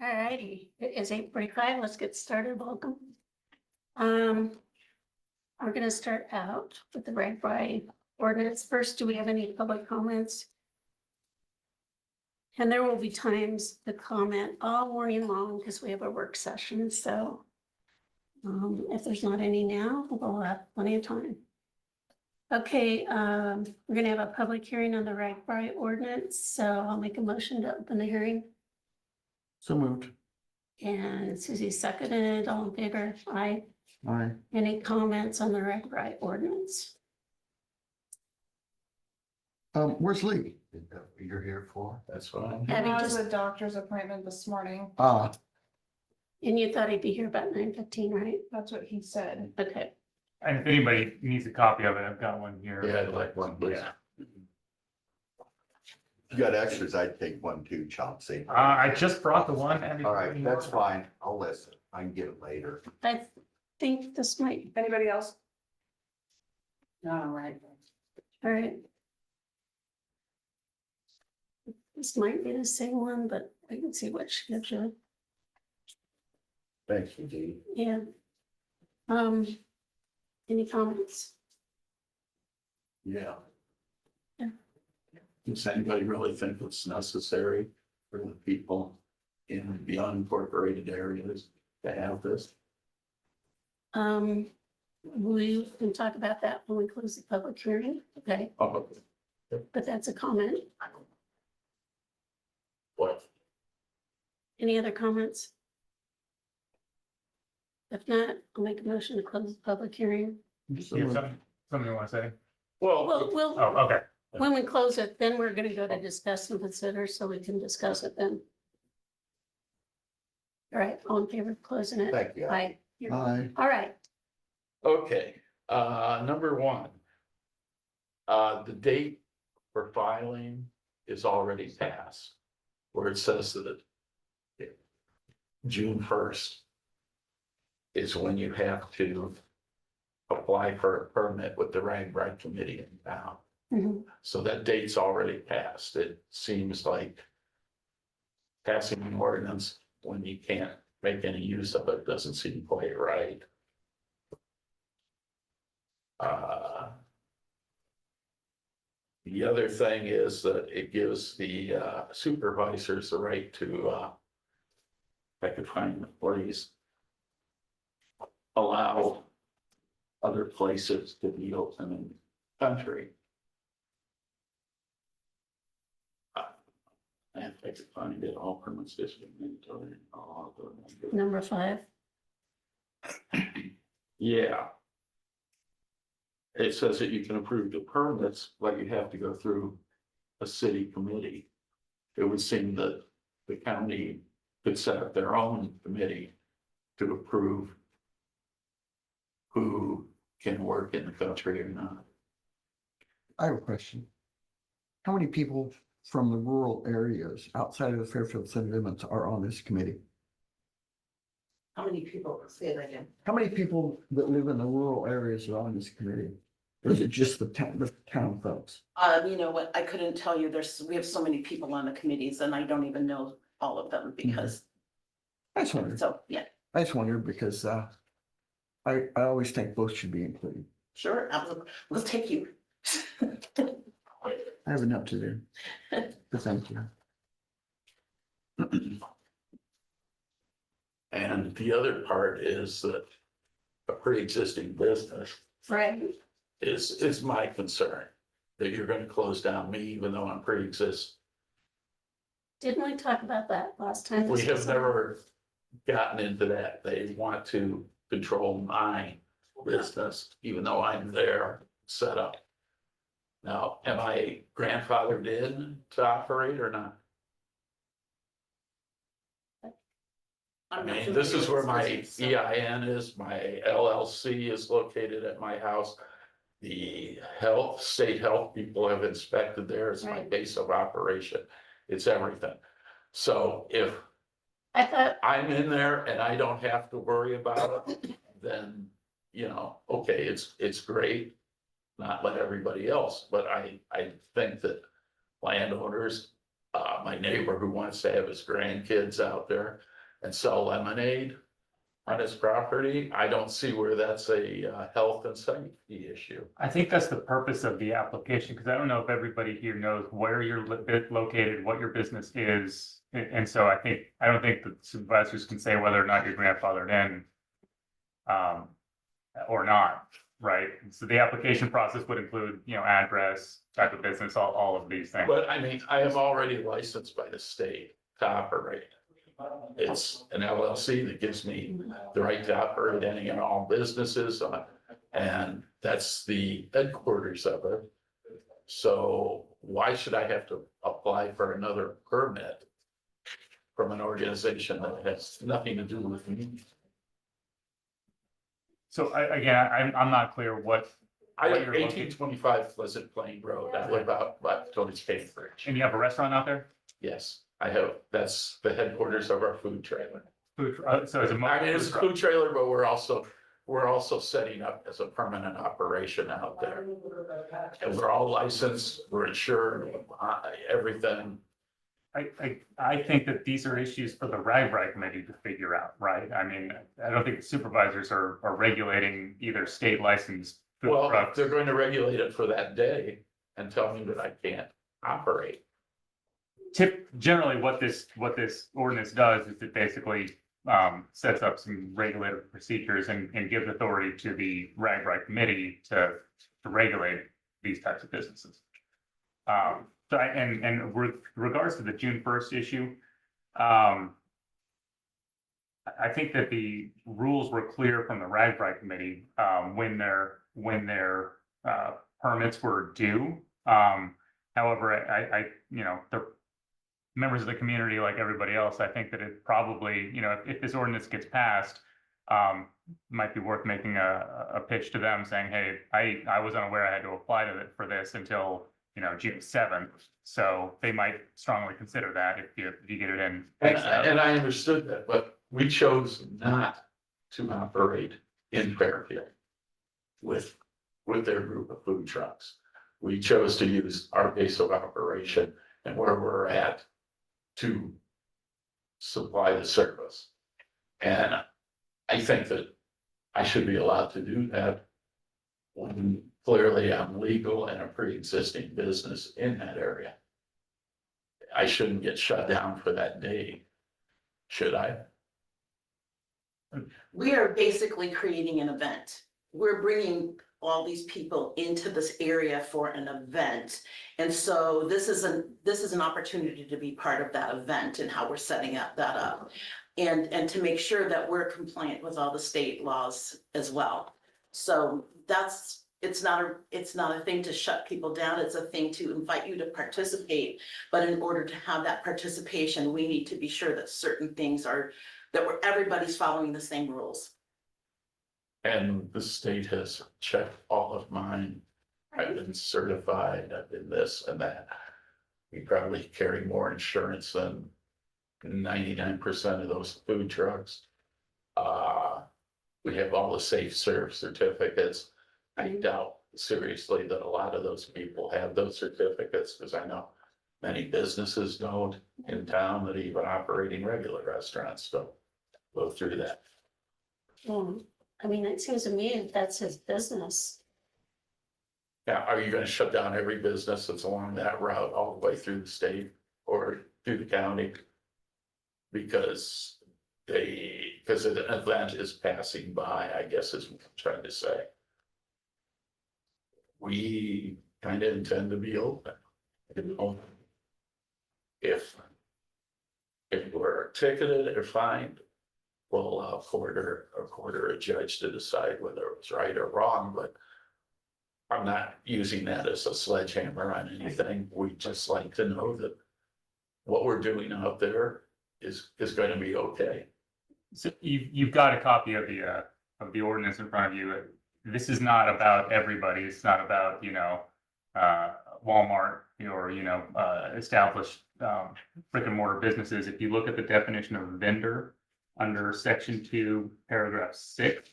All righty, it is 8:45. Let's get started. Welcome. We're gonna start out with the reg by ordinance. First, do we have any public comments? And there will be times to comment all morning long because we have a work session, so if there's not any now, we'll have plenty of time. Okay, we're gonna have a public hearing on the reg by ordinance, so I'll make a motion to open the hearing. So moved. And Susie seconded, all in favor, aye. Aye. Any comments on the reg right ordinance? Where's Lee? You're here for? That's fine. Abby He has just- a doctor's appointment this morning. And you thought he'd be here about 9:15, right? That's what he said. Okay, And if anybody needs a copy of it, I've got one here. Yeah, I'd like one, please. Yeah. If you got extras, I'd take one too, Chauncey. I just brought the one. Abby. All right, that's fine. I'll listen. I can get it later. I think this might, Anybody else? all right. This might be the same one, but I can see what she gives you. Thank you, Dee. Yeah. Any comments? Yeah. Yeah. Does anybody really think it's necessary for the people in the unincorporated areas to have this? We can talk about that when we close the public hearing, okay? Oh, But that's a comment. what? Any other comments? If not, I'll make a motion to close the public hearing. So You have moved. something you want to say? Well, Oh, okay. when we close it, then we're gonna go to discuss and consider, so we can discuss it then. All right, all in favor of closing it? Thank you. Aye. Aye. All right, Okay, number one. The date for filing is already passed, where it says that June 1st is when you have to apply for a permit with the Rag Right Committee in town. Mhm. So that date's already passed. It seems like passing an ordinance when you can't make any use of it doesn't seem quite right. The other thing is that it gives the supervisors the right to, if I could find the place, allow other places to be open in the country. And if I could find it, all permits district inventory, all of them. number 5. Yeah. It says that you can approve the permits, but you have to go through a city committee. It would seem that the county could set up their own committee to approve who can work in the country or not. I have a question. How many people from the rural areas outside of the Fairfield city limits are on this committee? How many people, say that again? How many people that live in the rural areas are on this committee? Or is it just the town folks? You know what, I couldn't tell you, we have so many people on the committees and I don't even know all of them because, I just wondered, because I always think both should be included. sure, we'll take you. I have enough to do. But thank you. And the other part is that a pre-existing business Right, is my concern. That you're gonna close down me even though I'm pre-existing. didn't we talk about that last time? We have never gotten into that. They want to control my business, even though I'm there set up. Now, am I grandfathered in to operate or not? I I'm not mean, this is where my familiar with this, so- EIN is, my LLC is located at my house. The state health people have inspected there. It's my Right. base of operation. It's everything. So if I thought, I'm in there and I don't have to worry about it, then, okay, it's great. Not let everybody else, but I think that landowners, my neighbor who wants to have his grandkids out there, and sell lemonade on his property, I don't see where that's a health and safety issue. I think that's the purpose of the application, because I don't know if everybody here knows where you're located, what your business is. And so I don't think the supervisors can say whether or not you're grandfathered in. Or not, right? So the application process would include, address, type of business, all of these things. But I mean, I am already licensed by the state to operate. It's an LLC that gives me the right to operate any and all businesses, and that's the headquarters of it. So why should I have to apply for another permit from an organization that has nothing to do with me? So I'm not clear what, I What live you're 1825 Pleasant Plain Road. I live out towards Cambridge. and you have a restaurant out there? Yes, I have, that's the headquarters of our food trailer. Food, so it's a. I mean, it's a food trailer, but we're also setting up as a permanent operation out there. And we're all licensed, we're insured, everything. I think that these are issues for the RAGBRAI committee to figure out, right? I mean, I don't think the supervisors are regulating either state licensed food Well, trucks. they're going to regulate it for that day and tell me that I can't operate. Generally, what this ordinance does is it basically sets up some regulative procedures and gives authority to the RAGBRAI committee to regulate these types of businesses. So with regards to the June 1st issue, I think that the rules were clear from the RAGBRAI committee when their permits were due. However, the members of the community, like everybody else, I think that it probably, if this ordinance gets passed, might be worth making a pitch to them saying, hey, I was unaware I had to apply for this until June 7th. So they might strongly consider that if you get it in. And I understood that, but we chose not to operate in Fairfield with their group of food trucks. We chose to use our base of operation and where we're at to supply the service. And I think that I should be allowed to do that when clearly I'm legal and a pre-existing business in that area. I shouldn't get shut down for that day, should I? We are basically creating an event. We're bringing all these people into this area for an event. And so this is an opportunity to be part of that event and how we're setting that up. And to make sure that we're compliant with all the state laws as well. So it's not a thing to shut people down. It's a thing to invite you to participate. But in order to have that participation, we need to be sure that certain things everybody's following the same rules. And the state has checked all of mine. I've been certified, I've been this and that. We probably carry more insurance than 99% of those food trucks. We have all the safe serve certificates. I doubt seriously that a lot of those people have those certificates, because I know many businesses don't in town that even operating regular restaurants don't go through that. I mean, it seems to me if that's his business. Now, are you gonna shut down every business that's along that route all the way through the state or through the county? Because an event is passing by, I guess is what I'm trying to say. We kind of intend to be open. If we're ticketed or fined, we'll allow a court or a judge to decide whether it was right or wrong, but I'm not using that as a sledgehammer on anything. We just like to know that what we're doing out there is going to be okay. So you've got a copy of the ordinance in front of you. This is not about everybody. It's not about, Walmart or, established brick and mortar businesses. If you look at the definition of vendor under section 2, paragraph 6,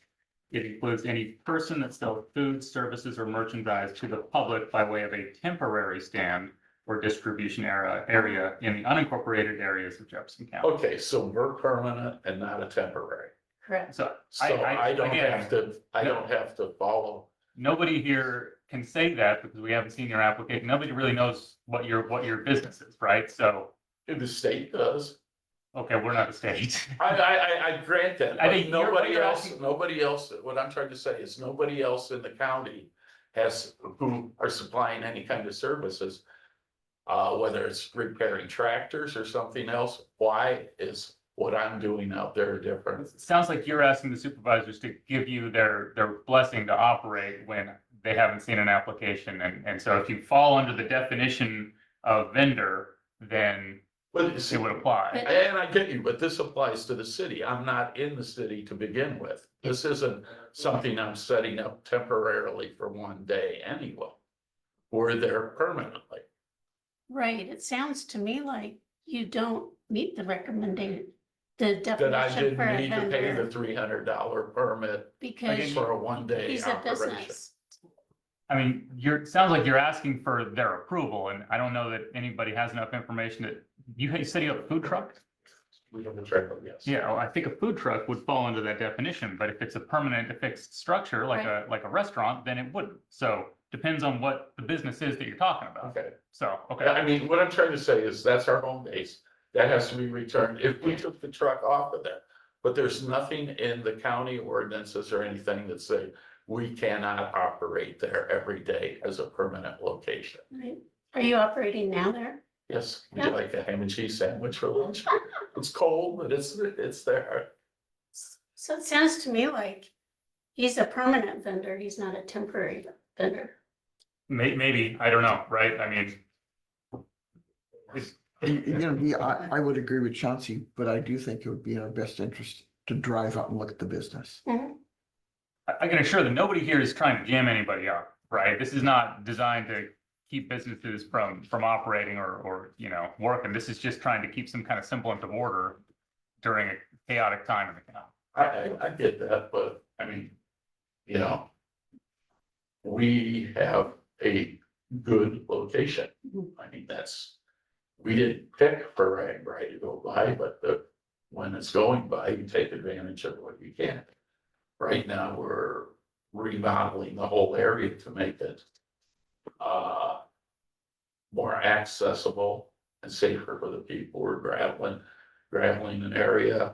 it includes any person that sells food, services, or merchandise to the public by way of a temporary stand or distribution area in the unincorporated areas of Jefferson County. Okay, so we're permanent and not a temporary. Correct. So So I don't again, have to, I don't have to follow. nobody here can say that because we haven't seen your application. Nobody really knows what your business is, right? So, The state does. okay, we're not the state. I grant that, I but think what you're asking- nobody else, what I'm trying to say is nobody else in the county who are supplying any kind of services. Whether it's repairing tractors or something else, why is what I'm doing out there different? It sounds like you're asking the supervisors to give you their blessing to operate when they haven't seen an application. And so if you fall under the definition of vendor, then But you see, it would apply. and I get you, but this applies to the city. I'm not in the city to begin with. This isn't something I'm setting up temporarily for one day anyway. We're there permanently. Right, it sounds to me like you don't meet the recommendation, the That I definition for didn't a need to pay the vendor, $300 permit because for a one-day he's a operation. business. I mean, it sounds like you're asking for their approval, and I don't know that anybody has enough information that you said you have a food truck? We have a trailer, yes. Yeah, well, I think a food truck would fall under that definition, but if it's a permanent fixed structure like a restaurant, then it wouldn't. So depends on what the business is that you're talking about. Okay. So, I okay, mean, what I'm trying to say is that's our home base. That has to be returned. If we took the truck off of there. But there's nothing in the county ordinances or anything that say we cannot operate there every day as a permanent location. Right. Are you operating now there? Yes, would Yeah. you like a ham and cheese sandwich for lunch? It's cold, but it's there. So it sounds to me like he's a permanent vendor, he's not a temporary vendor. maybe, I don't know, right? I mean, I would agree with Chauncey, but I do think it would be in our best interest to drive out and look at the business. I can assure that nobody here is trying to jam anybody up, right? This is not designed to keep businesses from operating or, working. This is just trying to keep some kind of semblance of order during a chaotic time in the county. I get that, but I mean, we have a good location. I mean, we didn't pick for Ragbri to go by, but when it's going by, you take advantage of what you can. Right now, we're remodeling the whole area to make it more accessible and safer for the people. We're graveling an area.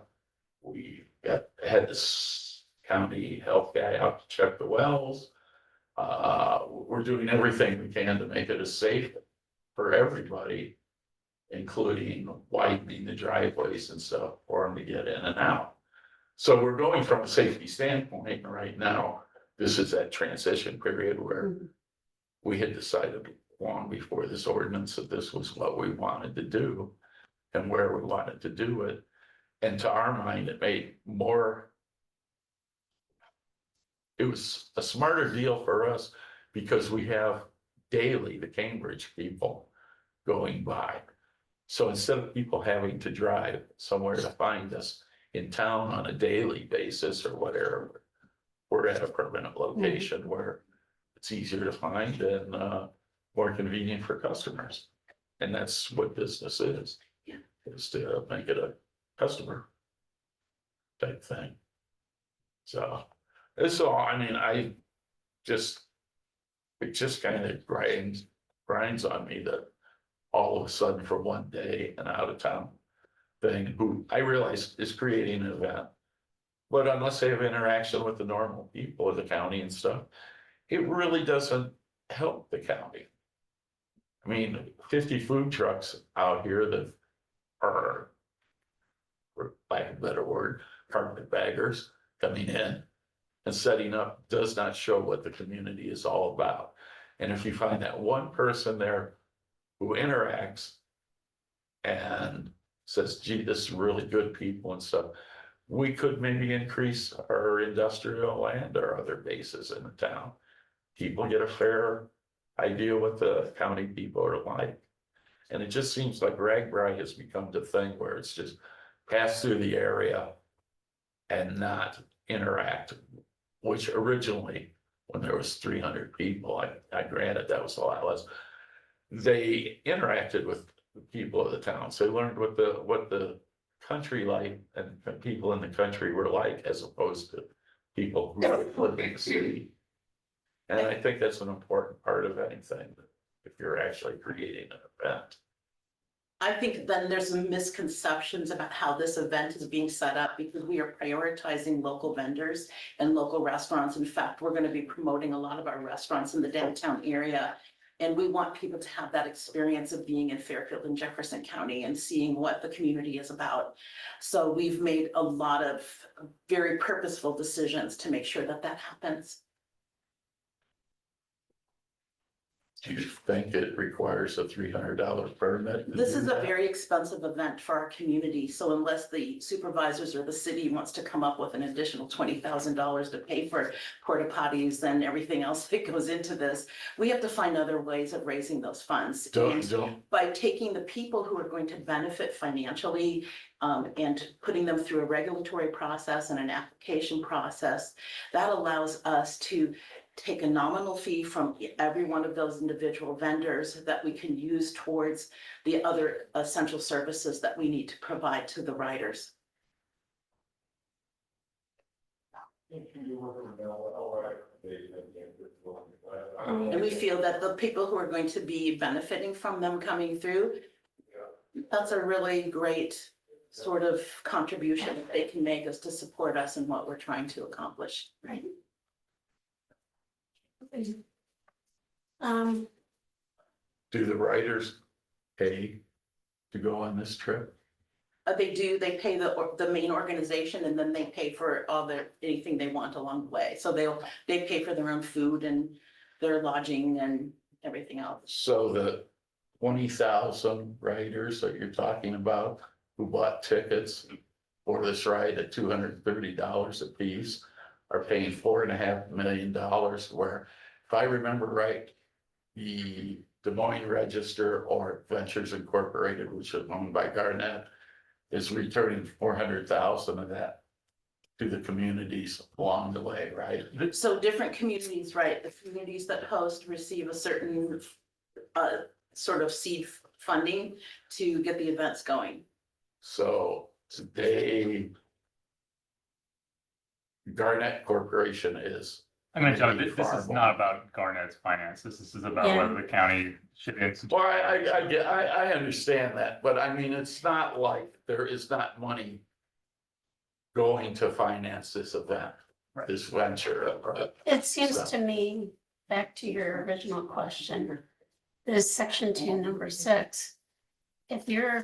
We had this county health guy out to check the wells. We're doing everything we can to make it as safe for everybody, including widening the driveways and stuff for them to get in and out. So we're going from a safety standpoint, and right now, this is that transition period where we had decided long before this ordinance that this was what we wanted to do and where we wanted to do it. And to our mind, it was a smarter deal for us because we have daily the Cambridge people going by. So instead of people having to drive somewhere to find us in town on a daily basis or whatever, we're at a permanent location where it's easier to find and more convenient for customers. And that's what business is to make it a customer type thing. So it's all, I mean, it just kind of grinds on me that all of a sudden for one day an out of town thing, who I realize is creating an event. But unless they have interaction with the normal people of the county and stuff, it really doesn't help the county. I mean, 50 food trucks out here that are, for lack of a better word, carpetbaggers coming in and setting up does not show what the community is all about. And if you find that one person there who interacts and says, gee, this is really good people and stuff, we could maybe increase our industrial and our other bases in the town. People get a fair idea what the county people are like. And it just seems like Ragbri has become the thing where it's just pass through the area and not interact, which originally, when there was 300 people, I granted that was a lot less. they interacted with the people of the towns. They learned what the country life and people in the country were like, as opposed to people who live in the city. And I think that's an important part of anything, if you're actually creating an event. I think then there's some misconceptions about how this event is being set up because we are prioritizing local vendors and local restaurants. In fact, we're gonna be promoting a lot of our restaurants in the downtown area. And we want people to have that experience of being in Fairfield and Jefferson County and seeing what the community is about. So we've made a lot of very purposeful decisions to make sure that that happens. Do you think it requires a $300 permit? to This do is a that? very expensive event for our community, so unless the supervisors or the city wants to come up with an additional $20,000 to pay for porta potties and everything else that goes into this, we have to find other ways of raising those funds. And Don't, by taking the people who are going to benefit financially, and putting them through a regulatory process and an application process, that allows us to take a nominal fee from every one of those individual vendors that we can use towards the other essential services that we need to provide to the riders. And we feel that the people who are going to be benefiting from them coming through, that's a really great sort of contribution that they can make us to support us in what we're trying to accomplish. Right. Um, do the writers pay to go on this trip? They do, they pay the main organization and then they pay for all anything they want along the way. So they pay for their own food and their lodging and everything else. So the 20,000 writers that you're talking about who bought tickets for this ride at $230 a piece are paying $4.5 million, where if I remember right, the Des Moines Register or Ventures Incorporated, which is owned by Garnett, is returning 400,000 of that to the communities along the way, right? So different communities, right? The communities that host receive a certain sort of seed funding to get the events going. So today, Garnett Corporation is, I'm gonna tell you, this is not about Garnett's finances. This is about Yeah. whether the county should institute. well, I understand that, but I mean, it's not like there is not money going to finance this event, Right. this venture. it seems So- to me, back to your original question, this section 2, number 6. If you're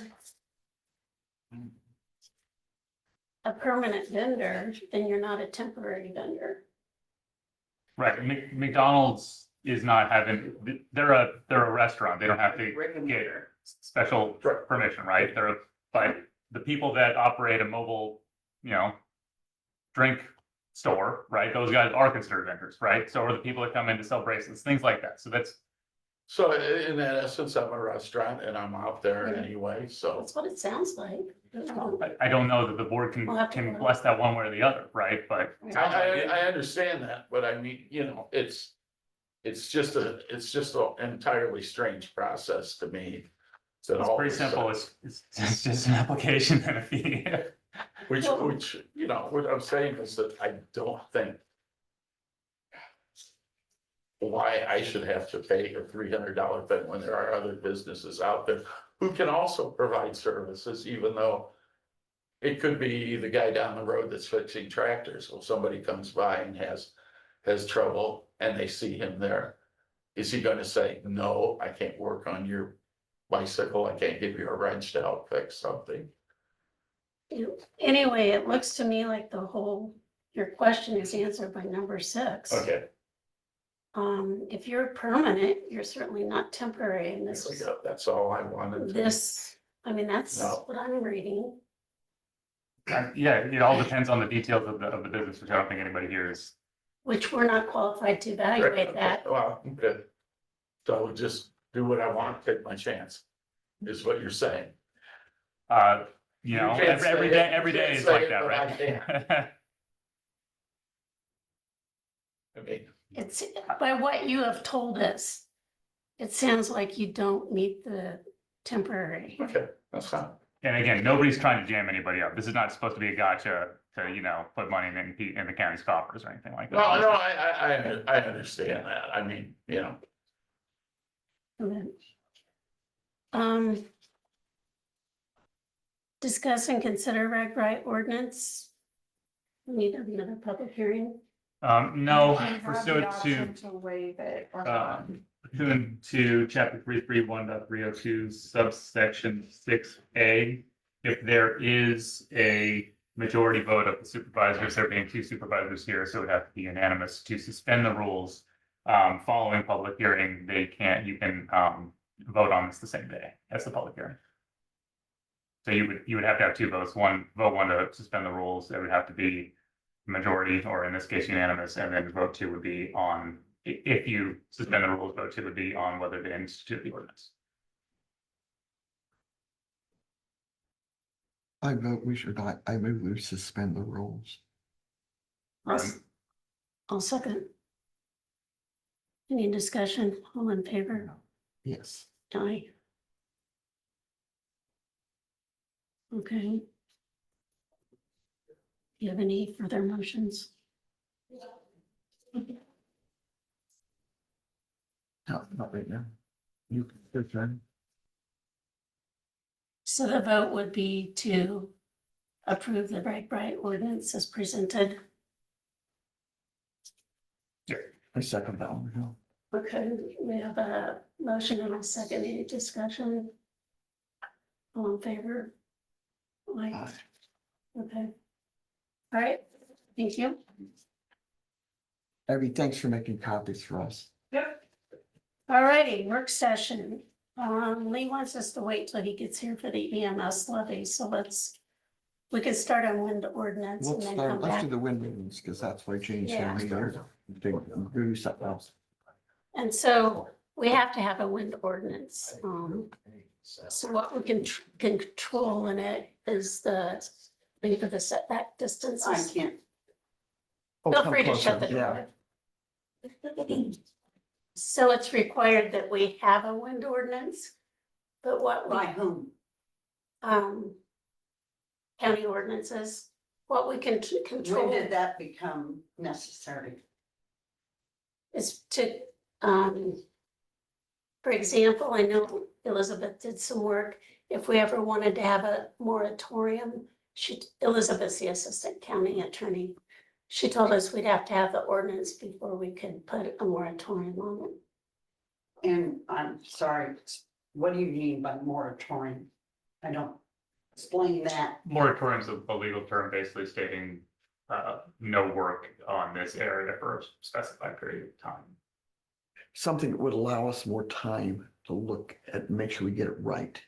a permanent vendor, then you're not a temporary vendor. Right, McDonald's is not having, they're a restaurant, they don't have to Brick and get mortar. special Right. permission, right? But the people that operate a mobile, drink store, right? Those guys are considered vendors, right? So are the people that come in to sell bracelets, things like that. So that's, So in that essence, I'm a restaurant and I'm out there Yeah. anyway, so. That's what it sounds like. I don't know that the board We'll have to can look. bless that one way or the other, right? But I understand that, but I mean, it's just an entirely strange process to me. that it's all pretty of a simple. sudden- It's just an application and a fee. Which, what I'm saying is that I don't think why I should have to pay a $300 thing when there are other businesses out there who can also provide services, even though it could be the guy down the road that's fixing tractors. Well, somebody comes by and has trouble and they see him there. Is he gonna say, no, I can't work on your bicycle, I can't give you a wrench to help fix something? Anyway, it looks to me like your question is answered by number 6. Okay, If you're permanent, you're certainly not temporary in there we this. go. That's all I wanted to. That's No. what I'm reading. Yeah, it all depends on the details of the business, which I don't think anybody here is. Which we're not qualified to evaluate that. Well, good. So I would just do what I want, take my chance, is what you're saying. You know, You can't every say day, it, every you day can't is say like it, that, but I right? I mean, It's by what you have told us. It sounds like you don't meet the temporary. Okay, that's fine. And again, nobody's trying to jam anybody up. This is not supposed to be a gotcha to, you know, put money in the county's coffers or anything like that. No, I understand that. I mean, you know, Okay. Um. Discuss and consider reg right ordinance. We need another public hearing. No, You have the pursuant option to waive it or not. pursuant to chapter 331.302 subsection 6A, if there is a majority vote of the supervisors, there being 2 supervisors here, so it would have to be unanimous to suspend the rules. Following public hearing, you can vote on this the same day as the public hearing. So you would have to have 2 votes, one to suspend the rules, it would have to be majority, or in this case unanimous, and then vote 2 would be on, if you suspend the rules, vote 2 would be on whether to institute the ordinance. I vote we should not, I move we suspend the rules. I'll second. Any discussion? All in favor? Yes. Aye. Okay. Do you have any further motions? No, not right now. You, your turn. So the vote would be to approve the reg right ordinance as presented. I second that one. No. Okay, we have a motion and a second. Any discussion? All in favor? Aye. Aye. Okay. All right, thank you. Abby, thanks for making copies for us. All righty, work session. Lee wants us to wait till he gets here for the EMS levy, so we can start on wind ordinance and Let's then start, come let's back. do the wind meetings, because that's why Jane's Yeah. here. Do something else. And so we have to have a wind ordinance. So what we can control in it is the length of the setback distances. I can't, Oh, Feel come free to closer, shut the yeah. door. So it's required that we have a wind ordinance, but what we, by whom? county ordinances, what we can When control did that become necessary? is to, for example, I know Elizabeth did some work. If we ever wanted to have a moratorium, Elizabeth's the assistant county attorney. She told us we'd have to have the ordinance before we could put a moratorium on it. And I'm sorry, what do you mean by moratorium? I don't, explain that. Moratorium is a legal term basically stating no work on this area for a specified period of time. Something that would allow us more time to look at, make sure we get it right.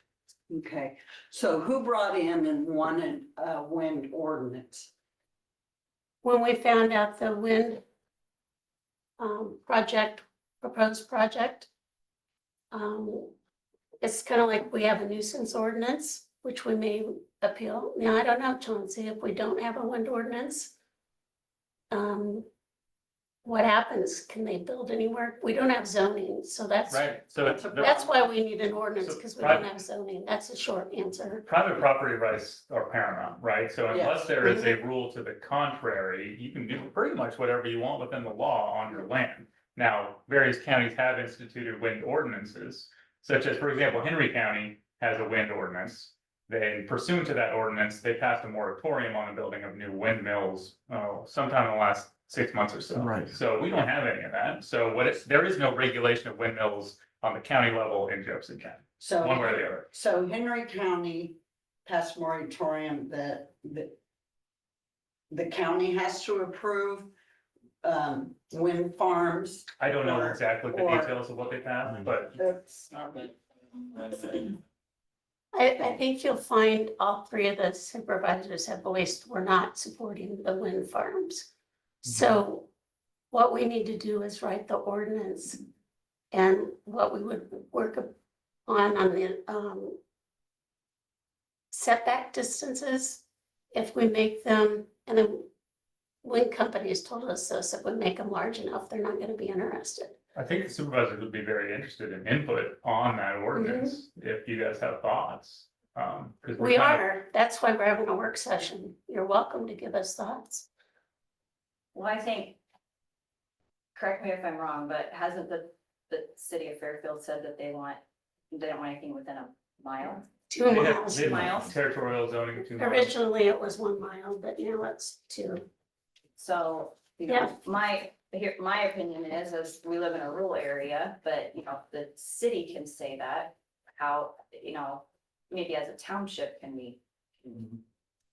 Okay, so who brought in and wanted a wind ordinance? When we found out the wind proposed project, it's kind of like we have a nuisance ordinance, which we may appeal. Now, I don't know, Chauncey, if we don't have a wind ordinance, what happens? Can they build anywhere? We don't have zoning, so that's So that's why we need an ordinance, So because we don't have zoning. That's a short answer. private property rights are paramount, right? So unless Yes. there is a rule to the contrary, you can do pretty much whatever you want within the law on your land. Now, various counties have instituted wind ordinances, such as, for example, Henry County has a wind ordinance. Then pursuant to that ordinance, they passed a moratorium on the building of new windmills, sometime in the last 6 months or so. Right. So we don't have any of that. So there is no regulation of windmills on the county level in Jefferson County, one way or So, the other. so Henry County passed moratorium that the county has to approve wind farms. I don't know exactly the Or- details of what they passed, but That's, I think you'll find all three of the supervisors have voiced we're not supporting the wind farms. So what we need to do is write the ordinance. And what we would work on the setback distances, if we make them, and then wind companies told us this, if we make them large enough, they're not gonna be interested. I think the supervisors would be very interested in input on that ordinance, if you guys have thoughts. 'Cause We kind of- are, that's why we're having a work session. You're welcome to give us thoughts. Well, I think, correct me if I'm wrong, but hasn't the city of Fairfield said that they don't want anything within a mile? 2 They have- miles. they have Miles. Territorial zoning, 2 miles. Originally, it was 1 mile, but now it's 2. So, you Yeah. know, my opinion is we live in a rural area, but, you know, the city can say that. How, you know, maybe as a township, can we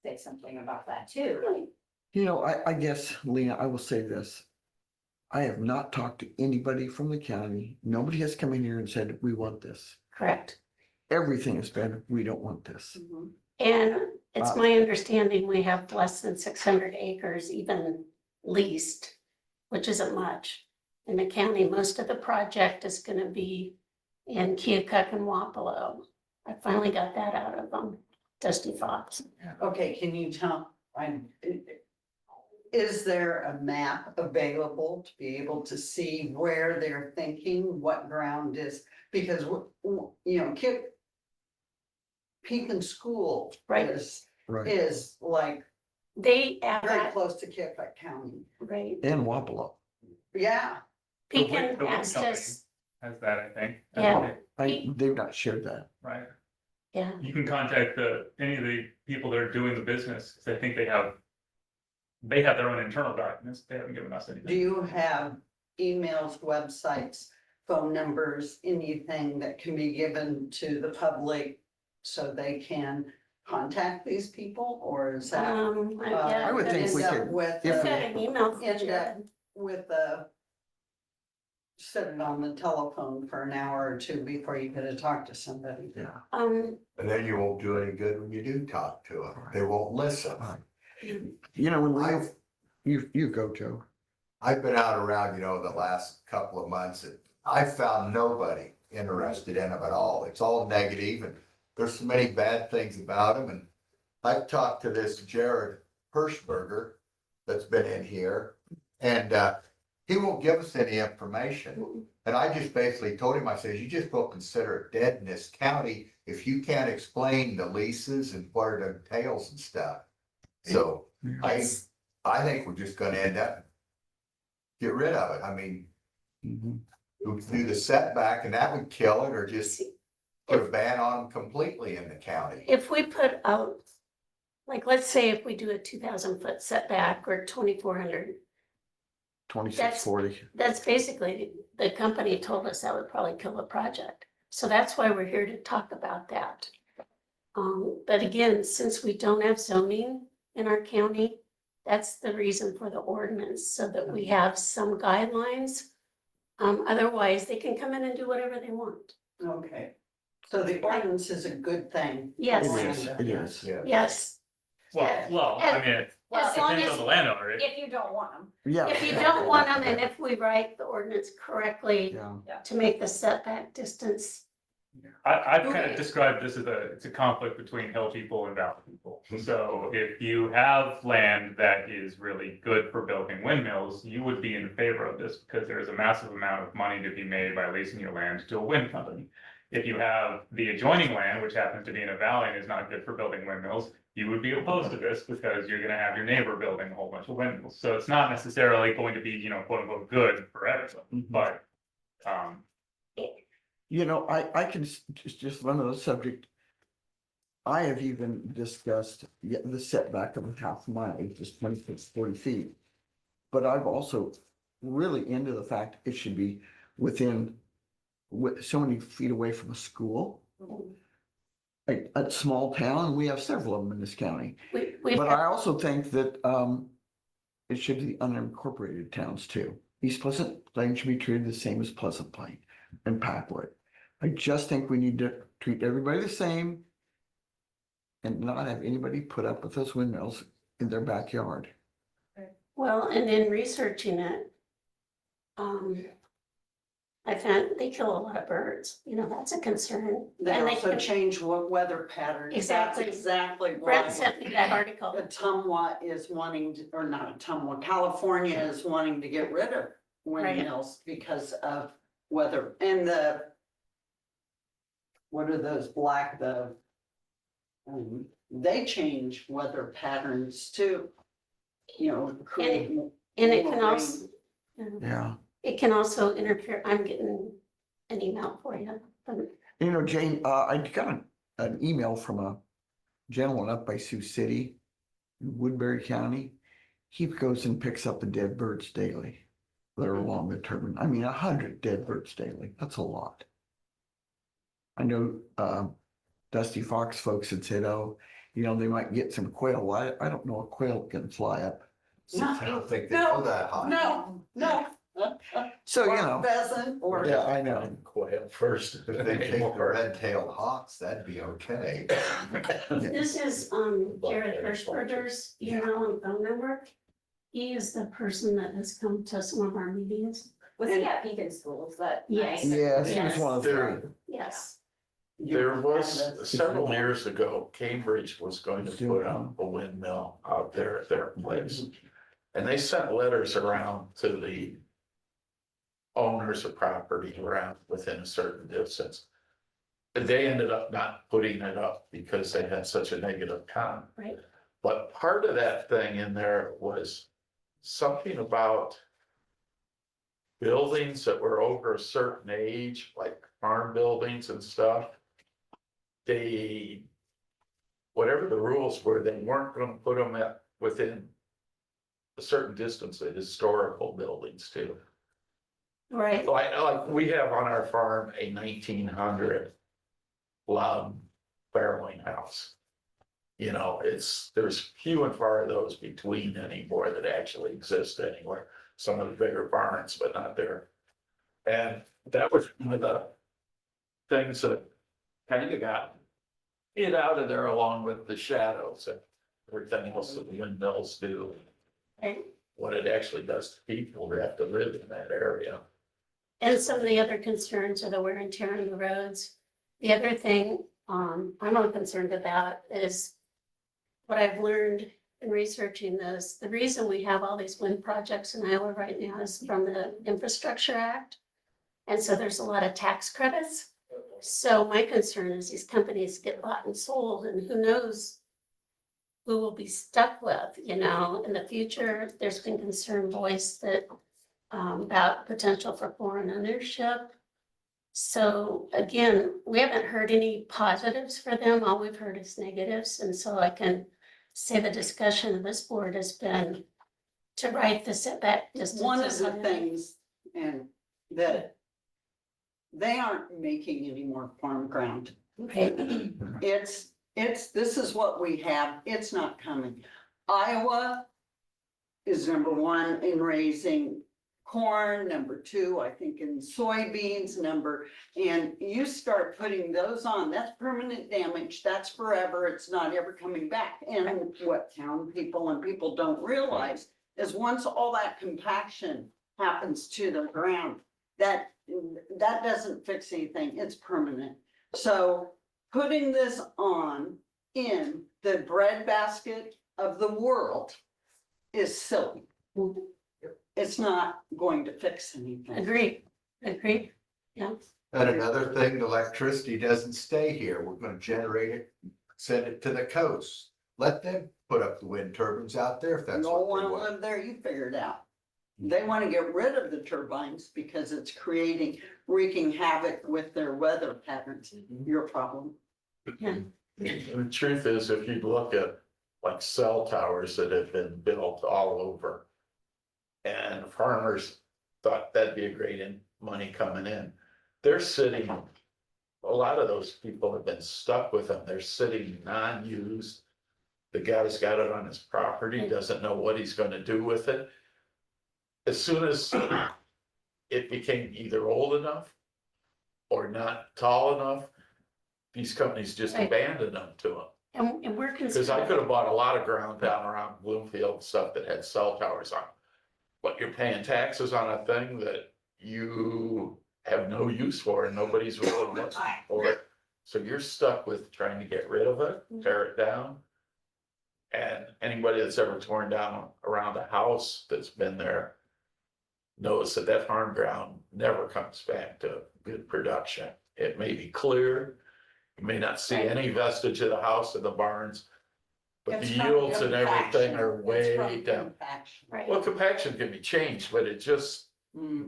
say something about that too? You know, I guess, Lena, I will say this. I have not talked to anybody from the county. Nobody has come in here and said, we want this. Correct. Everything has been, we don't want this. And it's my understanding we have less than 600 acres even leased, which isn't much. In the county, most of the project is gonna be in Keokuk and Wapello. I finally got that out of them, Dusty Fox. Okay, can you tell, is there a map available to be able to see where they're thinking, what ground is? Because, you know, Pekin School Right. Right. is like They very asked, close to Keokuk County. right, And Wapello. Yeah, Pekin the wind asked company us, Has that, I think. Yeah. They've not shared that. Right. yeah, You can contact any of the people that are doing the business, 'cause I think they have their own internal documents. They haven't given us do anything. you have emails, websites, phone numbers, anything that can be given to the public so they can contact these people, or is that? yeah. I would think end we up could- With, if I've we- got an email from end up Jared. with sitting on the telephone for an hour or two before you get to talk to somebody. Yeah. And then you won't do any good when you do talk to them. They won't listen. You know, when I've, you go, Joe. I've been out around, the last couple of months and I've found nobody interested in them at all. It's all negative and there's so many bad things about them. And I've talked to this Jared Hirschberger that's been in here and, he won't give us any information. And I just basically told him, I said, you just don't consider it dead in this county if you can't explain the leases and what it entails and stuff. So I think we're just gonna end up get rid of it. I mean, we could do the setback and that would kill it or just put a ban on them completely in the county. If we put out, like, let's say if we do a 2,000-foot setback or 2,400, 2640. that's basically, the company told us that would probably kill the project. So that's why we're here to talk about that. But again, since we don't have zoning in our county, that's the reason for the ordinance, so that we have some guidelines. Otherwise, they can come in and do whatever they want. Okay, so the ordinance is a good thing. Yes. It is, it is. Yeah. Yes, Well, I mean, it as long depends on as, the landowner. If you don't want them. Yeah. if you don't want them, and if we write the ordinance correctly Yeah. to make the setback distance. I've kind Okay. of described this as it's a conflict between hill people and valley people. So if you have land that is really good for building windmills, you would be in favor of this because there is a massive amount of money to be made by leasing your land to a wind company. If you have the adjoining land, which happens to be in a valley and is not good for building windmills, you would be opposed to this because you're gonna have your neighbor building a whole bunch of windmills. So it's not necessarily going to be, quote unquote, good for everyone, but, You know, I can just run on the subject. I have even discussed the setback of a half mile, just 26, 40 feet. But I've also really into the fact it should be within so many feet away from a school. A small town, we have several of them in this county. We've But got- I also think that it should be unincorporated towns too. East Pleasant Plain should be treated the same as Pleasant Plain and Packwood. I just think we need to treat everybody the same and not have anybody put up with those windmills in their backyard. Well, and in researching it, I found they kill a lot of birds, that's a concern. They And also can- change weather patterns. Exactly. That's exactly Brent why. sent me that article. Ottumwa is wanting, or not Ottumwa, California is wanting to get rid of windmills because of weather and what are those black, they change weather patterns too. You know, create And it more can rain. also, Yeah. it can also interfere. I'm getting an email for you. You know, Jane, I got an email from a gentleman up by Sioux City, Woodbury County. He goes and picks up the dead birds daily that are along the turbine. I mean, 100 dead birds daily. That's a lot. I know Dusty Fox folks had said, oh, you know, they might get some quail. I don't know a quail can fly up. I don't think they go that high. No. So, you Or know, pheasant or. yeah, I know. Quail first. If they take the red-tailed hawks, that'd be okay. This is Jared Hirschberger's email and phone number. He is the person that has come to some of our meetings. Was he at Beacon Schools, that? Yes. Yes, he was one of the There- three. Yes. There was, several years ago, Cambridge was going to put up a windmill out there at their place. And they sent letters around to the owners of property around within a certain distance. They ended up not putting it up because they had such a negative comment. Right. But part of that thing in there was something about buildings that were over a certain age, like farm buildings and stuff. They, whatever the rules were, they weren't gonna put them within a certain distance of historical buildings too. Right. Like we have on our farm a 1900 log barreling house. You know, there's few and far of those between anymore that actually exist anywhere. Some of the bigger barns, but not there. And that was one of the things that kind of got it out of there along with the shadows and everything else that the windmills do. Right. What it actually does to people who have to live in that area. And some of the other concerns are the wear and tear on the roads. The other thing I'm more concerned about is what I've learned in researching this. The reason we have all these wind projects in Iowa right now is from the Infrastructure Act. And so there's a lot of tax credits. So my concern is these companies get bought and sold, and who knows who will be stuck with, you know, in the future. There's been concern voiced that about potential for foreign ownership. So again, we haven't heard any positives for them. All we've heard is negatives. And so I can say the discussion of this board has been to write the setback distances. One of the on it. things, and that they aren't making any more farm ground. Right. This is what we have. It's not coming. Iowa is number one in raising corn, number two, I think in soybeans, and you start putting those on, that's permanent damage, that's forever, it's not ever coming back. And what town people and people don't realize is once all that compaction happens to the ground, that doesn't fix anything, it's permanent. So putting this on in the breadbasket of the world is silly. It's not going to fix anything. Agreed, yeah. And another thing, the electricity doesn't stay here. We're gonna generate it, send it to the coast. Let them put up the wind turbines out there if You that's don't what they wanna want. live there, you figure it out. They wanna get rid of the turbines because it's wreaking havoc with their weather patterns. Your problem. The truth is, if you look at like cell towers that have been built all over. And farmers thought that'd be a great money coming in. They're sitting, a lot of those people have been stuck with them. They're sitting non-used. The guy's got it on his property, doesn't know what he's gonna do with it. As soon as it became either old enough or not tall enough, these companies just Right. abandoned them to them. And we're Because I concerned. could have bought a lot of ground down around Bloomfield, and stuff that had cell towers on. But you're paying taxes on a thing that you have no use for and nobody's really looking for it. So you're stuck with trying to get rid of it, tear it down. And anybody that's ever torn down around a house that's been there, knows that that farm ground never comes back to good production. It may be clear, you may not see any vestige of the house or the barns, but the It's from yields and everything are compaction. It's from way down. compaction. Right, Well, compaction can be changed, but it just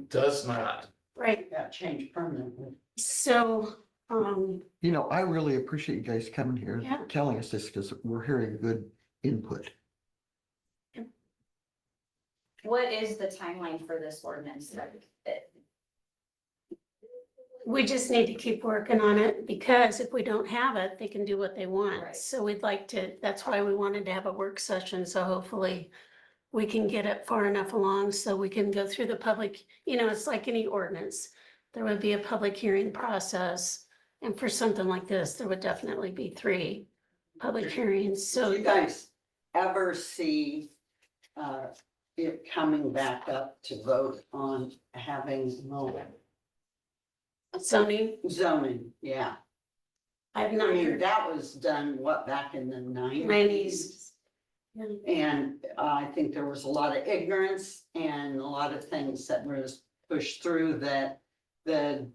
does not. right. Got changed permanently. So, You know, I really appreciate you guys coming here, Yeah. telling us this, because we're hearing good input. What is the timeline for this ordinance? we just need to keep working on it because if we don't have it, they can do what they want. Right. So we'd like to, that's why we wanted to have a work session. So hopefully we can get it far enough along so we can go through the public, you know, it's like any ordinance. There would be a public hearing process. And for something like this, there would definitely be 3 public hearings. So Do you guys ever see it coming back up to vote on having zoning, yeah? I've I not mean, heard that was done, what, back in the 90s? 90s. Yeah. And I think there was a lot of ignorance and a lot of things that was pushed through that the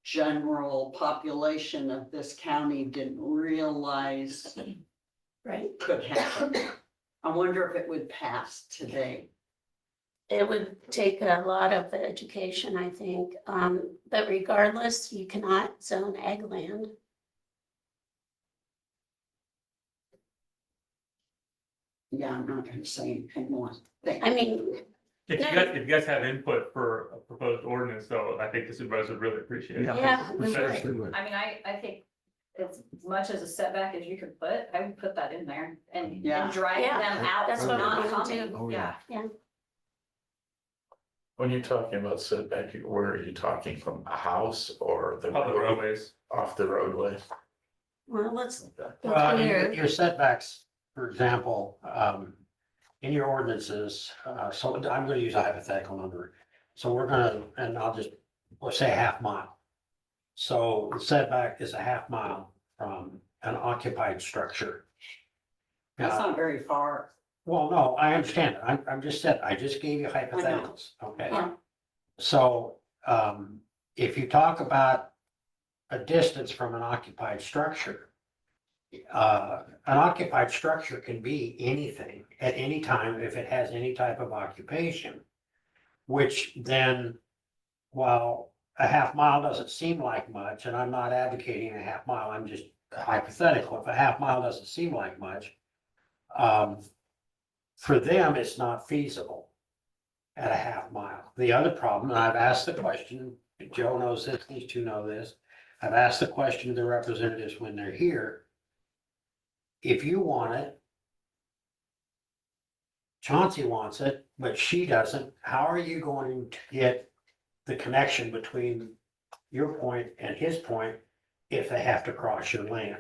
general population of this county didn't realize Right. could happen. I wonder if it would pass today. It would take a lot of education, I think, but regardless, you cannot zone ag land. Yeah, I'm not gonna say anything more. I mean, If you guys have input for a proposed ordinance, though, I think the supervisor would really appreciate it. Yeah, we Especially with- I mean, I think as much as a setback as you could put, I would put that in there and Yeah. drive Yeah, them out that's from what not we wanna coming. do. Oh, yeah. When you're talking about setback, where are you talking from a house or the Public road, roadways. off the roadway? well, let's Okay. go Well, through here. your setbacks, for example, in your ordinances, so I'm gonna use a hypothetical number. So we're gonna, and we'll say a half mile. So the setback is a half mile from an occupied structure. That's Now, not very far. well, no, I understand. I just gave you hypotheticals, okay? Yeah. So, if you talk about a distance from an occupied structure, an occupied structure can be anything at any time if it has any type of occupation. Which then, while a half mile doesn't seem like much, and I'm not advocating a half mile, I'm just hypothetical, if a half mile doesn't seem like much. For them, it's not feasible at a half mile. The other problem, and I've asked the question, Joe knows this, these two know this. I've asked the question to the representatives when they're here. If you want it, Chauncey wants it, but she doesn't, how are you going to get the connection between your point and his point if they have to cross your land?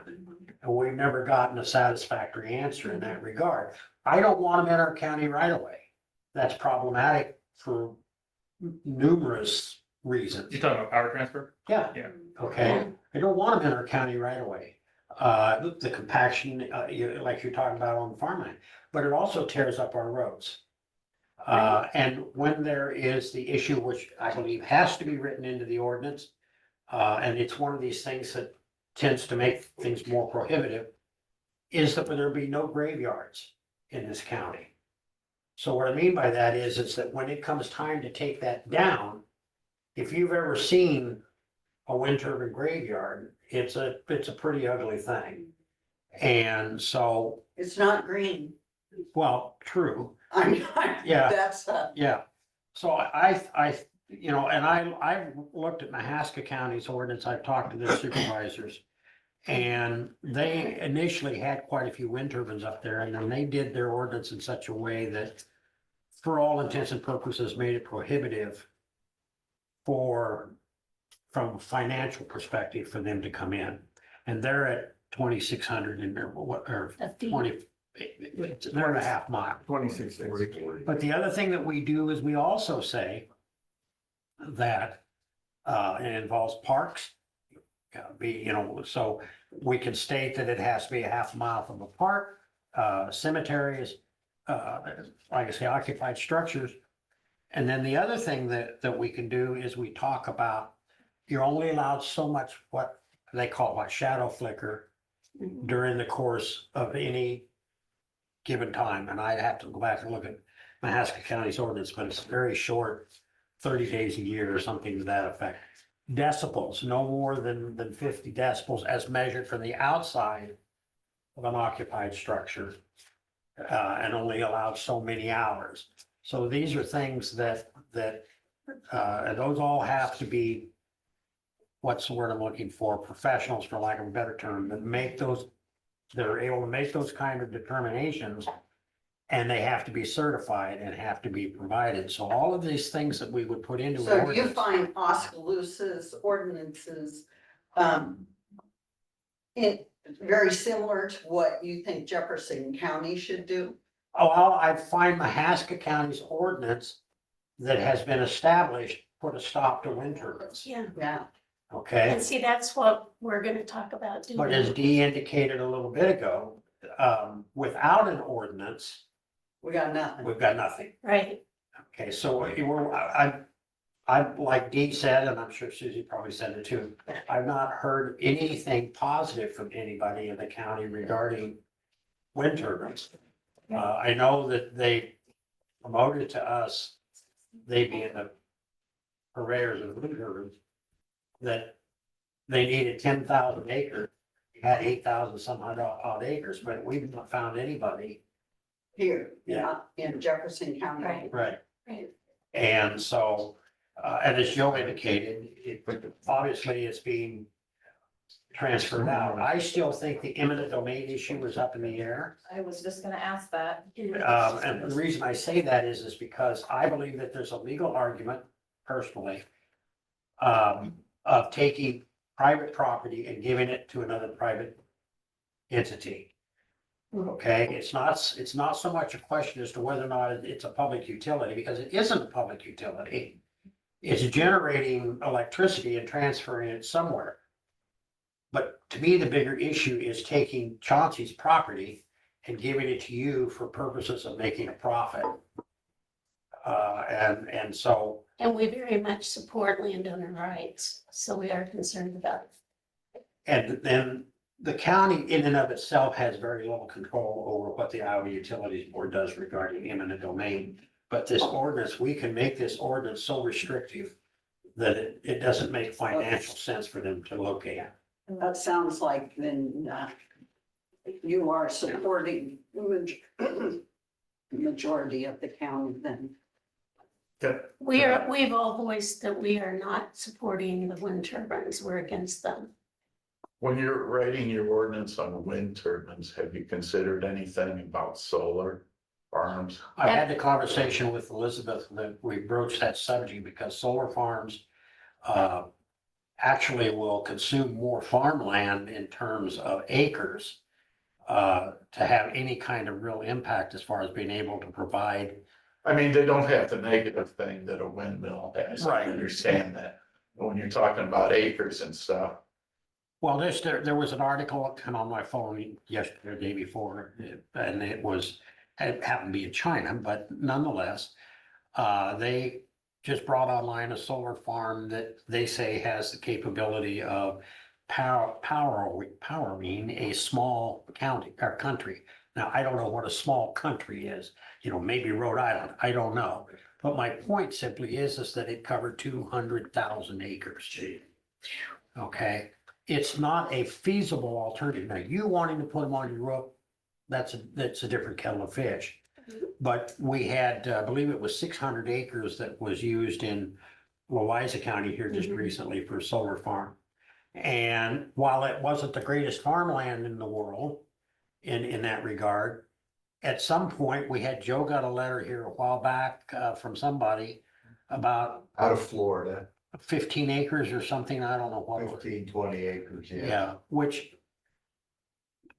And we've never gotten a satisfactory answer in that regard. I don't want them in our county right away. That's problematic for numerous reasons. You talking about power transfer? Yeah. Yeah. Okay, I don't want them in our county right away. The compaction, like you're talking about on farmland, but it also tears up our roads. And when there is the issue, which I believe has to be written into the ordinance, and it's one of these things that tends to make things more prohibitive, is that there be no graveyards in this county. So what I mean by that is that when it comes time to take that down, if you've ever seen a wind turbine graveyard, it's a pretty ugly thing. And so, It's not green. well, true, I'm, Yeah. That's, yeah. So I, you know, and I've looked at Mahaska County's ordinance, I've talked to their supervisors. And they initially had quite a few wind turbines up there, and then they did their ordinance in such a way that for all intents and purposes, made it prohibitive from a financial perspective for them to come in. And they're at 2,600 in there, or A fee. 20, they're at a half mile. 2640. But the other thing that we do is we also say that it involves parks. Gotta be, you know, so we can state that it has to be a half mile from a park, cemeteries, like I say, occupied structures. And then the other thing that we can do is we talk about, you're only allowed so much what they call what shadow flicker Mhm. during the course of any given time. And I'd have to go back and look at Mahaska County's ordinance, but it's very short, 30 days a year or something to that effect. Decibels, no more than 50 decibels as measured from the outside of an occupied structure. And only allowed so many hours. So these are things that, and those all have to be, what's the word I'm looking for, professionals, for lack of a better term, that make those, that are able to make those kind of determinations. And they have to be certified and have to be provided. So all of these things that we would put into. an So you ordinance- find Oskaloosa's ordinances, very similar to what you think Jefferson County should do? Oh, well, I find Mahaska County's ordinance that has been established, put a stop to wind turbines, Yeah, Yeah. okay? and see, that's what we're gonna talk about doing. But as Dee indicated a little bit ago, without an ordinance, We got nothing. we've got nothing. Right, Okay, so I, like Dee said, and I'm sure Susie probably said it too, I've not heard anything positive from anybody in the county regarding wind turbines. I know that they promoted to us, they being the purveyors of wind turbines, that they needed 10,000 acres. We had 8,000 some odd acres, but we've not found anybody. Here, yeah, in Jefferson County. Right. Right. right. And so, and as Joe indicated, obviously it's being transferred out. I still think the eminent domain issue is up in the air. I was just gonna ask that. And the reason I say that is because I believe that there's a legal argument personally of taking private property and giving it to another private entity. Okay, it's not so much a question as to whether or not it's a public utility, because it isn't a public utility. It's generating electricity and transferring it somewhere. But to me, the bigger issue is taking Chauncey's property and giving it to you for purposes of making a profit. And so, And we very much support landowner rights, so we are concerned about it. and then the county in and of itself has very little control over what the Iowa Utilities Board does regarding eminent domain. But this ordinance, we can make this ordinance so restrictive that it doesn't make financial sense for them to locate. That sounds like then, you are supporting the majority of the county then. We've all voiced that we are not supporting the wind turbines, we're against them. When you're writing your ordinance on wind turbines, have you considered anything about solar farms? I had the conversation with Elizabeth that we broached that subject because solar farms actually will consume more farmland in terms of acres to have any kind of real impact as far as being able to provide. I mean, they don't have the negative thing that a windmill has. I Right. understand that. But when you're talking about acres and stuff, Well, there was an article that came on my phone yesterday, or the day before, and it happened to be in China, but nonetheless, they just brought online a solar farm that they say has the capability of powering a small county or country. Now, I don't know what a small country is, maybe Rhode Island, I don't know. But my point simply is that it covered 200,000 acres. Okay, it's not a feasible alternative. Now, you wanting to put them on your roof, that's a different kettle of fish. But we had, I believe it was 600 acres that was used in Louisa County here just recently for a solar farm. And while it wasn't the greatest farmland in the world in that regard, at some point, Joe got a letter here a while back from somebody about Out of Florida, 15 acres or something, I don't know what. 15, 20 acres, yeah. Yeah, which,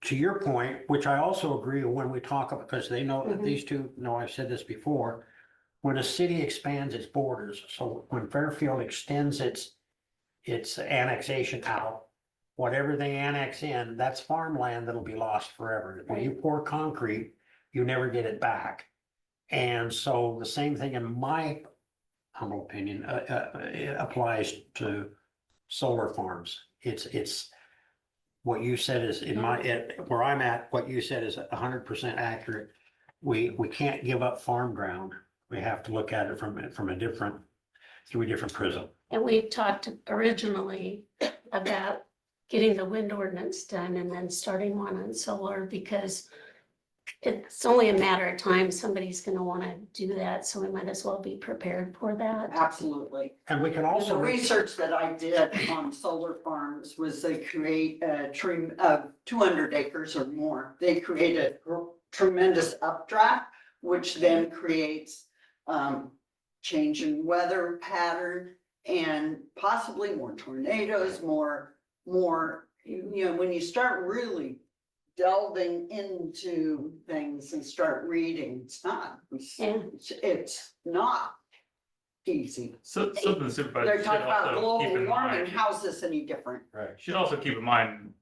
to your point, which I also agree when we talk about, because they know that these two, I've said this before. When a city expands its borders, so when Fairfield extends its annexation out, whatever they annex in, that's farmland that'll be lost forever. When you pour concrete, you never get it back. And so the same thing in my humble opinion, it applies to solar farms. It's what you said is in my, where I'm at, what you said is 100% accurate. We can't give up farm ground. We have to look at it from a different, through a different prism. And we talked originally about getting the wind ordinance done and then starting one on solar, because it's only a matter of time somebody's gonna wanna do that, so we might as well be prepared for that. Absolutely. And we can The also. research that I did on solar farms was they create a tree of 200 acres or more. They create a tremendous updraft, which then creates change in weather pattern and possibly more tornadoes, more, you know, when you start really delving into things and start reading, it's not easy. So something the supervisor They're should talking about also keep global in warming, mind. how's this any different? Right. Should also keep in mind,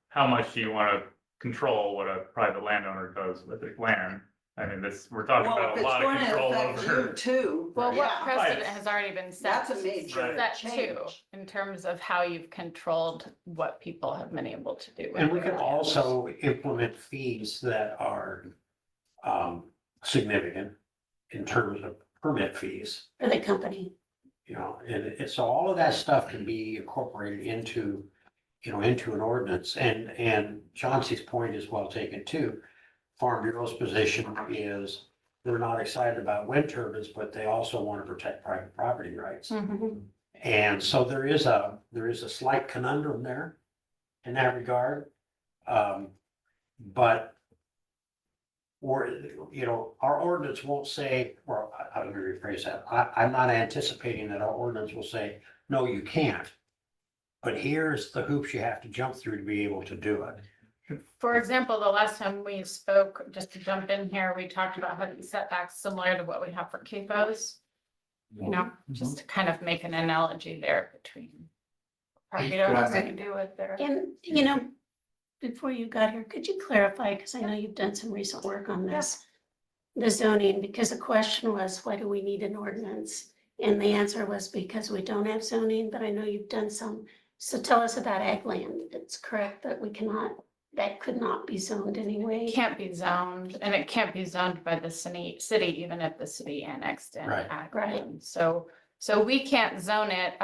how much do you want to control what a private landowner does with their land? I mean, we're talking Well, about if a it's lot of going to control affect you over. too. Well, what yeah, precedent Right. has already been set? That's a major Right. That too, change. in terms of how you've controlled what people have been able to do. with And we their can land. also implement fees that are significant in terms of permit fees. For the company. And so all of that stuff can be incorporated into, into an ordinance. And Chauncey's point is well taken too. Farm Bureau's position is they're not excited about wind turbines, but they also want to protect private property rights. Mhm. And so there is a slight conundrum there in that regard. But our ordinance won't say, or I'm gonna rephrase that. I'm not anticipating that our ordinance will say, no, you can't. But here's the hoops you have to jump through to be able to do it. For example, the last time we spoke, just to jump in here, we talked about having setbacks similar to what we have for CAFOs. Just to kind of make an analogy there between property owners can do with their. And, before you got here, could you clarify, because I know you've done some recent work on this, the zoning, because the question was, why do we need an ordinance? And the answer was because we don't have zoning, but I know you've done some. So tell us about ag land. It's correct that that could not be zoned anyway. It can't be zoned, and it can't be zoned by the city, even if the city annexed in. Right. ag Right. land. So we can't zone it.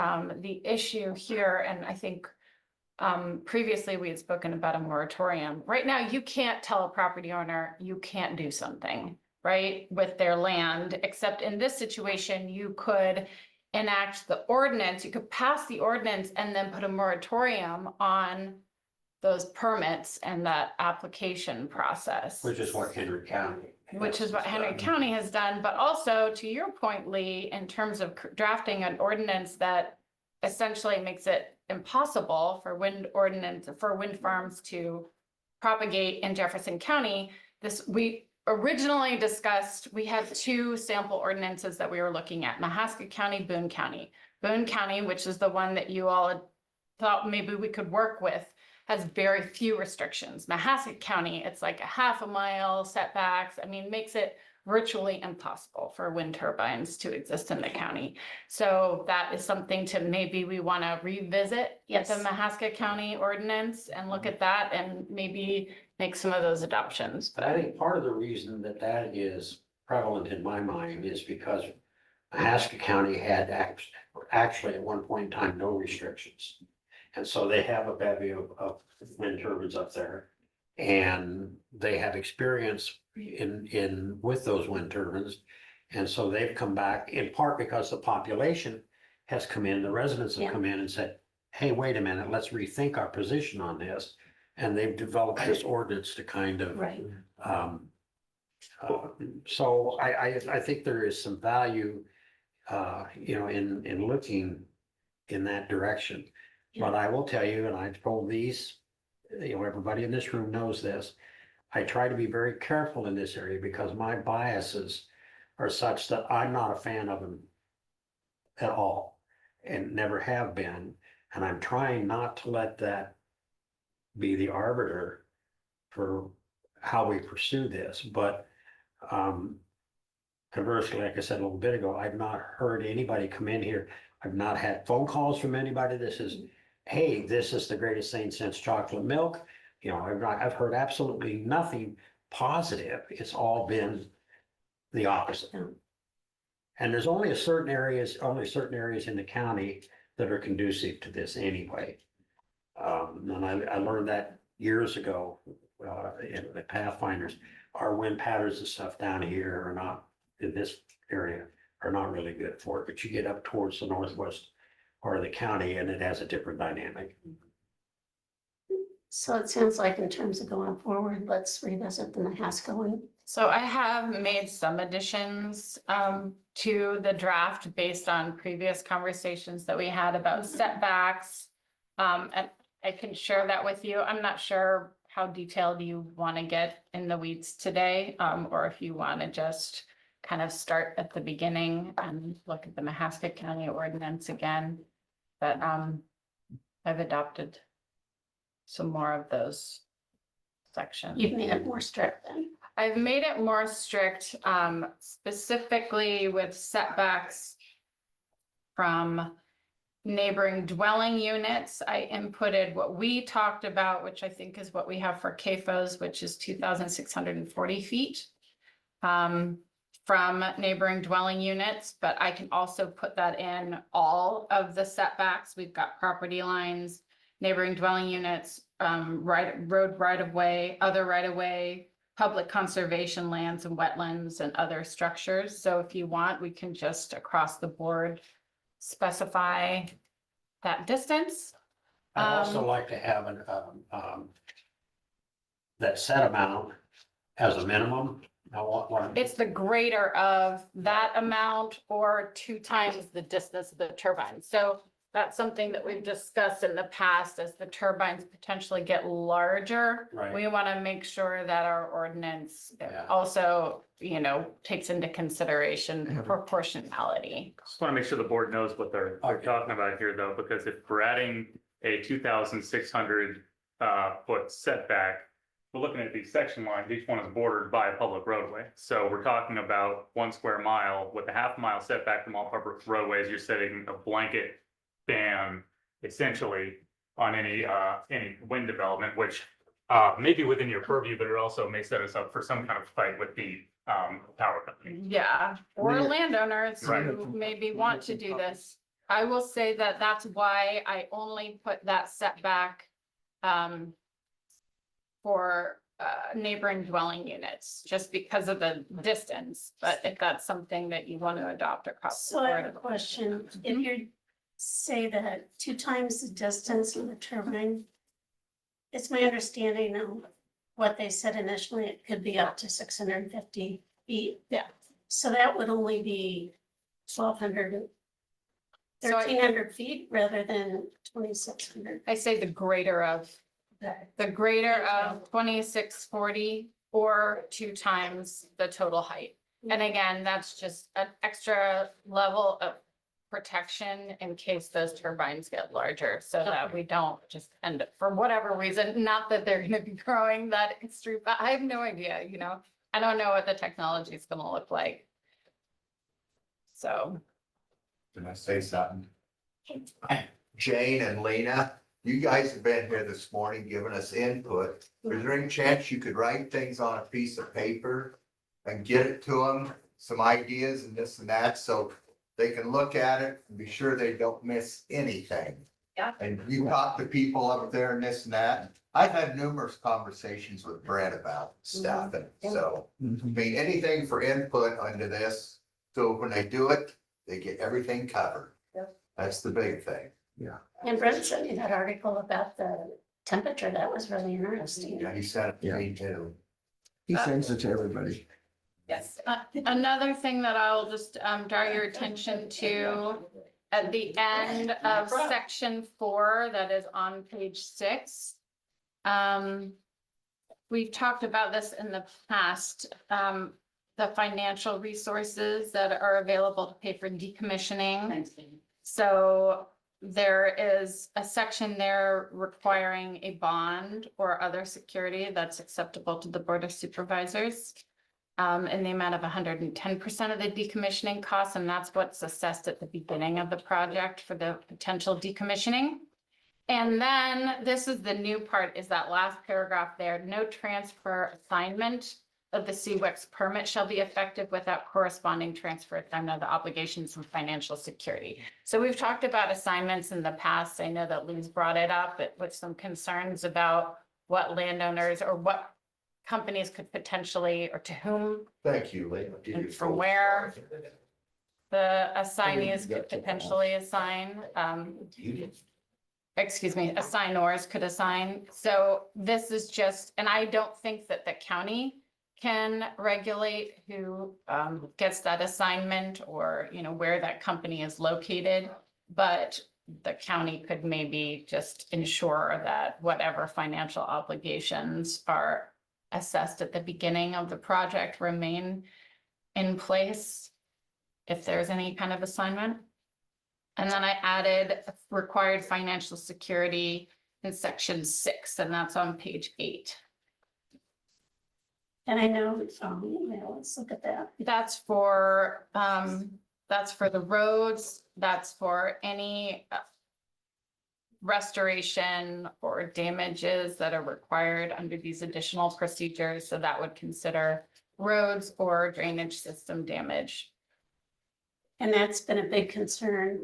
The issue here, and I think previously we had spoken about a moratorium. Right now, you can't tell a property owner you can't do something, right, with their land, except in this situation, you could enact the ordinance, you could pass the ordinance and then put a moratorium on those permits and that application process. Which is what Henry County. Which is what Henry County has done, but also to your point, Lee, in terms of drafting an ordinance that essentially makes it impossible for wind farms to propagate in Jefferson County. We originally discussed, we had two sample ordinances that we were looking at, Mahaska County, Boone County. Boone County, which is the one that you all had thought maybe we could work with, has very few restrictions. Mahaska County, it's like a half a mile setbacks. I mean, makes it virtually impossible for wind turbines to exist in the county. So that is something to maybe we want to revisit Yes. the Mahaska County ordinance and look at that and maybe make some of those adoptions. But I think part of the reason that is prevalent in my mind is because Mahaska County had actually at one point in time, no restrictions. And so they have a bevy of wind turbines up there. And they have experience with those wind turbines. And so they've come back in part because the population has come in, the residents have come in and said, hey, wait a minute, let's rethink our position on this. And they've developed this ordinance to kind of. Right. So I think there is some value, in looking in that direction. But I will tell you, and I've told these, everybody in this room knows this. I try to be very careful in this area because my biases are such that I'm not a fan of them at all and never have been. And I'm trying not to let that be the arbiter for how we pursue this. But conversely, like I said a little bit ago, I've not heard anybody come in here. I've not had phone calls from anybody. This is, hey, this is the greatest thing since chocolate milk. You know, I've heard absolutely nothing positive. It's all been the opposite. Yeah. And there's only certain areas in the county that are conducive to this anyway. And I learned that years ago, in the Pathfinders, our wind patterns and stuff down here are not, in this area, are not really good for it, but you get up towards the northwest part of the county and it has a different dynamic. So it sounds like in terms of going forward, let's revisit the Mahaska one. So I have made some additions to the draft based on previous conversations that we had about setbacks. And I can share that with you. I'm not sure how detailed you want to get in the weeds today, or if you want to just kind of start at the beginning and look at the Mahaska County ordinance again. But I've adopted some more of those sections. You've made it more strict then. I've made it more strict, specifically with setbacks from neighboring dwelling units. I inputted what we talked about, which I think is what we have for CAFOs, which is 2,640 feet from neighboring dwelling units, but I can also put that in all of the setbacks. We've got property lines, neighboring dwelling units, road right-of-way, other right-of-way, public conservation lands and wetlands and other structures. So if you want, we can just across the board specify that distance. I'd also like to have an, that set amount as a minimum. I want. It's the greater of that amount or 2 times the distance of the turbine. So that's something that we've discussed in the past as the turbines potentially get larger. Right. We want to make sure that our ordinance Yeah. also, you know, takes into consideration Have it. proportionality. Just want to make sure the board knows what they're Okay. talking about here, though, because if we're adding a 2,600 foot setback, we're looking at these section lines, each one is bordered by a public roadway. So we're talking about 1 square mile with a half-mile setback from all public roadways. You're setting a blanket ban essentially on any wind development, which may be within your purview, but it also may set us up for some kind of fight with the power company. Yeah, or Yeah. landowners Right. who maybe want to do this. I will say that that's why I only put that setback for neighboring dwelling units, just because of the distance. But if that's something that you want to adopt across the So I have a board. question. If you say that 2 times the distance of the turbine, it's my understanding of what they said initially, it could be up to 650 feet. Yeah. So that would only be 1,200, So I- 1,300 feet rather than 2,600. I say the greater of, the greater of 2,640 or 2 times the total height. And again, that's just an extra level of protection in case those turbines get larger, so that we don't just end up, for whatever reason, not that they're gonna be growing that extreme, but I have no idea, you know? I don't know what the technology is gonna look like. So, Can I say something? Jane and Lena, you guys have been here this morning giving us input. Is there any chance you could write things on a piece of paper and get it to them, some ideas and this and that, so they can look at it and be sure they don't miss anything? Yeah. And you talk to people up there and this and that. I've had numerous conversations with Brett about stuff, and so, I mean, anything for input onto this, so when they do it, they get everything covered. Yep. That's the big thing. And Brent sent me that article about the temperature. That was really interesting. Yeah, he said it to me too. He sends it to everybody. Yes. another thing that I'll just draw your attention to at the end of section 4, that is on page 6. We've talked about this in the past, the financial resources that are available to pay for decommissioning. So there is a section there requiring a bond or other security that's acceptable to the Board of Supervisors. in the amount of 110% of the decommissioning costs, and that's what's assessed at the beginning of the project for the potential decommissioning. And then this is the new part, is that last paragraph there, no transfer assignment of the CWEX permit shall be effective without corresponding transfer assignment of the obligations and financial security. So we've talked about assignments in the past. I know that Lee's brought it up with some concerns about what landowners or what companies could potentially, or to whom Thank you, Lee. And from where? the assignees you could got to potentially assign, excuse me, assignors could assign. So this is just, and I don't think that the county can regulate who gets that assignment or, you know, where that company is located. But the county could maybe just ensure that whatever financial obligations are assessed at the beginning of the project remain in place if there's any kind of assignment. And then I added required financial security in section 6, and that's on page 8. And I know, let's look at that. That's for the roads, that's for any restoration or damages that are required under these additional procedures. So that would consider roads or drainage system damage. And that's been a big concern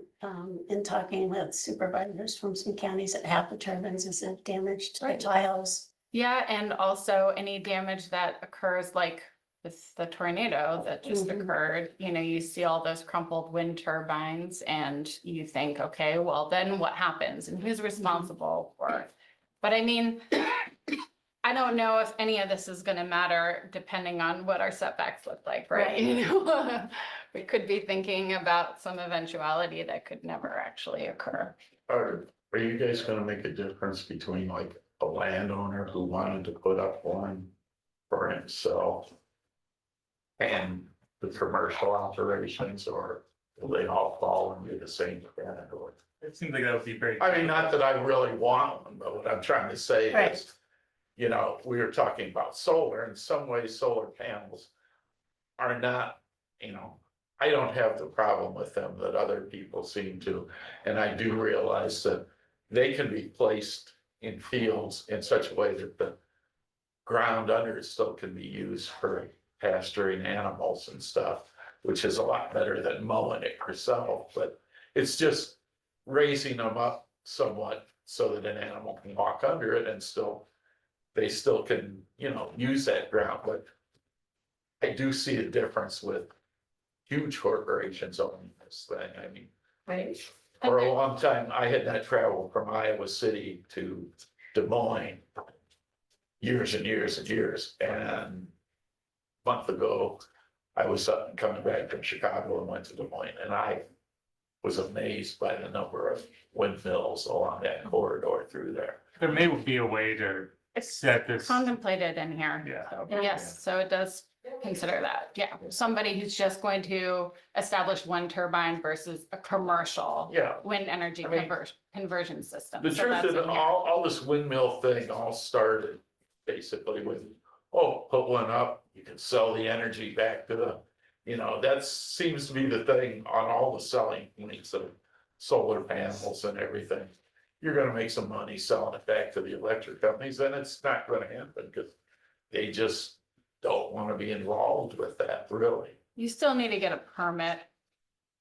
in talking with supervisors from some counties that have the turbines is it damaged to the Right. tiles. Yeah, and also any damage that occurs like with the tornado that just Mhm. occurred, you know, you see all those crumpled wind turbines and you think, okay, well, then what happens and who's responsible for it? But I mean, I don't know if any of this is gonna matter depending on what our setbacks look like, right? Right. You know, we could be thinking about some eventuality that could never actually occur. Are you guys gonna make a difference between like a landowner who wanted to put up one for himself and the commercial operations, or will they all fall under the same category? It seems like that would be very. I mean, not that I really want one, but what I'm trying to say Right. is, you know, we were talking about solar. In some ways, solar panels are not, you know, I don't have the problem with them that other people seem to. And I do realize that they can be placed in fields in such a way that the ground under it still can be used for pasturing animals and stuff, which is a lot better than mowing it yourself. But it's just raising them up somewhat so that an animal can walk under it and still, they still can, you know, use that ground. But I do see a difference with huge corporations owning this thing. I mean, Right. for a long time, I had not traveled from Iowa City to Des Moines years and years and years. And a month ago, I was up and coming back from Chicago and went to Des Moines, and I was amazed by the number of windmills along that corridor through there. There may be a way to It's set this. contemplated in here. Yeah. So, Yeah. yes, so it does consider that. Yeah, somebody who's just going to establish one turbine versus a commercial Yeah. wind energy I mean, conversion system. The So truth that's is, in here. all this windmill thing all started basically with, oh, put one up, you can sell the energy back to the, you know, that seems to be the thing on all the selling points of solar panels and everything. You're gonna make some money selling it back to the electric companies, and it's not gonna happen because they just don't wanna be involved with that, really. You still need to get a permit.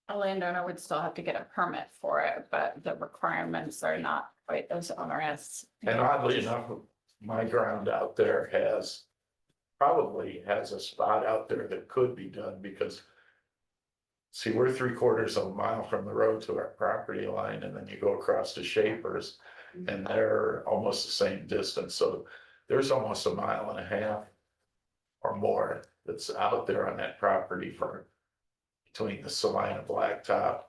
A landowner would still have to get a permit for it, but the requirements are not quite as onerous. And oddly enough, my ground out there probably has a spot out there that could be done because see, we're 3/4 of a mile from the road to our property line, and then you go across to Schaefer's and they're almost the same distance. So there's almost a mile and a half or more that's out there on that property between the Salina Blacktop.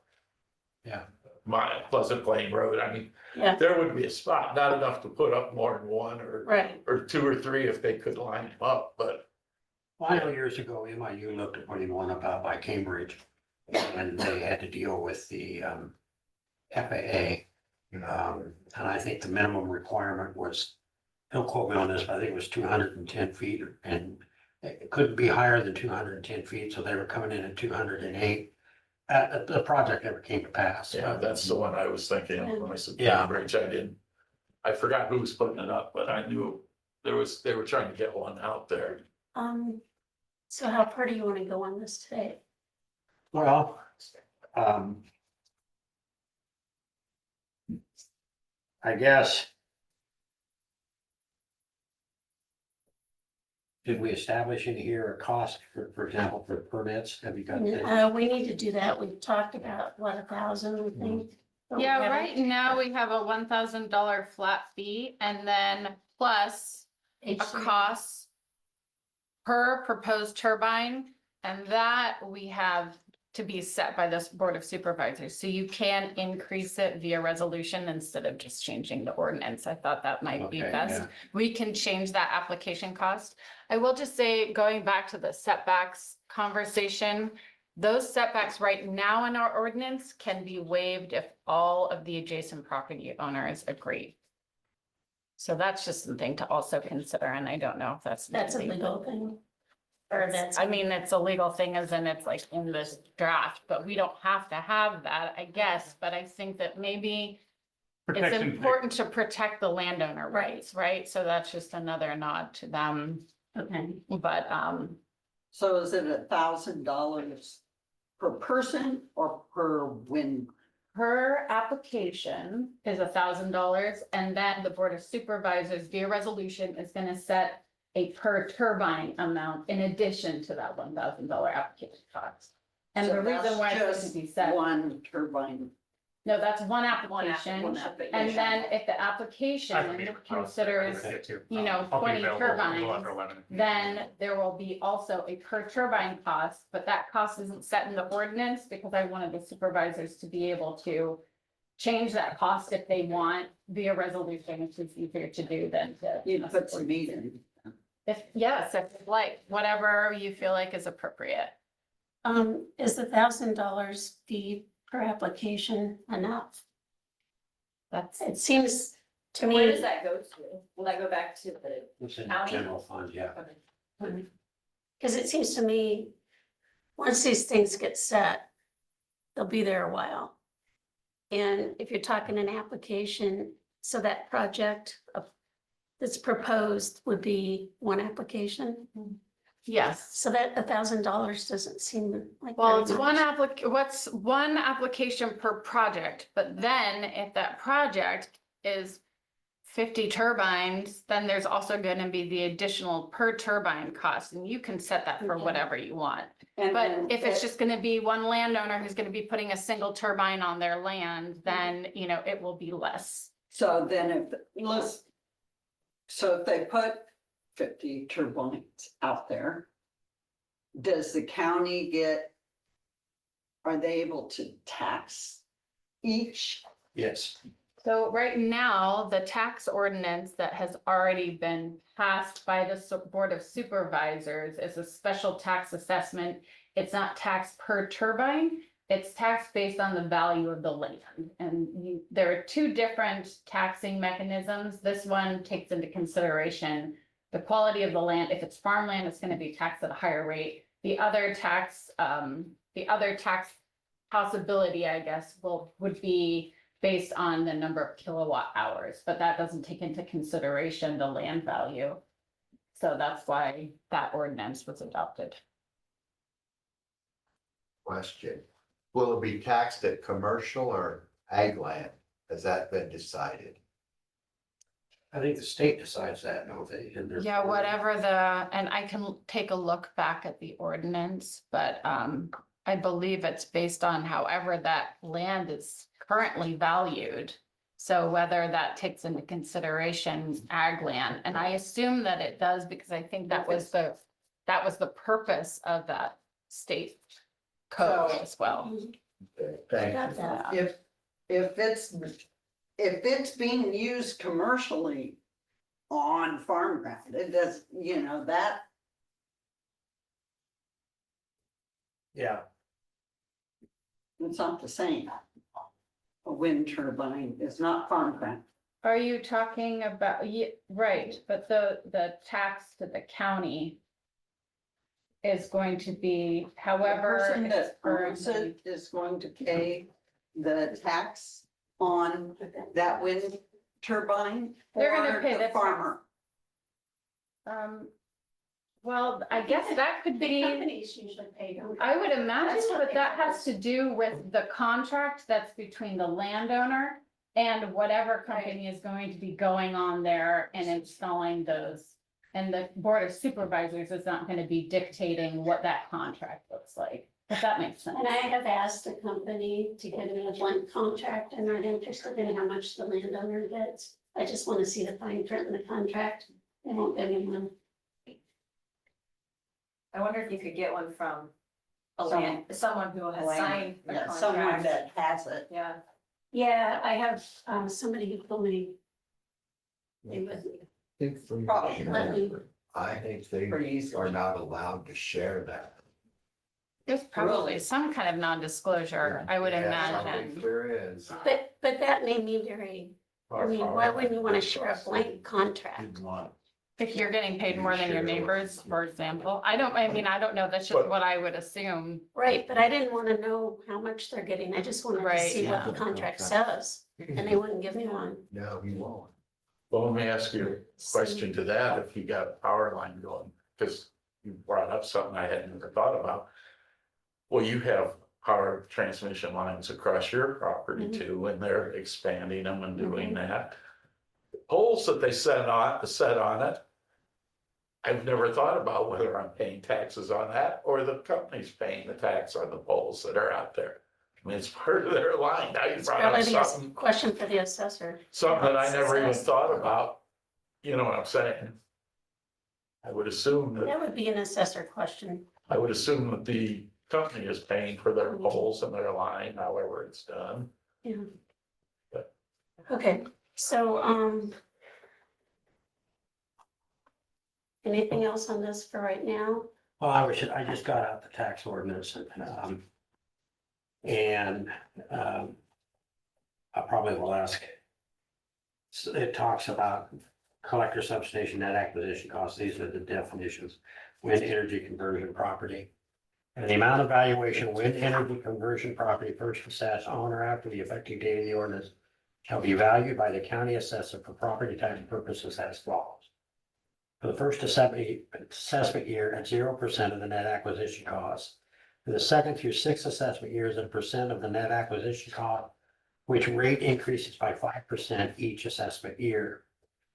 Yeah. My Pleasant Plain Road. I mean, Yeah, there would be a spot, not enough to put up more than one right. or 2 or 3 if they could line them up, but Well, I know years ago, MIU looked at putting one up out by Cambridge, and they had to deal with the FAA. And I think the minimum requirement was, he'll quote me on this, but I think it was 210 feet, and It couldn't be higher than 210 feet, so they were coming in at 208. The project never came to pass. Yeah, that's the one I was thinking of when I said. Yeah. Bridge, I forgot who was putting it up, but I knew they were trying to get one out there. So how far do you want to go on this today? Well, I guess. Did we establish in here a cost for example, for permits? Have you got? We need to do that. We've talked about, what, 1,000, I think? But we Yeah, haven't- right now we have a $1,000 flat fee and then plus a cost per proposed turbine, and that we have to be set by this Board of Supervisors. So you can increase it via resolution instead of just changing the ordinance. I thought that might be Okay, best. yeah. We can change that application cost. I will just say, going back to the setbacks conversation, those setbacks right now in our ordinance can be waived if all of the adjacent property owners agree. So that's just something to also consider, and I don't know if that's That's a legal thing. Or that's. I mean, it's a legal thing as in it's like in this draft, but we don't have to have that, I guess, but I think that maybe it's Protection. important to protect the landowner rights, right? So that's just another nod to them, Okay, but, So is it $1,000 per person or per wind? her application is $1,000, and then the Board of Supervisors via resolution is gonna set a per turbine amount in addition to that $1,000 application cost. And So the reason that's why it's going just to be set, One turbine. no, that's one application. One application. And then if the I can application be considers, Get to. you know, I'll be 20 available a little turbines, after 11. then there will be also a per turbine cost, but that cost isn't set in the ordinance because I wanted the supervisors to be able to change that cost if they want via resolution, which is easier to do than to. You put some meat in. If, yes, if like, whatever you feel like is appropriate. is the $1,000 fee per application enough? That's, It seems to And where does me, that go to? Will that go back to the? It's in the County? general fund, yeah. because it seems to me, once these things get set, they'll be there a while. And if you're talking an application, so that project that's proposed would be one application. yes. So that $1,000 doesn't seem like. Well, very it's one much. what's one application per project, but then if that project is 50 turbines, then there's also gonna be the additional per turbine cost, and you can set that for Okay. whatever you want. And But then if it's just gonna be one landowner who's gonna be putting a single turbine on their land, then, you know, it will be less. So then if they put 50 turbines out there, does the county are they able to tax each? Yes. So right now, the tax ordinance that has already been passed by the Board of Supervisors is a special tax assessment. It's not taxed per turbine, it's taxed based on the value of the land. And there are two different taxing mechanisms. This one takes into consideration the quality of the land. If it's farmland, it's going to be taxed at a higher rate. The other tax possibility, I guess, would be based on the number of kilowatt hours, but that doesn't take into consideration the land value. So that's why that ordinance was adopted. Question, will it be taxed at commercial or ag land? Has that been decided? I think the state decides that, don't they? in their- Yeah, whatever and I can take a look back at the ordinance, but I believe it's based on however that land is currently valued. So whether that takes into consideration ag land, and I assume that it does, because I think that was the purpose of that state code So- as well. Okay, I thank got you. that. If it's being used commercially on farm ground, it does, that. Yeah, It's not the same. A wind turbine is not farm ground. Are you talking about, yeah, right, but the tax to the county is going to be The however. person that it's owns currently- it is going to pay the tax on that wind turbine? They're gonna or pay the tax. farmer. Well, I guess that could The be, companies usually pay, don't they? I would imagine, That's what but they that call has to do with the contract that's between the landowner and whatever company is going to be going on there and installing those. And the Board of Supervisors is not gonna be dictating what that contract looks like, if that makes sense. And I have asked the company to give me a blank contract. I'm not interested in how much the landowner gets. I just want to see the fine print in the contract. They won't give me one. I wonder if you could get one from Someone- someone who has Land- signed the Yeah, someone contract. that has it. Yeah, Yeah, I have, somebody who told me they would. Think from- Probably. I think they Pretty easy. are not allowed to share that. There's probably Really? some kind of non-disclosure, I would Yeah, I think imagine. there is. But that made me very, I mean, why wouldn't you want to share a blank contract? Didn't want. If you're getting paid more than your neighbors, for example, I don't know, that's just what I would assume. Right, but I didn't want to know how much they're getting. I just wanted to Right, see what yeah. the contract says, and they wouldn't give me one. No, we won't. Well, let me ask you a question to that, if you got a power line going, because you brought up something I hadn't ever thought about. Well, you have power transmission lines across your property Mhm. too, and they're expanding them and doing Mhm. that. Poles that they set on it. I've never thought about whether I'm paying taxes on that or the company's paying the tax on the poles that are out there. I mean, it's part of their line. Now you It's brought up probably a something question for the assessor. that I never even Assessed. thought about. You know what I'm saying? I would assume that, That would be an assessor question. the company is paying for their poles and their line, however it's done. Yeah. But- Okay, so, anything else on this for right now? Well, I just got out the tax ordinance and I probably will ask. So it talks about collector substation net acquisition costs. These are the definitions. Wind energy conversion property. And the amount of valuation wind energy conversion property first assessed on or after the effective date of the ordinance shall be valued by the county assessor for property tax purposes as follows. For the first assessment year at 0% of the net acquisition cost. For the second through sixth assessment years at a percent of the net acquisition cost, which rate increases by 5% each assessment year.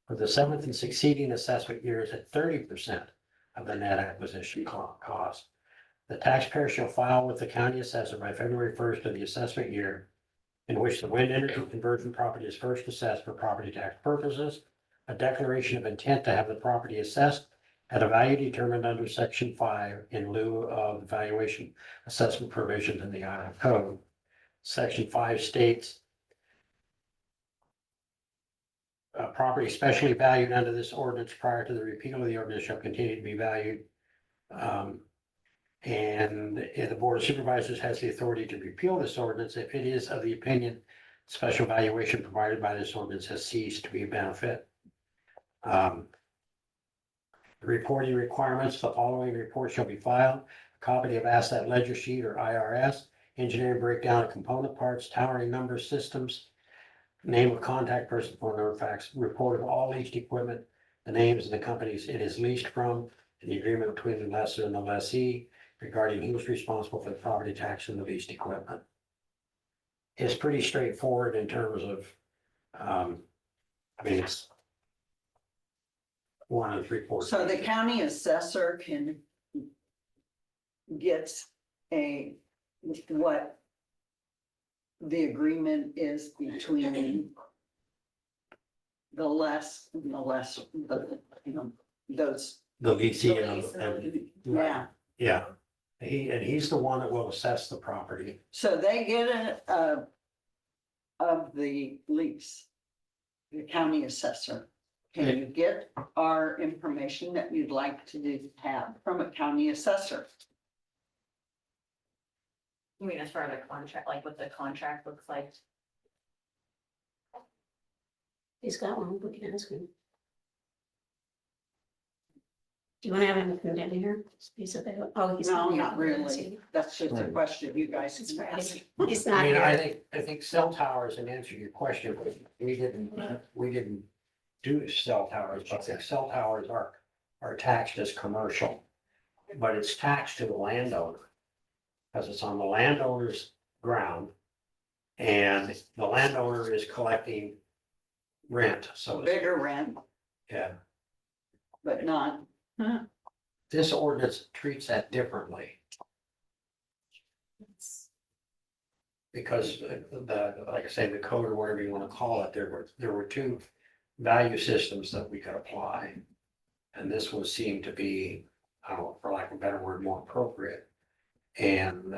For the seventh and succeeding assessment years at 30% of the net acquisition cost. The taxpayer shall file with the county assessor by February 1st of the assessment year in which the wind energy conversion property is first assessed for property tax purposes, a declaration of intent to have the property assessed at a value determined under section 5 in lieu of the valuation assessment provisions in the Iowa Code. Section 5 states property specially valued under this ordinance prior to the repeal of the ordinance shall continue to be valued. And if the Board of Supervisors has the authority to repeal this ordinance if it is of the opinion special valuation provided by this ordinance has ceased to be a benefit. Reporting requirements, the following report shall be filed. A copy of asset ledger sheet or IRS, engineering breakdown of component parts, towering number systems, name of contact person, phone number, fax, report of all leased equipment, the names of the companies it is leased from, and the agreement between the lessor and the lessee regarding who's responsible for the property tax and the leased equipment. It's pretty straightforward in terms of, it's one of the reports. So the county assessor can get what the agreement is between those, The leasing The lease and, yeah. yeah. He's the one that will assess the property. So they get of the lease, the county assessor. Can you get our information that you'd like to have from a county assessor? you mean as far as the contract, like what the contract looks like? He's got one, we can ask him. Do you want to have him come down here? He's available. Oh, he's. No, here. not really. That's just a Right. question you guys He's can ask. ready. He's I not mean, here. I think cell towers, and answer your question, we didn't do cell towers, but the cell towers are taxed as commercial. But it's taxed to the landowner. Because it's on the landowner's ground. And the landowner is collecting rent, so, Bigger rent, yeah, but not, this ordinance treats that differently. Because like I say, the code or whatever you wanna call it, there were two value systems that we could apply. And this one seemed to be, I don't know, for lack of a better word, more appropriate. And,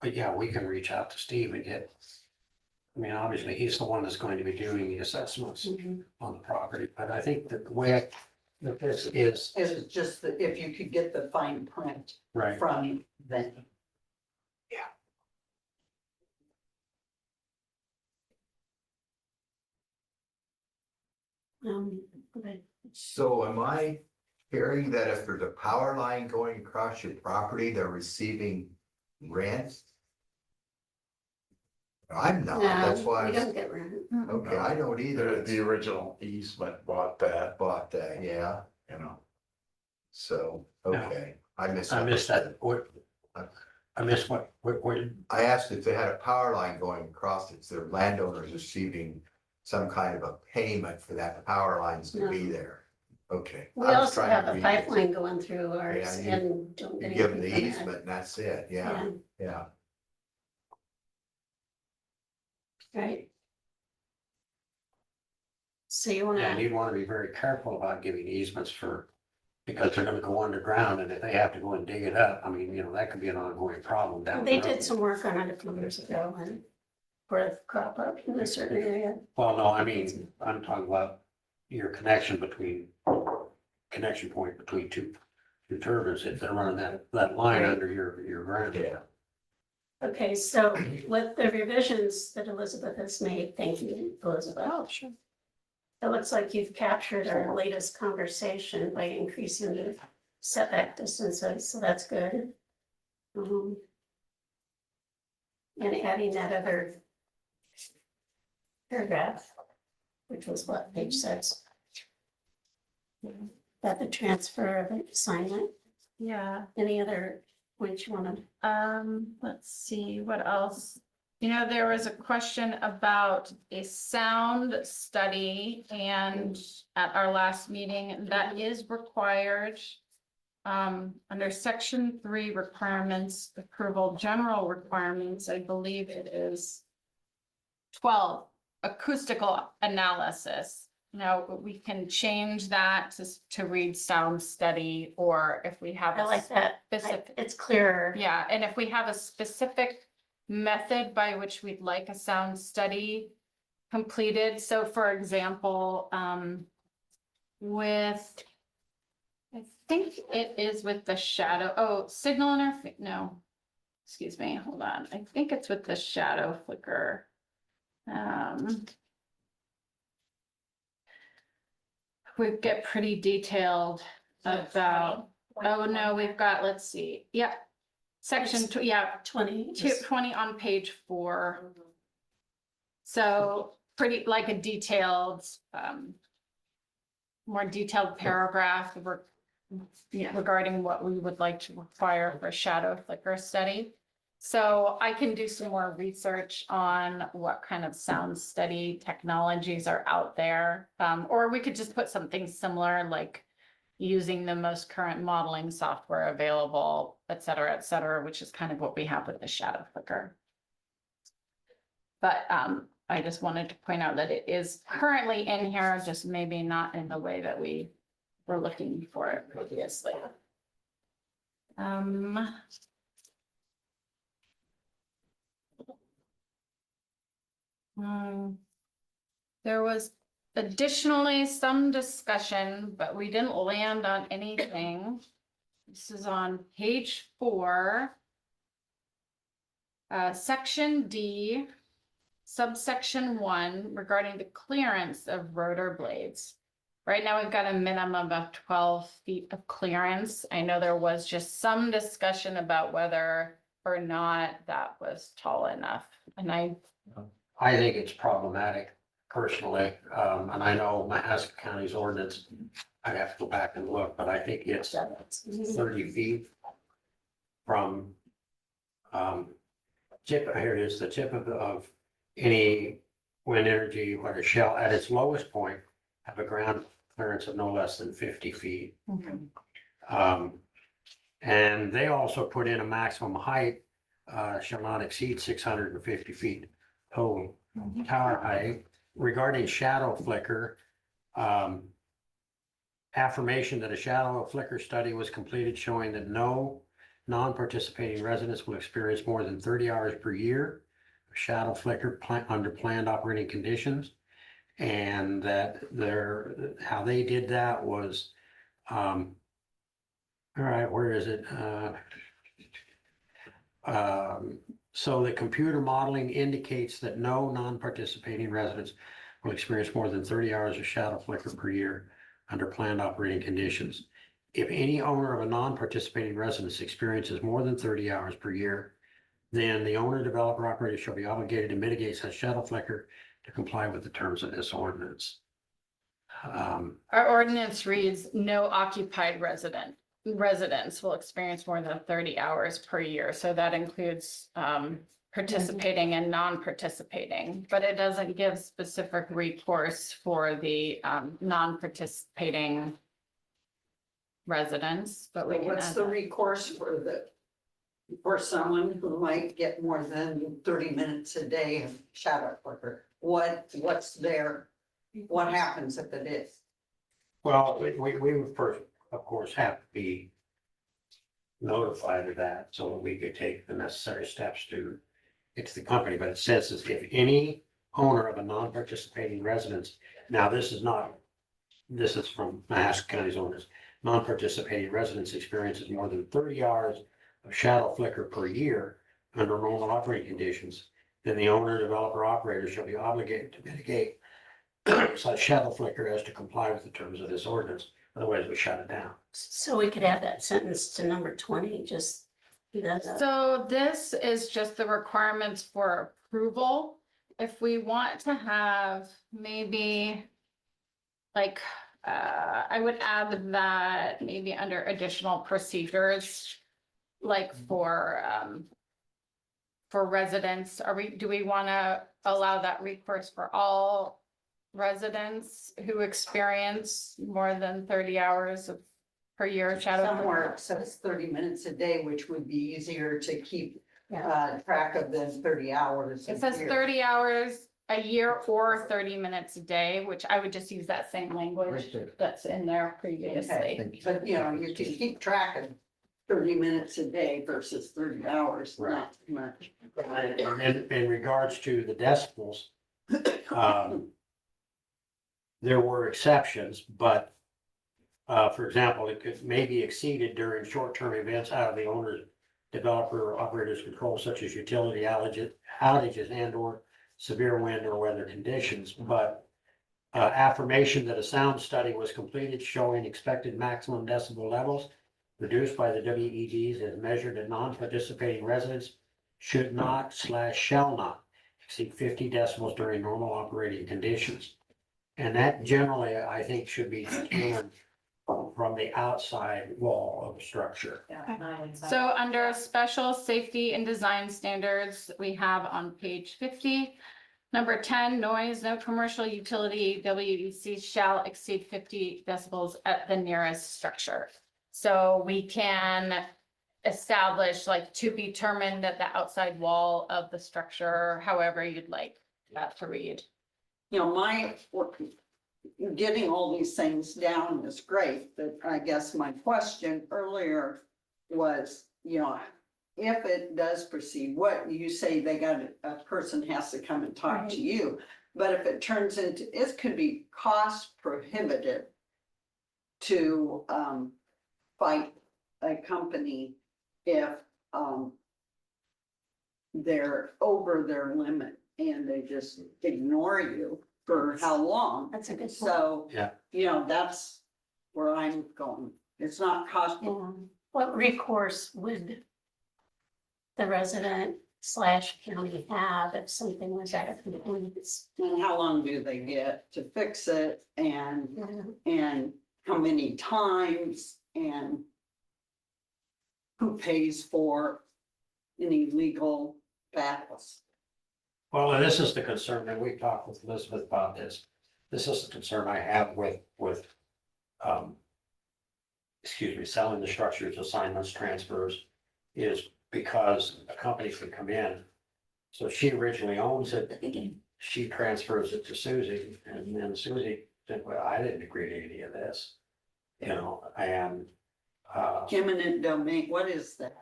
but yeah, we can reach out to Steve and get, I mean, obviously, he's the one that's going to be doing the assessments Mhm. on the property, but I think that the way that this is, it's just that if you could get the fine print right, from them. Okay. So am I hearing that if there's a power line going across your property, they're receiving rent? I'm not, that's No, why, we don't get rent. okay, I don't either. The original easement bought that, Bought that, yeah, you know. so, No. okay, I I missed misunderstood. that, what, I missed what, I asked if they had a power line going across it, so their landowners receiving some kind of a payment for that power lines to be No. there. Okay. We I was also trying to have a read it. pipeline going through ours Yeah, you- and don't You get give them anything the for that. easement and that's it, yeah, yeah. Right. So you and wanna, you'd wanna be very careful about giving easements for, because they're gonna go underground, and if they have to go and dig it up, I mean, that could be an ongoing problem down the they road. did some work on it a few years ago and for a crop up in a certain area. Well, no, I mean, I'm talking about your connection point between two turbines, if they're running that line Right. under your ground. Yeah. Okay, so with the revisions that Elizabeth has made, thank you, Elizabeth. Oh, sure. It looks like you've captured our latest conversation by increasing the setback distances, so that's good. And adding that other paragraph, which was what, page 6? That the transfer of assignment, Yeah. any other points you wanna? Let's see, what else? There was a question about a sound study and at our last meeting, that is required. Under section 3 requirements, approval, general requirements, I believe it is 12, acoustical analysis. We can change that to read sound study, or if we have. I like that, Specific. it's clearer. Yeah, and if we have a specific method by which we'd like a sound study completed, so for example, with, I think it is with the shadow, signal interface, no, excuse me, hold on, I think it's with the shadow flicker. We get pretty detailed about, oh no, we've got, let's see, yeah. Section, 20. 20 on page 4. So pretty like a detailed, more detailed paragraph regarding what we would like to require for a shadow flicker study. So I can do some more research on what kind of sound study technologies are out there. Or we could just put something similar, like using the most current modeling software available, et cetera, which is kind of what we have with the shadow flicker. But I just wanted to point out that it is currently in here, just maybe not in the way that we were looking for it previously. There was additionally some discussion, but we didn't land on anything. This is on page 4. Section D, subsection 1 regarding the clearance of rotor blades. Right now, we've got a minimum of 12 feet of clearance. I know there was just some discussion about whether or not that was tall enough. And I think it's problematic personally, and I know Mahaska County's ordinance, I'd have to go back and look, but I think it's 30 feet from, here it is, the tip of any wind energy, what it shall, at its lowest point, have a ground clearance of no less than 50 feet. And they also put in a maximum height, shall not exceed 650 feet total tower height. Regarding shadow flicker, affirmation that a shadow flicker study was completed showing that no non-participating residents will experience more than 30 hours per year of shadow flicker under planned operating conditions. And that how they did that was, all right, where is it? So the computer modeling indicates that no non-participating residents will experience more than 30 hours of shadow flicker per year under planned operating conditions. If any owner of a non-participating residence experiences more than 30 hours per year, then the owner, developer, operator shall be obligated to mitigate such shadow flicker to comply with the terms of this ordinance. Our ordinance reads, no occupied residents will experience more than 30 hours per year. So that includes participating and non-participating, but it doesn't give specific recourse for the non-participating residents, but we can What's add the that. recourse for someone who might get more than 30 minutes a day of shadow flicker? What happens if it is? Well, we would first, of course, have to be notified of that so that we could take the necessary steps to get to the company. But it says that if any owner of a non-participating residence, now this is from Mahaska County's ordinance, non-participating residence experiences more than 30 hours of shadow flicker per year under normal operating conditions, then the owner, developer, operator shall be obligated to mitigate such shadow flicker as to comply with the terms of this ordinance. Otherwise, we shut it down. So we could add that sentence to number 20, just do that. So this is just the requirements for approval. If we want to have maybe like, I would add that maybe under additional procedures, like for residents, do we want to allow that recourse for all residents who experience more than 30 hours per year of shadow? Somewhere it says 30 minutes a day, which would be easier to keep Yeah. track of than 30 hours. It a says year. 30 hours a year or 30 minutes a day, which I would just use that same language Right there. that's in there previously. Okay, but you can keep track of 30 minutes a day versus 30 hours, not much. And in regards to the decibels, there were exceptions, but for example, it could maybe exceeded during short-term events out of the owner's, developer, or operator's control, such as utility outages and or severe wind or weather conditions. But affirmation that a sound study was completed showing expected maximum decibel levels reduced by the WEDs as measured at non-participating residents should not / shall not exceed 50 decibels during normal operating conditions. And that generally, I think, should be determined from the outside wall of the structure. So under special safety and design standards, we have on page 50, number 10, noise, no commercial utility WEC shall exceed 50 decibels at the nearest structure. So we can establish like to be determined at the outside wall of the structure, however you'd like that to read. Getting all these things down is great, but I guess my question earlier was, if it does proceed, what you say a person has to come and talk to you. But if it turns into, it could be cost prohibitive to fight a company if they're over their limit and they just ignore you for how long? That's a good point. So, Yeah. you know, that's where I'm going. It's not costing. Yeah. What recourse would the resident / county have if something was out of compliance? And how long do they get to fix it and, Yeah. and how many times and who pays for any legal battles? Well, and this is the concern, and we talked with Elizabeth about this. This is the concern I have with, selling the structures, assignments, transfers, is because a company can come in. So she originally owns it, she transfers it to Susie, and then Susie said, well, I didn't agree to any of this. You know, and, Eminent domain, what is that?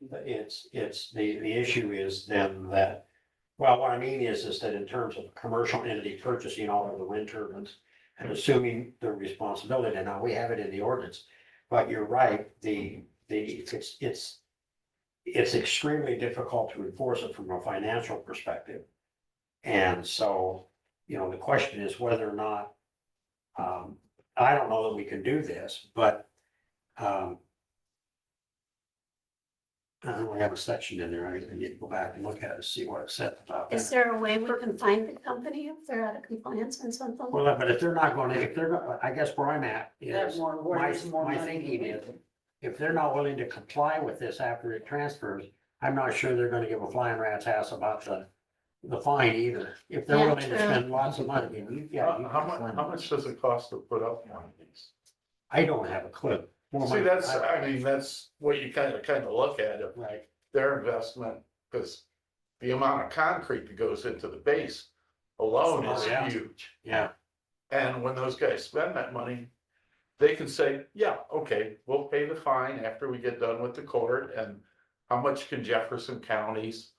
the issue is then that, well, what I mean is that in terms of a commercial entity purchasing all of the wind turbines and assuming the responsibility, and now we have it in the ordinance, but you're right, it's extremely difficult to enforce it from a financial perspective. And so, you know, the question is whether or not, I don't know that we can do this, but, we have a section in there, I need to go back and look at it, to see what it said about Is that. there a way we can find the company if they're out of compliance on something? Well, but if they're not gonna, I guess where I'm at That is, more, my, where's more my money? thinking is, if they're not willing to comply with this after it transfers, I'm not sure they're gonna give a flying rat's ass about the fine either. If they're Yeah, willing to true. spend lots of money, and How much does it cost to put up one of these? I don't have a clue. More See, money- that's, I mean, that's what you kind of look at it. Right, Their investment, because the amount of concrete that goes into the base alone is Oh, yeah. huge. yeah, And when those guys spend that money, they can say, yeah, okay, we'll pay the fine after we get done with the court, and how much can Jefferson County's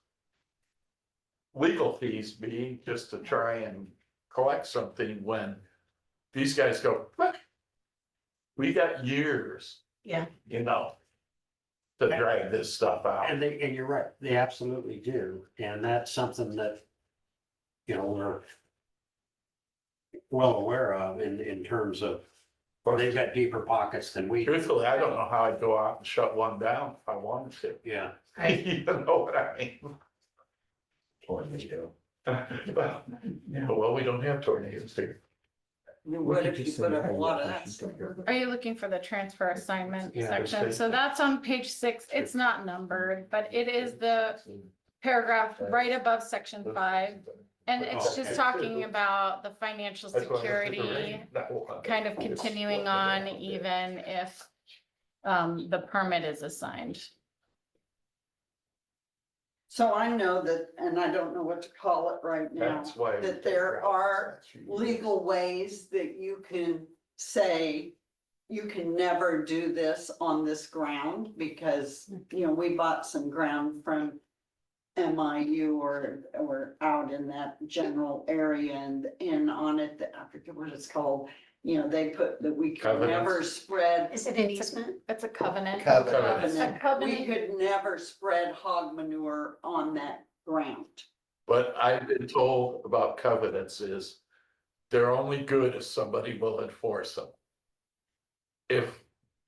legal fees be just to try and collect something when these guys go, look, we got years. Yeah. You know, to drag this stuff out. and you're right, they absolutely do, and that's something that, you know, we're well aware of in terms of, they've got deeper pockets than we do. Truthfully, I don't know how I'd go out and shut one down if I wanted to. Yeah, You know what I mean? Tornado. Well, we don't have tornadoes here. What if you put up a lot of that stuff? Are you looking for the transfer assignment Yeah, section? So that's on page 6. It's not numbered, but it is the paragraph right above section 5. And it's just Okay. talking about the financial That's why I took the security rain. That one. kind of continuing on even if the permit is assigned. So I know that, and I don't know what to call it right now, That's why. that there are legal ways that you can say, you can never do this on this ground, because, you know, we bought some ground from MIU or out in that general area and on it, I forget what it's called. You know, they put that we could never Covenants. spread. Is it an easement? It's a covenant. Covenant. A covenant. We could never spread hog manure on that ground. What I've been told about covenants is they're only good if somebody will enforce them. If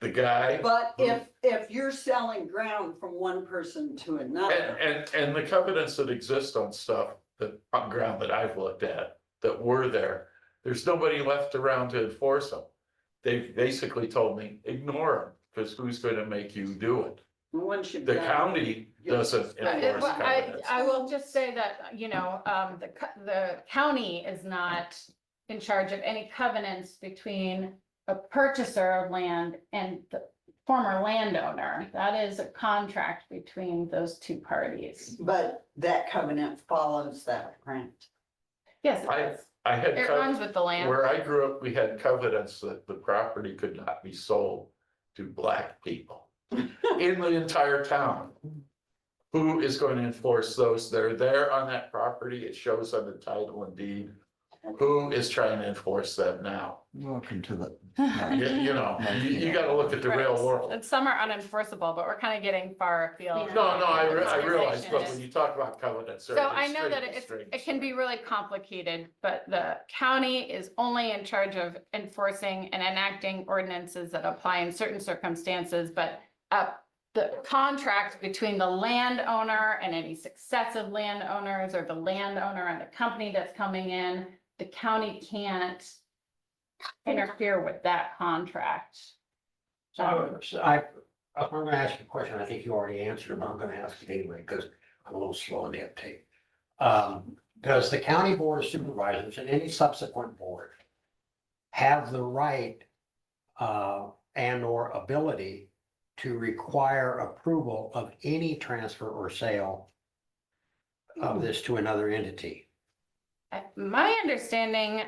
the guy. But if you're selling ground from one person to another, And the covenants that exist on stuff that, on ground that I've looked at, that were there, there's nobody left around to enforce them. They basically told me, ignore them, because who's gonna make you do it? once you've The done- county doesn't enforce covenants. I will just say that, you know, the county is not in charge of any covenants between a purchaser of land and the former landowner. That is a contract between those two parties. But that covenant follows that grant. Yes, it does. I had, It runs with the land. where I grew up, we had covenants that the property could not be sold to black people in the entire town. Who is going to enforce those that are there on that property? It shows on the title and deed. Who is trying to enforce that now? Welcome to the. You gotta look at the real Right. world. And some are unenforceable, but we're kind of getting far afield. Yeah. No, I The realize, but conversation when is- you talk about covenants. they're So I know that extremely it's, strange. it can be really complicated, but the county is only in charge of enforcing and enacting ordinances that apply in certain circumstances, but the contract between the landowner and any successive landowners, or the landowner and the company that's coming in, the county can't interfere with that contract. I'm gonna ask you a question, I think you already answered, but I'm gonna ask it anyway, because I'm a little slow on the uptake. Does the county board of supervisors and any subsequent board have the right and or ability to require approval of any transfer or sale of this to another entity? My understanding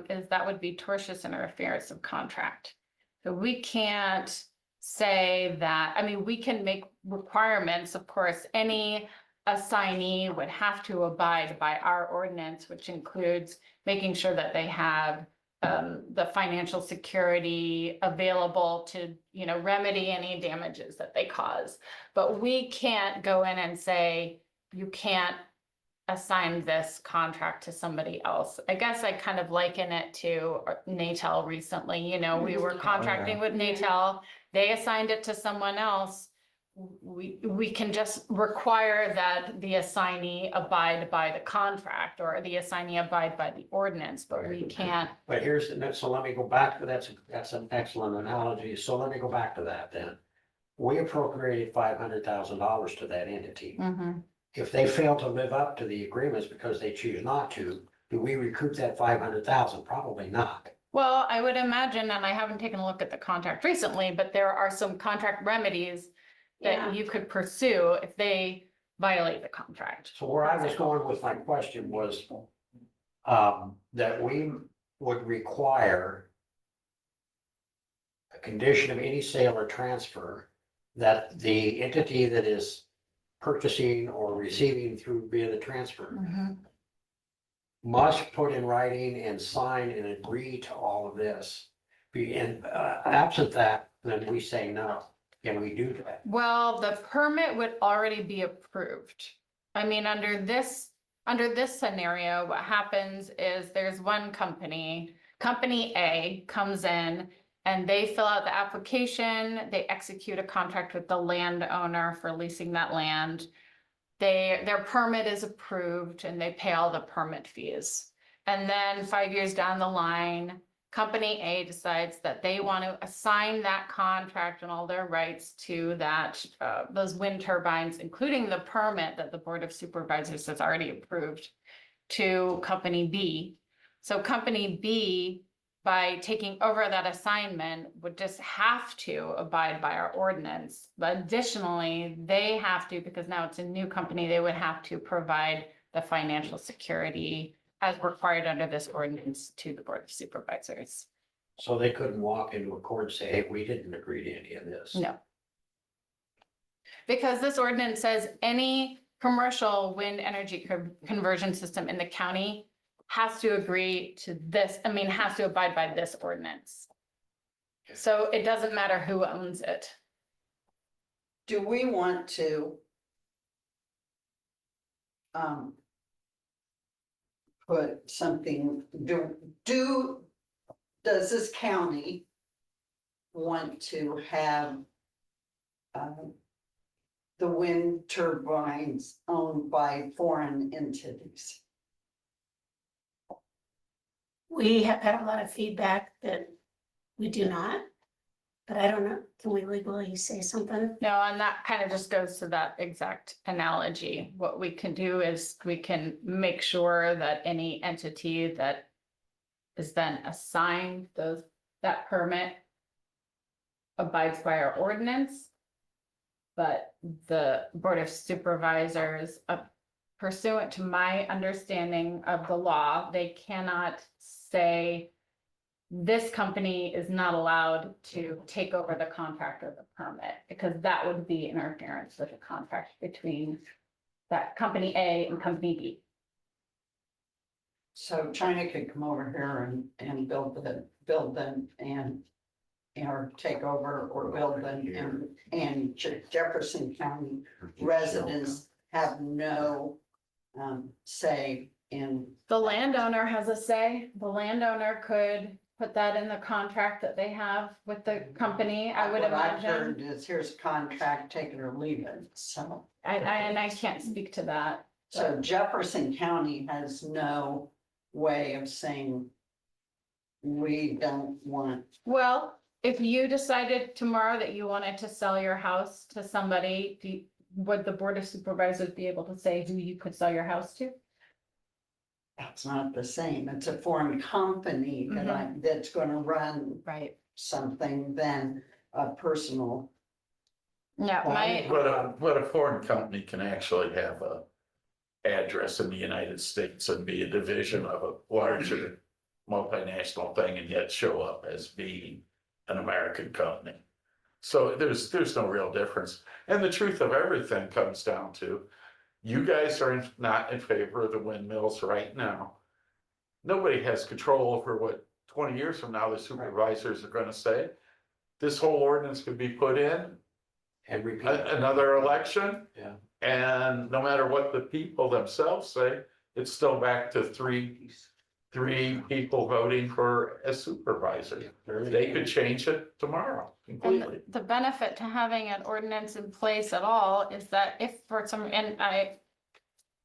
is that would be tortious interference of contract. So we can't say that, I mean, we can make requirements, of course, any assignee would have to abide by our ordinance, which includes making sure that they have the financial security available to, remedy any damages that they cause. But we can't go in and say, you can't assign this contract to somebody else. I guess I kind of liken it to Natel recently, we were contracting with Natel, they assigned it to someone else. We can just require that the assignee abide by the contract, or the assignee abide by the ordinance, but we can't. But so let me go back to, that's an excellent analogy, so let me go back to that then. We appropriated $500,000 to that entity. If they fail to live up to the agreements because they choose not to, do we recoup that 500,000? Probably not. Well, I would imagine, and I haven't taken a look at the contract recently, but there are some contract remedies Yeah. that you could pursue if they violate the contract. So where I was going with my question was that we would require a condition of any sale or transfer that the entity that is purchasing or receiving through via the transfer must put in writing and sign and agree to all of this. And absent that, then we say no. Can we do that? Well, the permit would already be approved. I mean, under this scenario, what happens is there's one company A comes in and they fill out the application, they execute a contract with the landowner for leasing that land. Their permit is approved and they pay all the permit fees. And then 5 years down the line, company A decides that they want to assign that contract and all their rights to those wind turbines, including the permit that the Board of Supervisors has already approved, to company B. So company B, by taking over that assignment, would just have to abide by our ordinance. But additionally, they have to, because now it's a new company, they would have to provide the financial security as required under this ordinance to the Board of Supervisors. So they couldn't walk into a court and say, hey, we didn't agree to any of this. No. Because this ordinance says any commercial wind energy conversion system in the county has to agree to this, has to abide by this ordinance. So it doesn't matter who owns it. Do we want to put something, does this county want to have the wind turbines owned by foreign entities? We have had a lot of feedback that we do not, but I don't know, can we legally say something? No, and that kind of just goes to that exact analogy. What we can do is we can make sure that any entity that is then assigned that permit abides by our ordinance. But the Board of Supervisors, pursuant to my understanding of the law, they cannot say this company is not allowed to take over the contract or the permit, because that would be interference with the contract between that company A and company B. So China could come over here and build them and, or take over or build them and Jefferson County residents have no say in. The landowner has a say. The landowner could put that in the contract that they have with the company, I would What I've imagine. heard is here's a contract, take it or leave it, so. And I can't speak to that. So Jefferson County has no way of saying, we don't want. Well, if you decided tomorrow that you wanted to sell your house to somebody, would the Board of Supervisors be able to say who you could sell your house to? That's not the same. It's a foreign company that's gonna run Right. something than a personal. Yeah, my, But a foreign company can actually have a address in the United States and be a division of a larger multinational thing and yet show up as being an American company. So there's no real difference. And the truth of everything comes down to, you guys are not in favor of the windmills right now. Nobody has control over what 20 years from now the supervisors are gonna say. This whole ordinance could be put in, And repeat. another election. Yeah. And no matter what the people themselves say, it's still back to three people voting for a supervisor. They could change it tomorrow completely. and the benefit to having an ordinance in place at all is that if for some,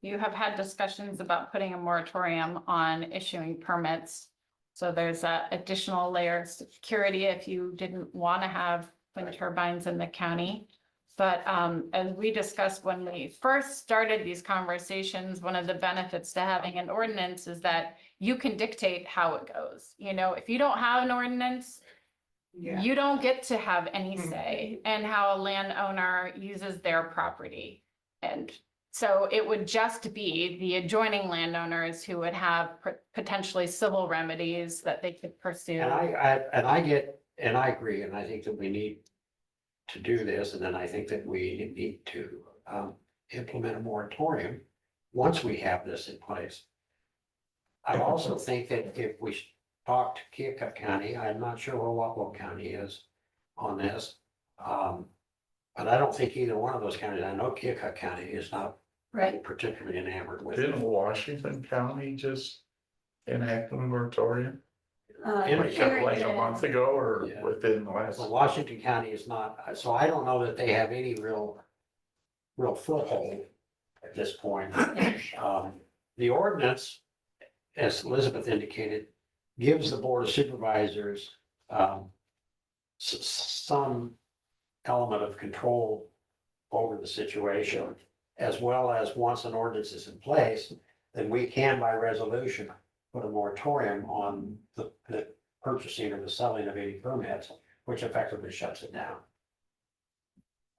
you have had discussions about putting a moratorium on issuing permits. So there's that additional layer of security if you didn't want to have wind turbines in the county. But as we discussed when we first started these conversations, one of the benefits to having an ordinance is that you can dictate how it goes. You know, if you don't have an ordinance, you don't get to have any say in how a landowner uses their property. And so it would just be the adjoining landowners who would have potentially civil remedies that they could pursue. And I agree, and I think that we need to do this, and then I think that we need to implement a moratorium once we have this in place. I also think that if we talk to Keokuk County, I'm not sure where Wapello County is on this. But I don't think either one of those counties, I know Keokuk County is not Right. particularly enamored with it. Didn't Washington County just enact a moratorium? In Like a month ago or Yeah. within the last? So Washington County is not, so I don't know that they have any real foothold at this point. The ordinance, as Elizabeth indicated, gives the Board of Supervisors some element of control over the situation, as well as once an ordinance is in place, then we can by resolution put a moratorium on the purchasing or the selling of any permits, which effectively shuts it down.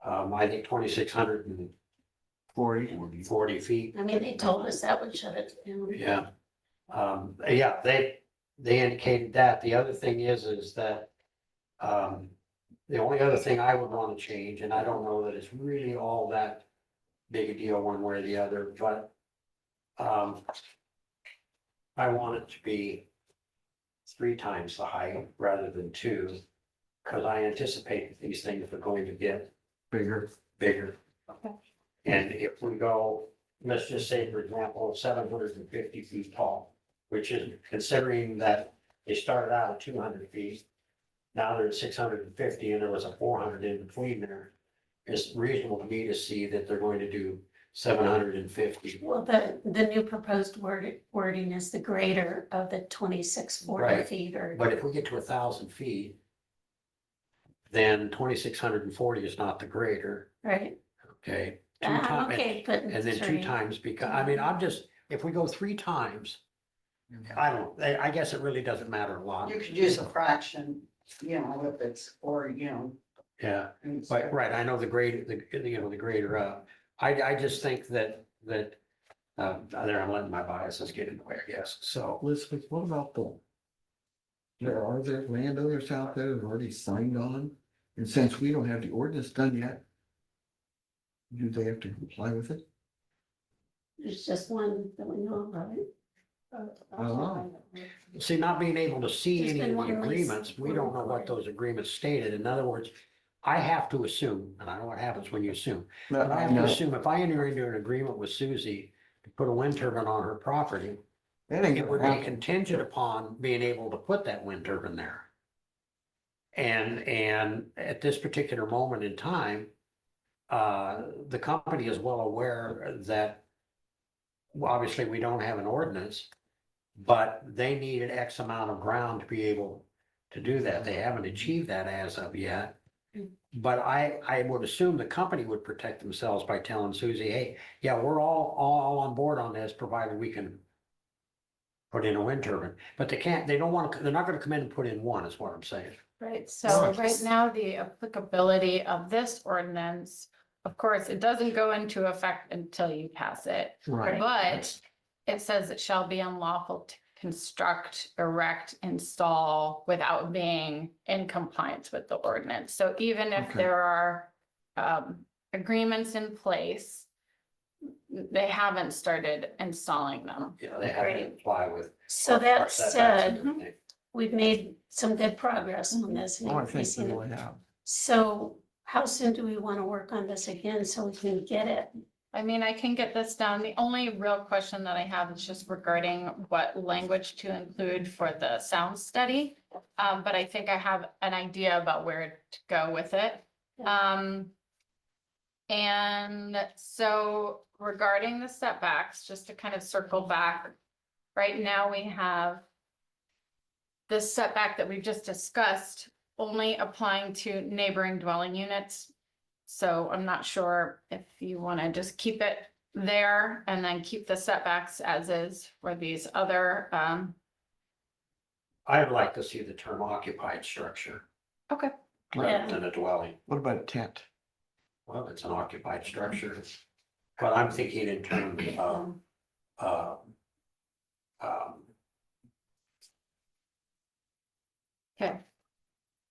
I think 2,640 feet. I mean, they told us that would shut it down. Yeah. Yeah, they indicated that. The other thing is that, the only other thing I would want to change, and I don't know that it's really all that big a deal one way or the other, but, I want it to be 3 times the height rather than 2, because I anticipate that these things are going to get bigger. Okay. And if we go, let's just say, for example, 750 feet tall, which is considering that they started out at 200 feet. Now they're at 650 and there was a 400 in between there. It's reasonable to me to see that they're going to do 750. Well, the new proposed wording is the greater of the 2,640 Right. feet or. But if we get to 1,000 feet, then 2,640 is not the greater, Right. okay? Two Okay, but. And then 2 times, because, I mean, if we go 3 times, I guess it really doesn't matter a lot. You could use a fraction, if it's, or, Yeah, but, right, I know the greater up. I just think that, there, I'm letting my biases get in the way, I guess, so. Elizabeth, what about are there landowners out there who've already signed on? And since we don't have the ordinance done yet, do they have to comply with it? There's just one that we know of, right? See, not being able to see Just any been of the one lease agreements, we don't know what required. those agreements stated. In other words, I have to assume, and I know what happens when you assume, but I have to know. assume if I enter into an agreement with Susie to put a wind turbine on her property, That ain't it would gonna be happen. contingent upon being able to put that wind turbine there. And at this particular moment in time, the company is well aware that well, obviously we don't have an ordinance, but they needed X amount of ground to be able to do that. They haven't achieved that as of yet. But I would assume the company would protect themselves by telling Susie, hey, yeah, we're all on board on this, provided we can put in a wind turbine. But they don't want to, they're not gonna come in and put in one, is what I'm saying. Right, so right now, the applicability of this ordinance, of course, it doesn't go into effect until you pass it. Right. But it says it shall be unlawful to construct, erect, install without being in compliance with the ordinance. So even if Okay. there are agreements in place, they haven't started installing them. You know, they have to comply with. So our that setbacks said, and everything. we've made some good progress on this. and Oh, I think increasing we it. really have. So how soon do we want to work on this again so we can get it? I mean, I can get this done. The only real question that I have is just regarding what language to include for the sound study. But I think I have an idea about where to go with it. And so regarding the setbacks, just to kind of circle back, right now we have this setback that we've just discussed only applying to neighboring dwelling units. So I'm not sure if you want to just keep it there and then keep the setbacks as is for these other, I'd like to see the term occupied structure okay. rather than a dwelling. What about a tent? Well, it's an occupied structure, but I'm thinking in terms of, Okay.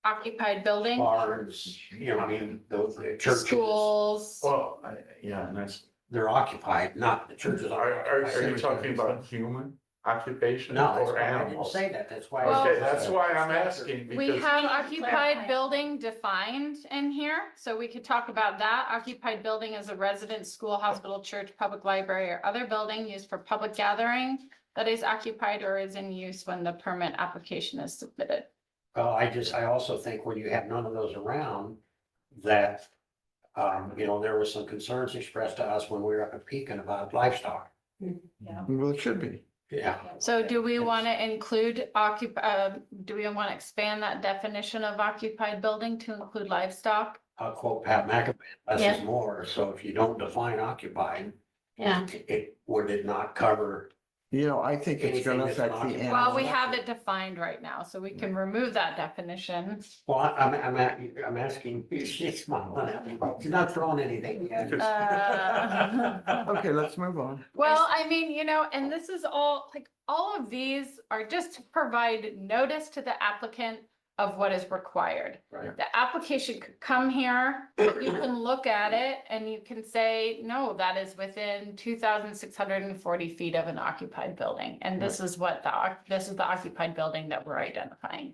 Occupied building, bars, you know, I mean, those churches, schools. Well, yeah, and that's, they're occupied, not the churches are are. you talking about human occupation No, that's or why I didn't animals? say that, that's why. Well- Okay, that's why I'm asking, We because have Clarify. occupied building defined in here, so we could talk about that. Occupied building is a residence, school, hospital, church, public library, or other building used for public gathering that is occupied or is in use when the permit application is submitted. Well, I also think when you have none of those around, that, you know, there was some concerns expressed to us when we were up at Pekin about livestock. Well, it should be. Yeah. So do we want to include do we want to expand that definition of occupied building to include livestock? I'll quote Pat McAfee, less Yeah. is more, so if you don't define occupied, Yeah, would it not cover? You know, I think it's Anything gonna that's affect the not- animals. Well, we have it defined right now, so we can remove that definition. Well, I'm asking, she's smiling at me, she's not throwing anything at us. Okay, let's move on. Well, I mean, you know, and this is all, like, all of these are just to provide notice to the applicant of what is required. Right. The application could come here, you can look at it and you can say, no, that is within 2,640 feet of an occupied building. And this is what this is the occupied building that we're identifying.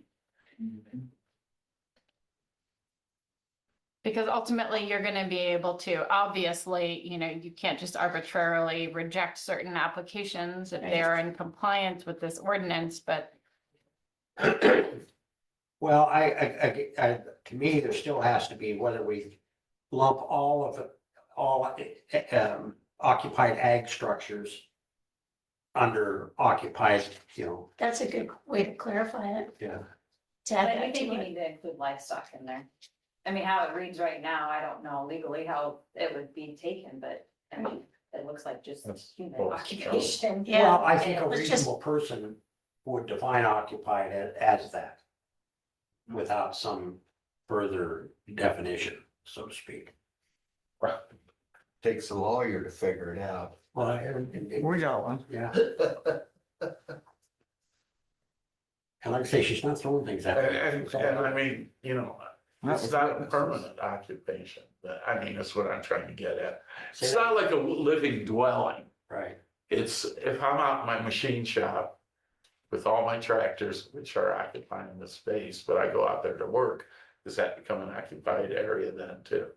Because ultimately, you're gonna be able to, obviously, you know, you can't just arbitrarily reject certain applications if they are in compliance with this ordinance, but Well, to me, there still has to be whether we lump all occupied ag structures under occupied, you know, that's a good way to clarify it. yeah. To add But I that think to you it. need to include livestock in there. I mean, how it reads right now, I don't know legally how it would be taken, but I mean, it looks like just That's human both. occupation. Yeah. Well, I think a Let's just- reasonable person would define occupied as that. Without some further definition, so to speak. Takes a lawyer to figure it out. Well, We got one. yeah. And like I say, she's not throwing things at me. and I mean, you know, it's not a permanent occupation, but I mean, that's what I'm trying to get at. Say It's that- not like a living dwelling. Right, It's, if I'm out in my machine shop with all my tractors, which are occupying the space, but I go out there to work, does that become an occupied area then too?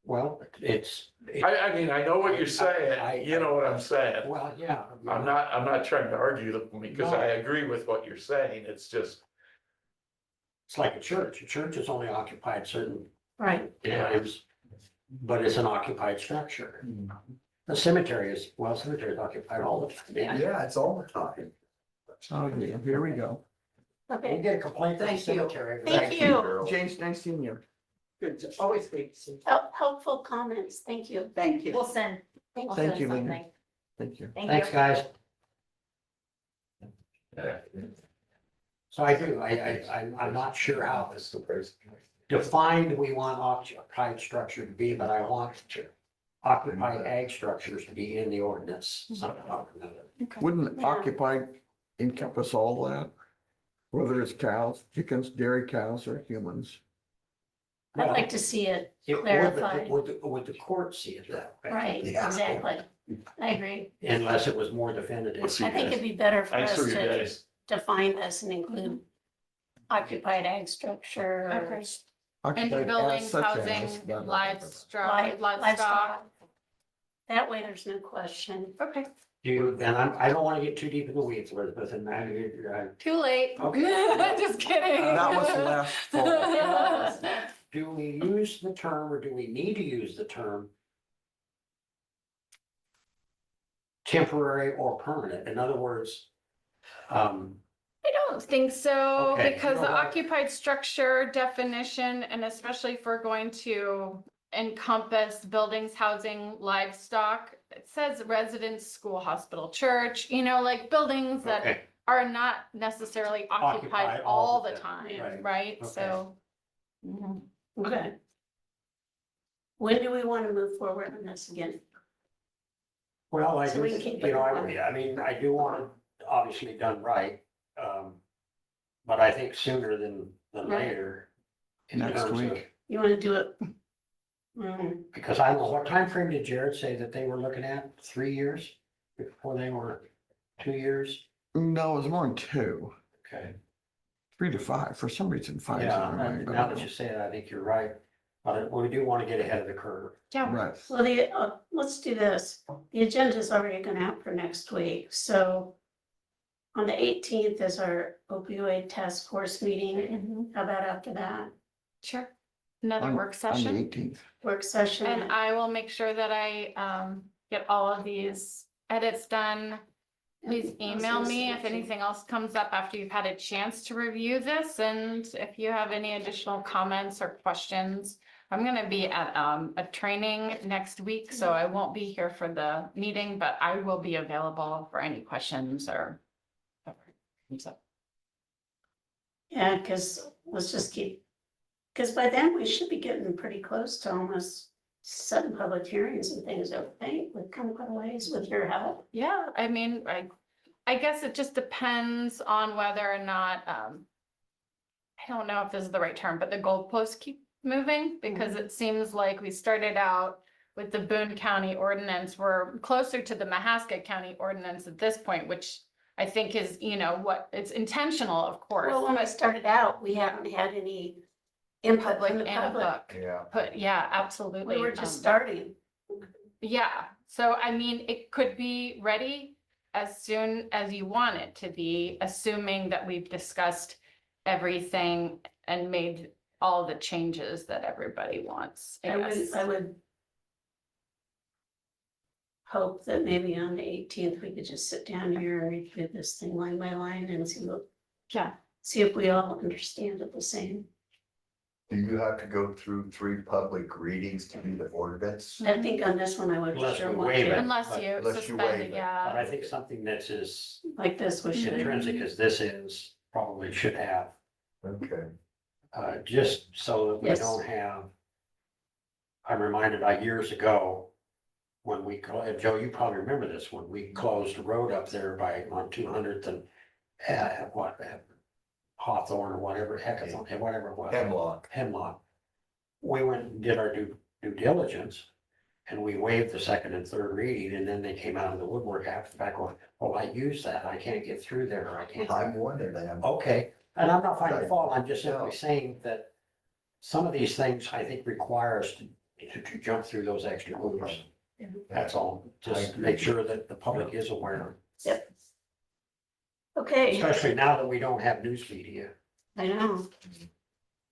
Well, it's. I mean, I know what you're I- saying, you know what I'm saying. Well, yeah. I'm not trying to argue the point, because I agree with what you're saying, it's just, It's like a church. A church is only occupied certain Right, times, but it's an occupied structure. The cemetery is, well, cemetery is occupied all the time. Yeah, it's all the time. Oh, yeah, here we go. We okay, get a complaint from the Thank you. cemetery. thank you. James, nice seeing you. Good, always great to see. Helpful comments, thank you. Thank you. We'll send. Thank we'll you. Thank send you, Lena. something. Thank you. Thank Thanks, you. guys. So I do, I'm not sure how That's the person. defined we want occupied structure to be, but I want occupied ag structures to be in the ordinance. somehow or another. Wouldn't Yeah. occupied encompass all that? Whether it's cows, chickens, dairy cows, or humans? I'd like to see it It would, clarified. would the court see it that way? Right, Yeah. exactly. I agree. Unless it was more definitive. Let's see. I think it'd be better for thanks us for you to guys. define this and include occupied ag structure. or Okay. Occupied And as buildings, such as, housing, blah, blah, blah, blah. livestock, livestock. That way there's no question. Okay, I don't want to get too deep in the weeds, Elizabeth, and too late. Okay. Just kidding. That was last fall. do we use the term, or do we need to use the term temporary or permanent? In other words, I don't think so, Okay, because you know the what? occupied structure definition, and especially if we're going to encompass buildings, housing, livestock, it says residence, school, hospital, church, like buildings that okay, are not necessarily occupied all the time, right? Okay. So. Mhm. Okay. When do we want to move forward on this again? well, I So do, we can keep it I mean, I do want it obviously done right. But I think sooner than Right. later. in Next terms of- week. You want to do it? Because I don't know, what time frame did Jared say that they were looking at? 3 years? Before they were 2 years? No, it was more than 2, Okay. 3 to 5. For some reason, 5 is Yeah, in my mind, but now I that don't you say it, I think you're right. But we do want to get ahead of the curve. Yeah. know. Right. Well, let's do this. The agenda is already going out for next week, so on the 18th is our opioid task force meeting. How about after that? Sure. Another On- work On the session. 18th. Work session? And I will make sure that I get all of these edits done. Please email me if anything else comes up after you've had a chance to review this, and if you have any additional comments or questions. I'm gonna be at a training next week, so I won't be here for the meeting, but I will be available for any questions or whatever comes up. Yeah, because let's just keep, because by then we should be getting pretty close to almost setting public hearings and things, I think. We've come quite a ways with your help. Yeah, I mean, I guess it just depends on whether or not, I don't know if this is the right term, but the goalposts keep moving, because it seems like we started out with the Boone County ordinance. We're closer to the Mahaska County ordinance at this point, which I think is, what, it's intentional, of course. Well, when I but started out, we hadn't had any input Public from the public. input, Yeah. but yeah, absolutely. We were just starting. Yeah, so I mean, it could be ready as soon as you want it to be, assuming that we've discussed everything and made all the changes that everybody wants, I guess. I would hope that maybe on the 18th, we could just sit down here and read through this thing line by line and see if we all understand it the same. Do you have to go through 3 public readings to do the ordinance? I think on this one, I would Unless sure we want waive it. to, Unless you Unless you suspend waive it, it. But yeah. I think something that's as like this, we should. intrinsic as this is, probably should have, Okay. just so that we Yes. don't have. I'm reminded years ago, when Joe, you probably remember this, when we closed the road up there on 200th and, Hawthorne or whatever, whatever it was. Hemlock. Hemlock. We went and did our due diligence, and we waived the second and third reading, and then they came out of the woodwork after the fact going, oh, I used that, I can't get through there, or I can't. I'm one of them. Okay, and I'm not finding fault, I'm just simply No. saying that some of these things, I think, require us to jump through those extra hoops. That's all, just to make sure that the public is aware, Okay, especially now that we don't have news media. I know.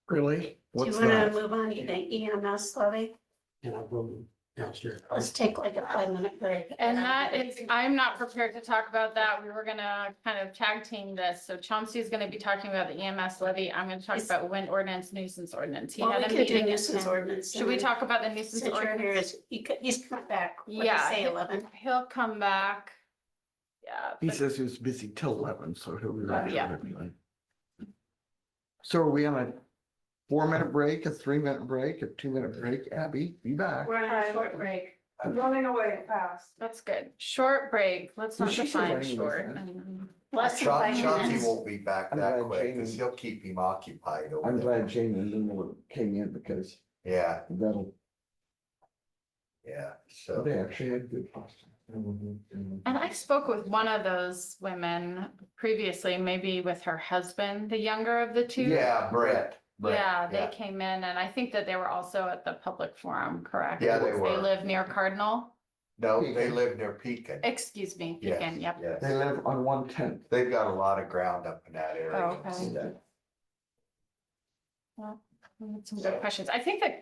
Really? Do you What's wanna that? move on to the EMS levy? You know, room downstairs. Let's take like a 5-minute break. And that is, I'm not prepared to talk about that. We were gonna kind of tag team this. So Chauncey's gonna be talking about the EMS levy. I'm gonna talk Is- about wind ordinance, nuisance ordinance. He Well, had we a could do meeting. nuisance ordinance. Should we talk about the nuisance Since you're here, ordinance? he's coming back. What did you Yeah. say, 11? He'll come back. Yeah. He but- says he was busy till 11, so he'll be right. Yeah. So are we on a 4-minute break, a 3-minute break, a 2-minute break? Abby, be back. We're on a short break. I'm running away fast. That's good. Short break. Let's not Well, she said define running short. was Less than 5 Chauncey minutes. won't be back I'm that glad quick, Jamie- because he'll keep him occupied over I'm there. glad Jane and Luna came in because Yeah, that'll, yeah, so. they actually had good posture. And I spoke with one of those women previously, maybe with her husband, the younger of the two. Yeah, Brett. Yeah, they came in and I think that they were also at the public forum, correct? Yeah, they They were. live near Cardinal. No, they live near Pekin. Excuse me, Yes, Pekin, yep. yes. They live on 110th. They've got a lot of ground up in that area. Oh, okay. Well, that's some good questions. I think the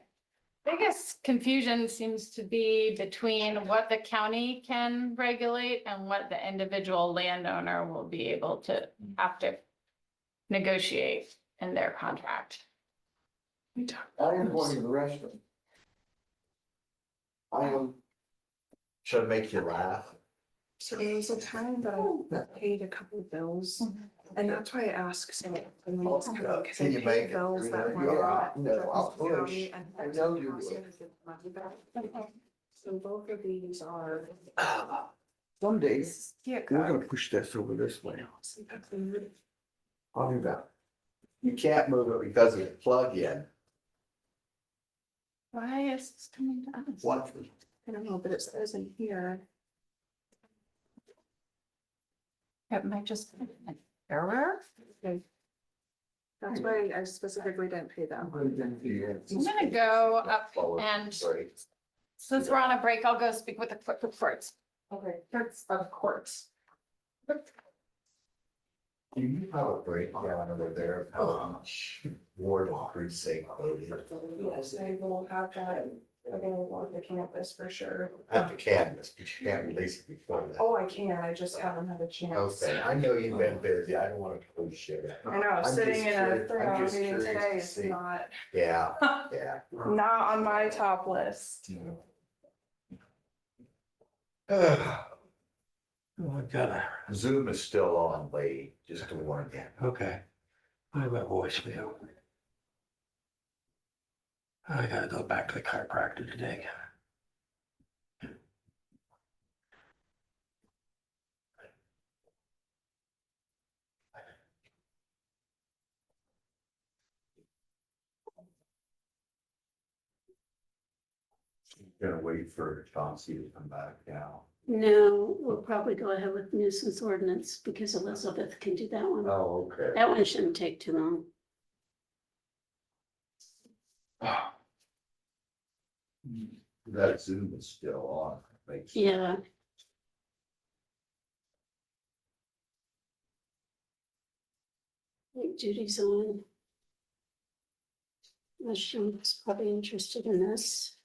biggest confusion seems to be between what the county can regulate and what the individual landowner will be able to have to negotiate in their contract. I am going to the restroom. I am. Should I make you laugh? So there was a time that I paid a couple of bills, and that's why I asked, so because I Can you make paid it? bills that Yeah, were not no, I'll Jefferson push. County, and I had know to you ask would. her to give the money back. So both of these are. Someday, Yeah. we're gonna push this over this way. I'll do that. You can't move it because of the plug-in. Why is this coming to us? What? I don't know, but it says in here, It might just be an error. that's why I specifically didn't pay them. I'm gonna go up and Sorry. since we're on a break, I'll go speak with the clerk of courts. Okay, that's of course. Do you have a breakdown over there of how each ward and precinct voted Yes, I will have that available on the campus for sure. at the canvas, but you can't release it before that? Oh, I can, I just haven't had a chance. Okay, I know you've been busy, I don't wanna push you. I know, I'm sitting just in a curious- I'm 3-hour just meeting curious today to is see. not, Yeah, yeah. not on my top list. Oh, I gotta, Zoom is still on, Lee, just to warn you. okay. I have a voicemail. I gotta go back to the chiropractor today. Gonna wait for Chauncey to come back now. No, we'll probably go ahead with nuisance ordinance because Elizabeth can do that one. Oh, okay. That one shouldn't take too long. That Zoom is still on. Makes sense. Yeah. I think Judy's on. She's probably interested in this.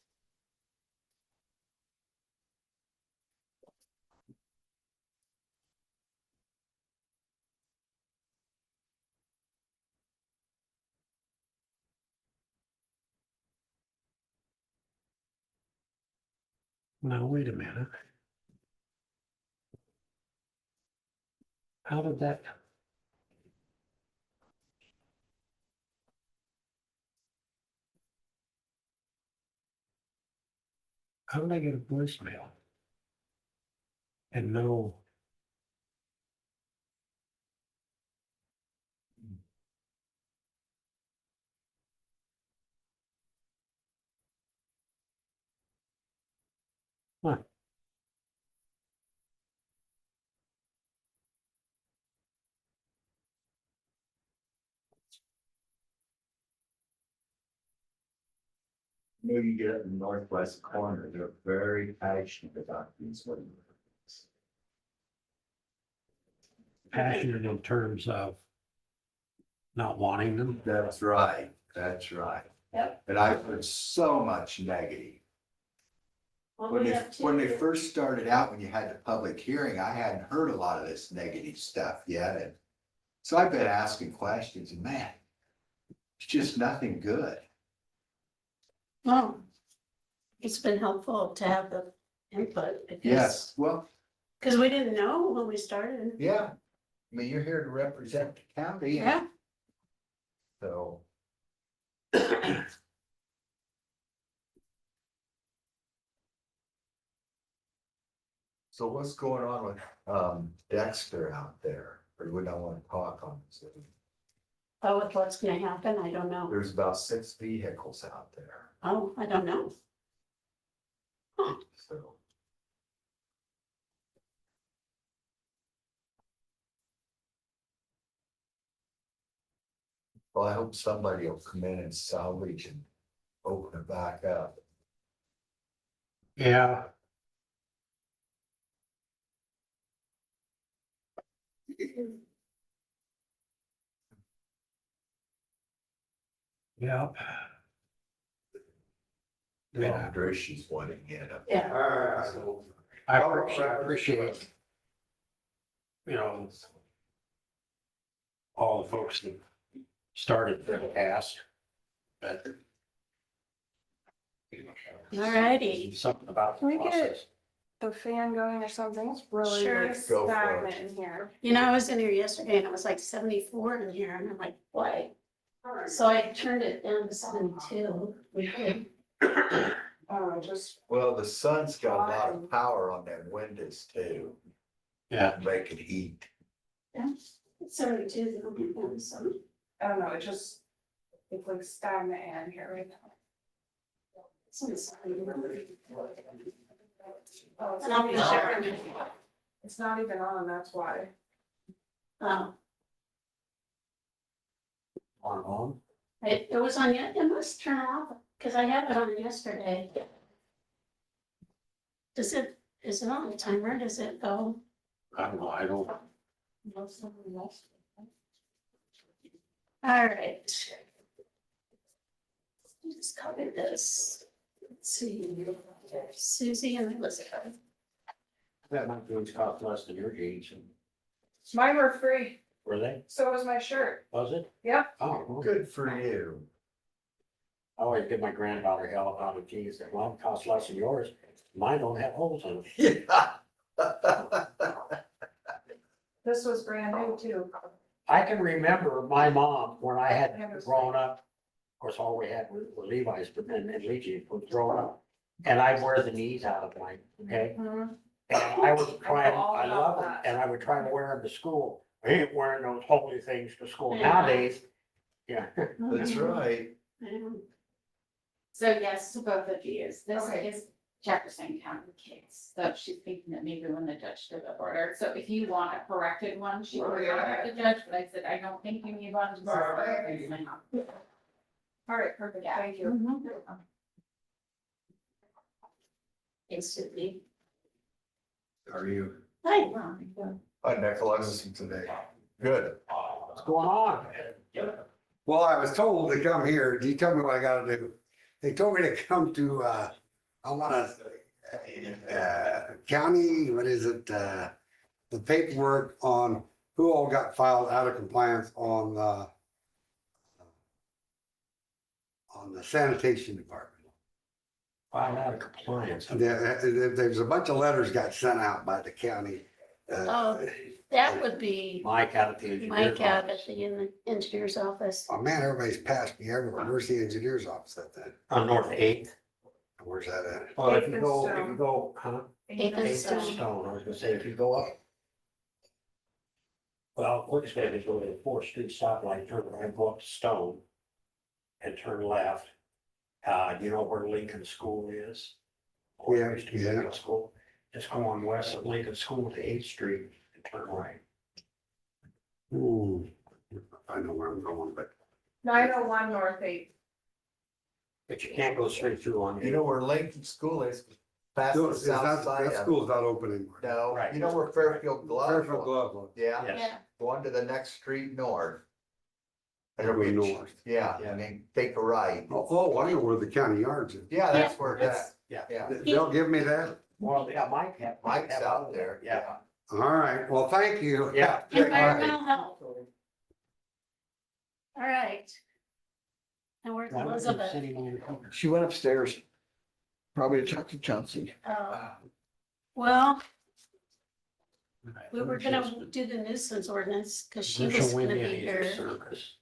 Now, wait a minute. How did that? How did I get a voicemail? And no. Maybe you get up in the northwest corner, they're very passionate about these women. Passionate in terms of not wanting them. That's right, that's right. Yep. And I've heard so much negative. Well, When we they, have when they two. first started out, when you had the public hearing, I hadn't heard a lot of this negative stuff yet, and so I've been asking questions, and man, it's just nothing good. Well, it's been helpful to have the input. because- Yes, well, Cause we didn't know when we started. yeah, I mean, you're here to represent the county. and Yeah. So. So what's going on with Dexter out there? Or would I want to talk on this? Oh, with what's gonna happen, I don't know. There's about 6 vehicles out there, Oh, I don't know. so. Well, I hope somebody will come in and salvage and open it back up. Yeah. Yep. Yeah. Drish's wanting in up. Yeah. I appreciate, you know, all the folks that started the past, but Alrighty. something about the Can we get- process. The fan going or something, it's really Sure. like Go for it. stagnant in here. You know, I was in here yesterday and it was like 74 in here and I'm like, why? So I turned it down to 72. Just, Well, the sun's got a lot of power on them windows too, Yeah, making heat. Yeah, it's 72. So. I don't know, it's like stagnant in here right now. Oh, it's And I'll be not sharing even- it. It's not even on, that's why. Oh, on. it was on yet. It must turn off because I had it on yesterday. Is it on the timer? Does it go? I don't know, I don't. All right. Just copy this. Let's see. Susie and Elizabeth. That might be cost less than your jeans. Mine were free, Were they? so was my shirt. Was it? Yeah. Oh, well, Good for you. I always give my granddaughter hell about the jeans that mine cost less than yours. Mine don't have holes in them. Yeah. This was brand new too. I can remember my mom, when I had grown up, of course, all we had were Levi's, but then Legion was growing up. And I'd wear the knees out of mine, okay? Mhm. And I would try, all I about love them, that. and I would try to wear them to school. I ain't wearing those holy things to school Yeah. nowadays. Yeah. That's right. So yes, to both of you, this Okay. is Jefferson County case, so she's thinking that maybe when the judge did the order, so if you want a corrected one, she will correct the judge, but I said, I don't think you need one. All right, perfect, Yeah. thank you. Instantly. Are you? Hi. Hi, Nicholas, today. Good. What's going on? Well, I was told to come here. You tell me what I gotta do. They told me to come to, I want county, what is it, the paperwork on who all got filed out of compliance on the sanitation department. Filed out of compliance. There's a bunch of letters got sent out by the county. Oh, that would be Mike out at the engineer's Mike out office. at the engineer's office. Oh, man, everybody's passed me everywhere. Where's the engineer's office at that? On North Eighth. Where's that at? Well, if Eighth you and go, Stone. huh? Eighth and Eighth and Stone. Stone, I was gonna say, if you go up. Well, quick step is go to the 4th Street stoplight, turn right, go up to Stone. And turn left. You know where Lincoln School is? Where I used to be in middle school, just go on west of Lincoln School to 8th Street and turn right. I know where I'm going, but 901 North 8th. you can't go straight through on. You know where Lincoln School is, past No, the it's south not, side that of, school's not open anymore. no, Right. you know where Fairfield Glove Fairfield was? Glove. Look. Yeah, Yes. going to the next street north. And Going it'll be- north. Yeah, and then take a right. Oh, I know where the county yards is. Yeah, that's where Yeah, that, Yeah. yeah, They'll give me that? Well, yeah, Mike had. Mike's out there, Yeah. yeah. All right, well, thank you. Yeah. Environmental health. All right. And where's Elizabeth? She went upstairs, probably to talk to Chauncey. Well, we were gonna do the nuisance ordinance because she was gonna be here, Service.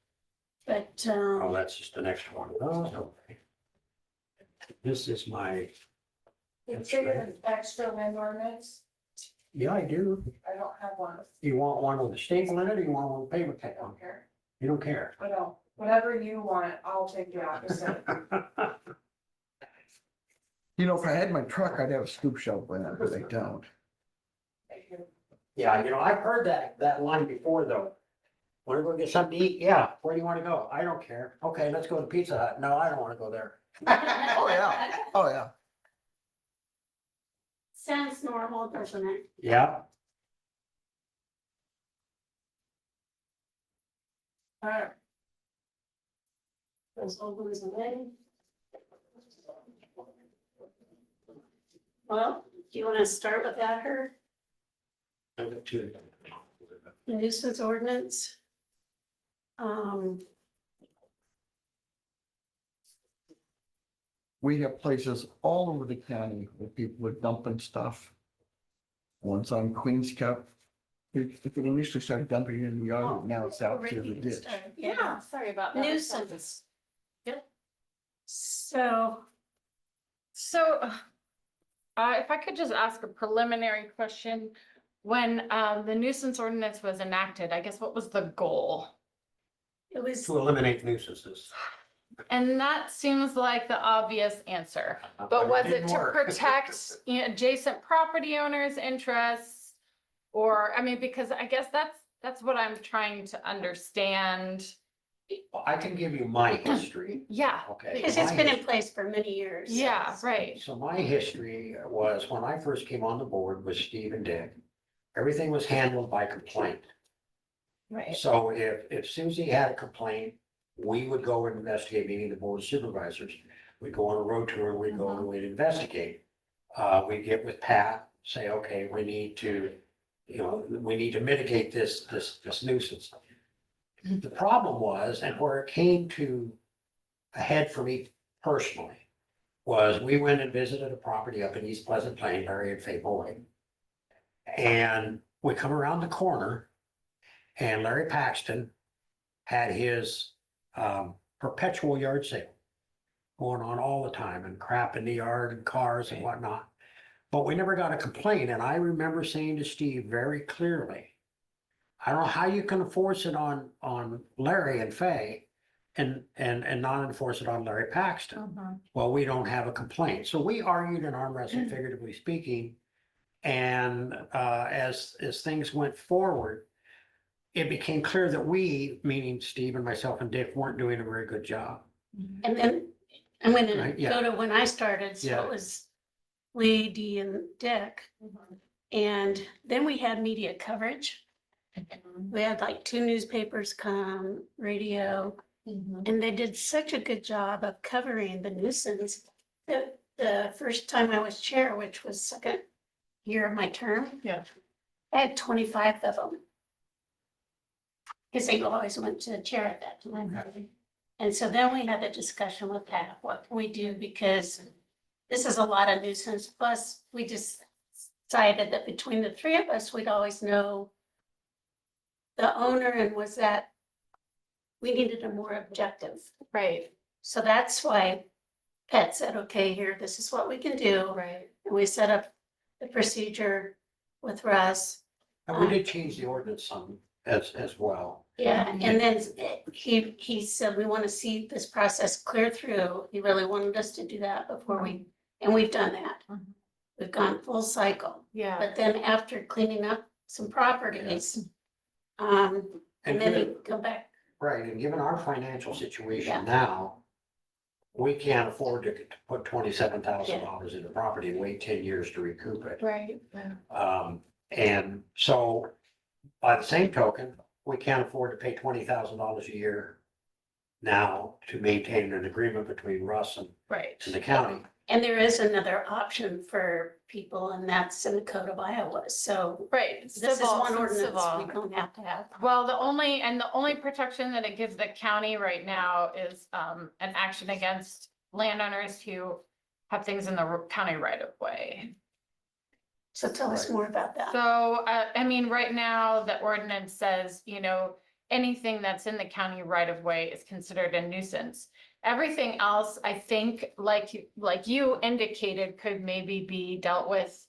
but, Oh, that's just the next one. Oh, okay. This is my, Extra land ordinance. yeah, I do. I don't have one. You want one with a staple in it or you want one with paper I tag on? don't care. You don't care. I don't. Whatever you want, I'll take the opposite. You know, if I had my truck, I'd have a scoop shovel in it, but I don't. Yeah, I've heard that line before though. Want to go get something to eat? Yeah. Where do you want to go? I don't care. Okay, let's go to Pizza Hut. No, I don't want to go there. Oh, yeah, oh, yeah. sounds normal, doesn't it? Yeah. All right. Those old ones away. Well, do you want to start with that, her nuisance ordinance? We have places all over the county where people are dumping stuff. Once on Queens Cup. If it initially started dumping in the yard, now it's out to the already ditch. started, Yeah, sorry about that. Nuisance. Yep. So, If I could just ask a preliminary question, when the nuisance ordinance was enacted, I guess what was the goal? it was, To eliminate nuisances. And that seems like the obvious answer, but was it didn't to work. protect adjacent property owners' interests? Or, I mean, because I guess that's what I'm trying to understand. Well, I can give you my history. Yeah, Okay. because it's My been in history. place for many years. yeah, right. So my history was when I first came on the board with Steve and Dick, everything was handled by complaint. Right. So if Susie had a complaint, we would go and investigate, meaning the board of supervisors. We'd go on a road tour, we'd go and we'd investigate. We'd get with Pat, say, okay, we need to mitigate this nuisance. The problem was, and where it came to a head for me personally, was we went and visited a property up in East Pleasant Plain, Larry and Faye Boyd. And we come around the corner and Larry Paxton had his perpetual yard sale going on all the time and crap in the yard and cars and whatnot. But we never got a complaint. And I remember saying to Steve very clearly, I don't know how you can enforce it on Larry and Faye and not enforce it on Larry Paxton. Well, we don't have a complaint. So we argued and arm wrestled, figuratively speaking. And as things went forward, it became clear that we, meaning Steve and myself and Dick, weren't doing a very good job. And then I'm gonna Right, yeah. go to when I started, so Yeah. it was Lee, Dee, and Dick. And then we had media coverage. We had like 2 newspapers come, radio, and they did such a good job of covering the nuisance. The first time I was chair, which was second year of my term. Yeah. I had 25 of them. Because they always went to the chair at that time. And so then we had a discussion with Pat, what can we do? Because this is a lot of nuisance, plus we just decided that between the 3 of us, we'd always know the owner, and was that we needed a more objective. Right, So that's why Pat said, okay, here, this is what we can do. right. And we set up the procedure with Russ. And we did change the ordinance some as well. Yeah, and then he said, we want to see this process clear through. He really wanted us to do that before we And we've done that. Mhm. We've gone full cycle. Yeah. But then after cleaning up some properties, and then you come back. Right, and given our financial situation Yeah. now, we can't afford to put $27,000 into property and wait 10 years to recoup it. Right. And so by the same token, we can't afford to pay $20,000 a year now to maintain an agreement between Russ and Right. the county. And there is another option for people, and that's in the code of Iowa. So Right. this is Civil- one ordinance civil. we don't have to have. Well, the only protection that it gives the county right now is an action against landowners who have things in the county right of way. So tell us Right. more about that. So, I mean, right now, the ordinance says, anything that's in the county right of way is considered a nuisance. Everything else, I think, like you indicated, could maybe be dealt with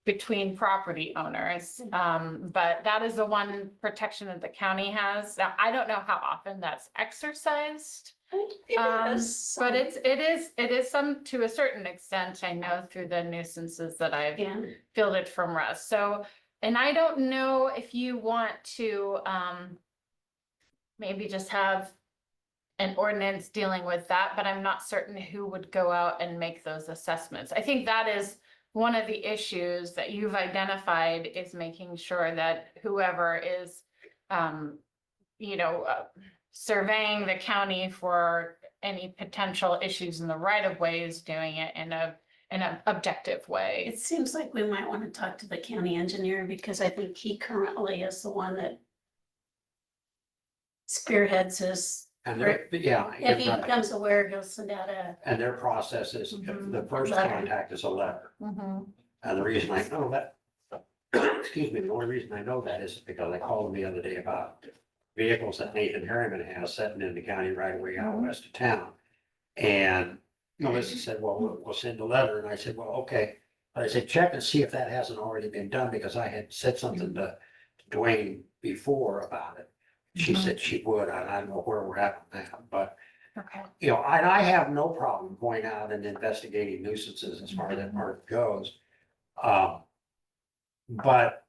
between property owners. But that is the one protection that the county has. Now, I don't know how often that's exercised. But it is some, to a certain extent, I know through the nuisances that I've Yeah, fielded from Russ. So, and I don't know if you want to, maybe just have an ordinance dealing with that, but I'm not certain who would go out and make those assessments. I think that is one of the issues that you've identified, is making sure that whoever is, surveying the county for any potential issues in the right of way is doing it in an objective way. it seems like we might want to talk to the county engineer, because I think he currently is the one that spearheads this. And yeah. If he you're right. becomes aware, he'll send out And their process is, Mhm. the first Letter. contact is a letter. Mhm. And the reason I know that, excuse me, the only reason I know that is because I called him the other day about vehicles that Nathan Harriman has sitting in the county right away out west of town. And Melissa said, well, we'll send a letter. And I said, well, okay. But I said, check and see if that hasn't already been done, because I had said something to Dwayne before about it. She said she would. I don't know where we're at on that, but Okay. I have no problem going out and investigating nuisances as far as that part goes. But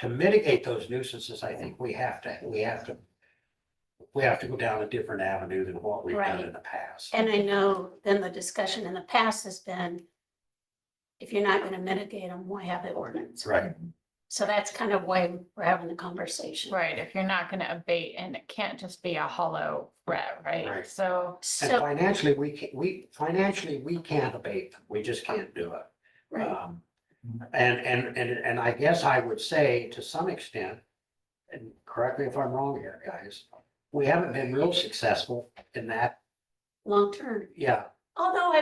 to mitigate those nuisances, I think we have to go down a different avenue than what we've done in the past. And I know then the discussion in the past has been, if you're not gonna mitigate them, why have the ordinance? Right. So that's kind of why we're having the conversation. Right, if you're not gonna abate, and it can't just be a hollow threat, right? Right. So, And So, financially, we can't abate them. We just can't do it. right, And I guess I would say to some extent, and correct me if I'm wrong here, guys, we haven't been real successful in that. long term. Yeah, Although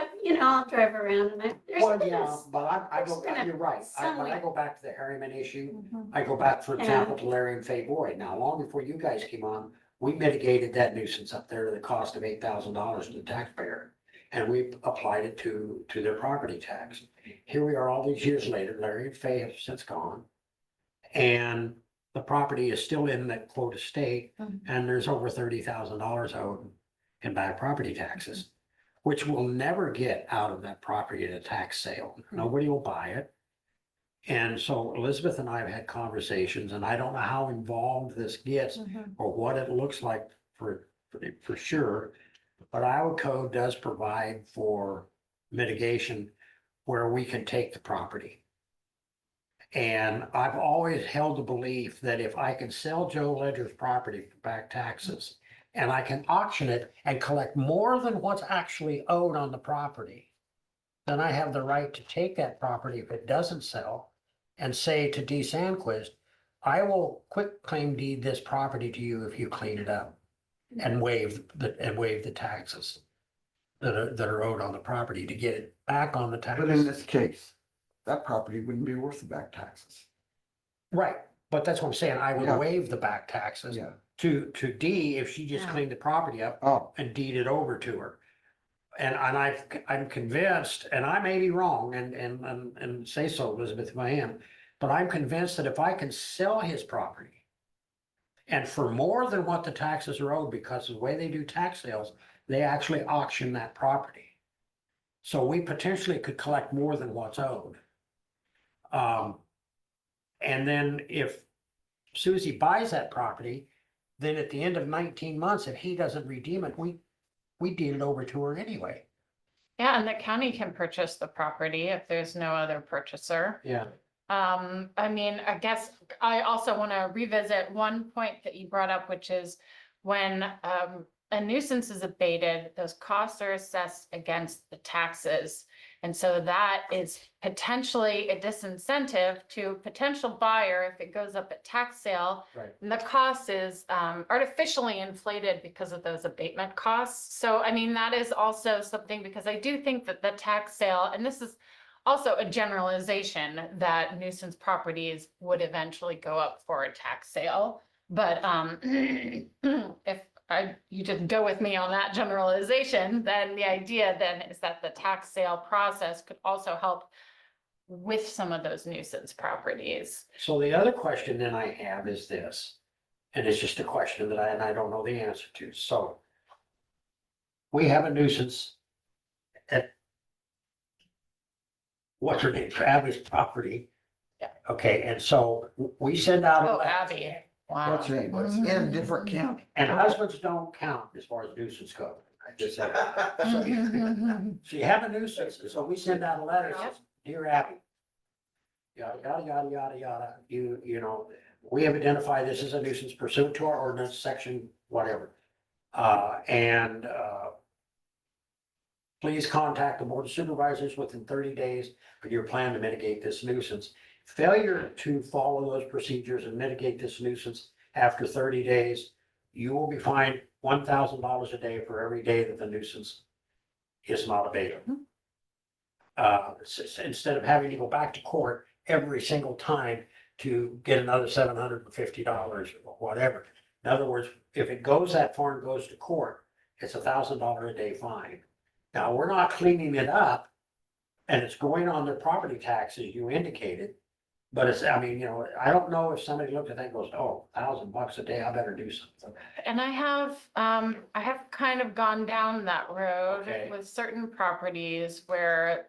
I'll drive around and well, there's yeah, but there's been a you're right. When I somewhat- go back to the Harriman issue, mhm. I go back, for Yeah. example, to Larry and Fay Boyd. Now, long before you guys came on, we mitigated that nuisance up there to the cost of $8,000 to the taxpayer. And we applied it to their property tax. Here we are all these years later, Larry and Fay have since gone. And the property is still in that quote estate, Mhm. and there's over $30,000 owed in back property taxes, which will never get out of that property at a tax sale. Nobody will buy it. And so Elizabeth and I have had conversations, and I don't know how involved this gets Mhm. or what it looks like for sure. But Iowa code does provide for mitigation where we can take the property. And I've always held the belief that if I can sell Joe Ledger's property for back taxes, and I can auction it and collect more than what's actually owed on the property, then I have the right to take that property if it doesn't sell and say to D. Sandquist, I will quit claim deed this property to you if you clean it up and waive the taxes that are owed on the property to get it back on the But in tax. this case, that property wouldn't be worth the back taxes. Right, but that's what I'm saying. I would Yeah. waive the back taxes Yeah. to D if she just Yeah. cleaned the property up Oh, and deed it over to her. And I'm convinced, and I may be wrong, and say so, Elizabeth, if I am, but I'm convinced that if I can sell his property and for more than what the taxes are owed, because of the way they do tax sales, they actually auction that property. So we potentially could collect more than what's owed. And then if Susie buys that property, then at the end of 19 months, if he doesn't redeem it, we deed it over to her anyway. Yeah, and the county can purchase the property if there's no other purchaser. Yeah. I mean, I guess I also want to revisit one point that you brought up, which is when a nuisance is abated, those costs are assessed against the taxes. And so that is potentially a disincentive to a potential buyer if it goes up at tax sale. Right. And the cost is artificially inflated because of those abatement costs. So, I mean, that is also something, because I do think that the tax sale, and this is also a generalization, that nuisance properties would eventually go up for a tax sale. But if you just go with me on that generalization, then the idea then is that the tax sale process could also help with some of those nuisance properties. So the other question then I have is this, and it's just a question that I don't know the answer to. So we have a nuisance at what's her name, Abby's property. Yeah. Okay, and so we send out. Oh, Abby. Wow. What's her name? What's in a different county? And husbands don't count as far as nuisance go. I just said. So you have a nuisance, so we send out a letter, that says, dear Abby. Yada, yada, yada, yada, yada, you know, we have identified this as a nuisance pursuant to our ordinance section, whatever. Please contact the board of supervisors within 30 days with your plan to mitigate this nuisance. Failure to follow those procedures and mitigate this nuisance after 30 days, you will be fined $1,000 a day for every day that the nuisance is not abated. Instead of having to go back to court every single time to get another $750 or whatever. In other words, if it goes that far and goes to court, it's $1,000 a day fine. Now, we're not cleaning it up and it's going on their property taxes, you indicated. But it's, I mean, you know, I don't know if somebody looked at that and goes, oh, $1,000 a day, I better do something. And I have kind of gone down that road Okay. with certain properties where,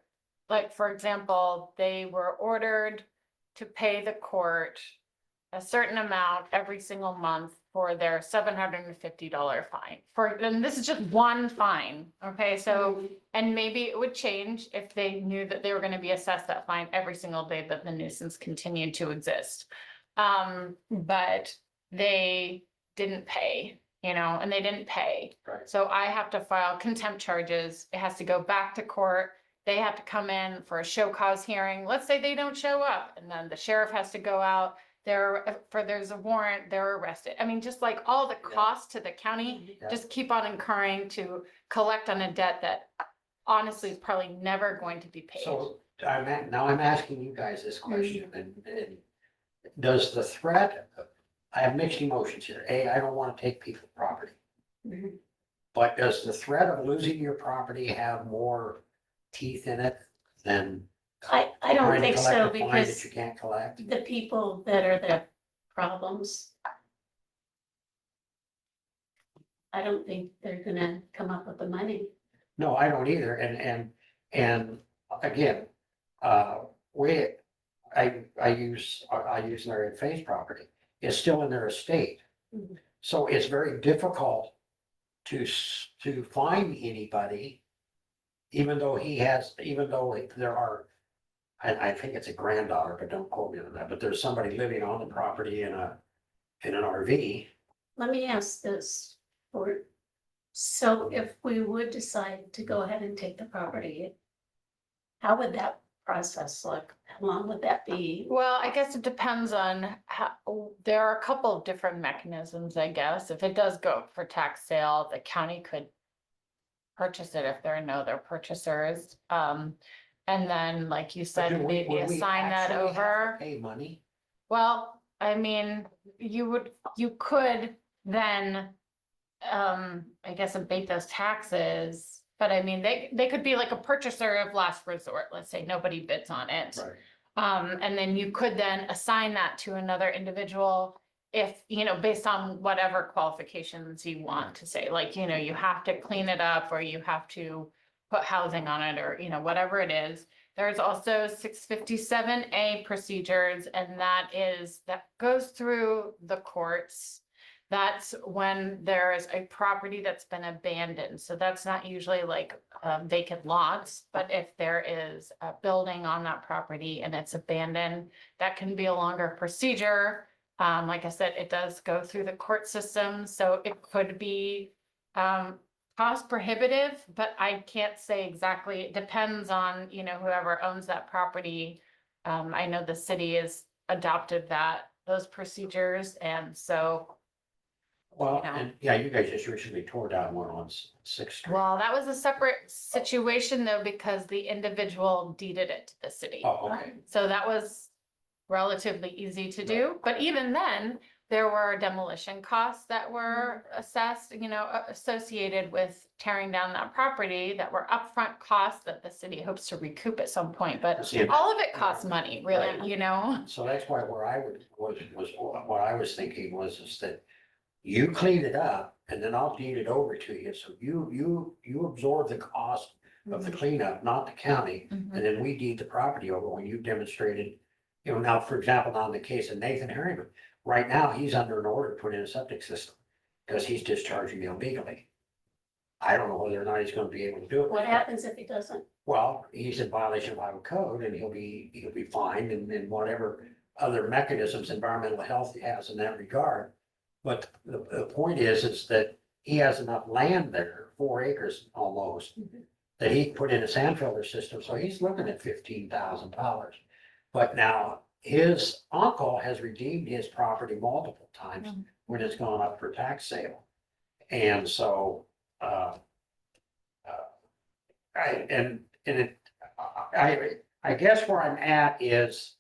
like, for example, they were ordered to pay the court a certain amount every single month for their $750 fine. And this is just one fine, okay? So, and maybe it would change if they knew that they were gonna be assessed that fine every single day that the nuisance continued to exist. But they didn't pay, you know, and they didn't pay. Right. So I have to file contempt charges. It has to go back to court. They have to come in for a show cause hearing. Let's say they don't show up, and then the sheriff has to go out. There's a warrant, they're arrested. I mean, just like all the costs to the county, Yeah. just keep on incurring to collect on a debt that honestly is probably never going to be paid. So now I'm asking you guys this question, and does the threat, I have mixed emotions here. A, I don't want to take people's property. Mhm. But does the threat of losing your property have more teeth in it than I don't trying to think collect so, a fine because that you can't collect? the people that are the problems, I don't think they're gonna come up with the money. No, I don't either, and again, I use Larry Fay's property, it's still in their estate. Mhm. So it's very difficult to find anybody, even though there are, I think it's a granddaughter, but don't quote me on that, but there's somebody living on the property in an RV. Let me ask this, so if we would decide to go ahead and take the property, how would that process look? How long would that be? Well, I guess it depends on how, there are a couple of different mechanisms, I guess. If it does go up for tax sale, the county could purchase it if there are no other purchasers. And then, like you But said, do we- maybe would we assign that actually have to over. Pay money? Well, I mean, you could then, I guess abate those taxes. But I mean, they could be like a purchaser of last resort. Let's say nobody bids on it. Right. And then you could then assign that to another individual if, you know, based on whatever qualifications you want to say, like, you know, you have to clean it up or you have to put housing on it or, whatever it is. There's also 657A procedures, and that goes through the courts. That's when there is a property that's been abandoned. So that's not usually like vacant lots, but if there is a building on that property and it's abandoned, that can be a longer procedure. Like I said, it does go through the court system, so it could be cost prohibitive, but I can't say exactly. It depends on, whoever owns that property. I know the city has adopted those procedures, and so. Well, You know. and yeah, you guys just recently tore down one on Sixth Street. Well, that was a separate situation though, because the individual deeded it to the city. Oh, okay. So that was relatively easy to do, but even then, there were demolition costs that were assessed, associated with tearing down that property, that were upfront costs that the city hopes to recoup at some point, but See, all of it costs money, really, So that's why where I was what I was thinking was is that you clean it up and then I'll deed it over to you. So you absorb the cost of the cleanup, not the county. Mhm. And then we deed the property over when you demonstrated, now, for example, now in the case of Nathan Harriman, right now, he's under an order to put in a septic system because he's discharging illegally. I don't know whether or not he's gonna be able to do it. What happens if he doesn't? Well, he's in violation of Iowa code and he'll be fined and whatever other mechanisms environmental health he has in that regard. But the point is that he has enough land there, 4 acres almost, that he put in a sand filter system, so he's looking at $15,000. But now his uncle has redeemed his property multiple times when it's gone up for tax sale. And so, I guess where I'm at is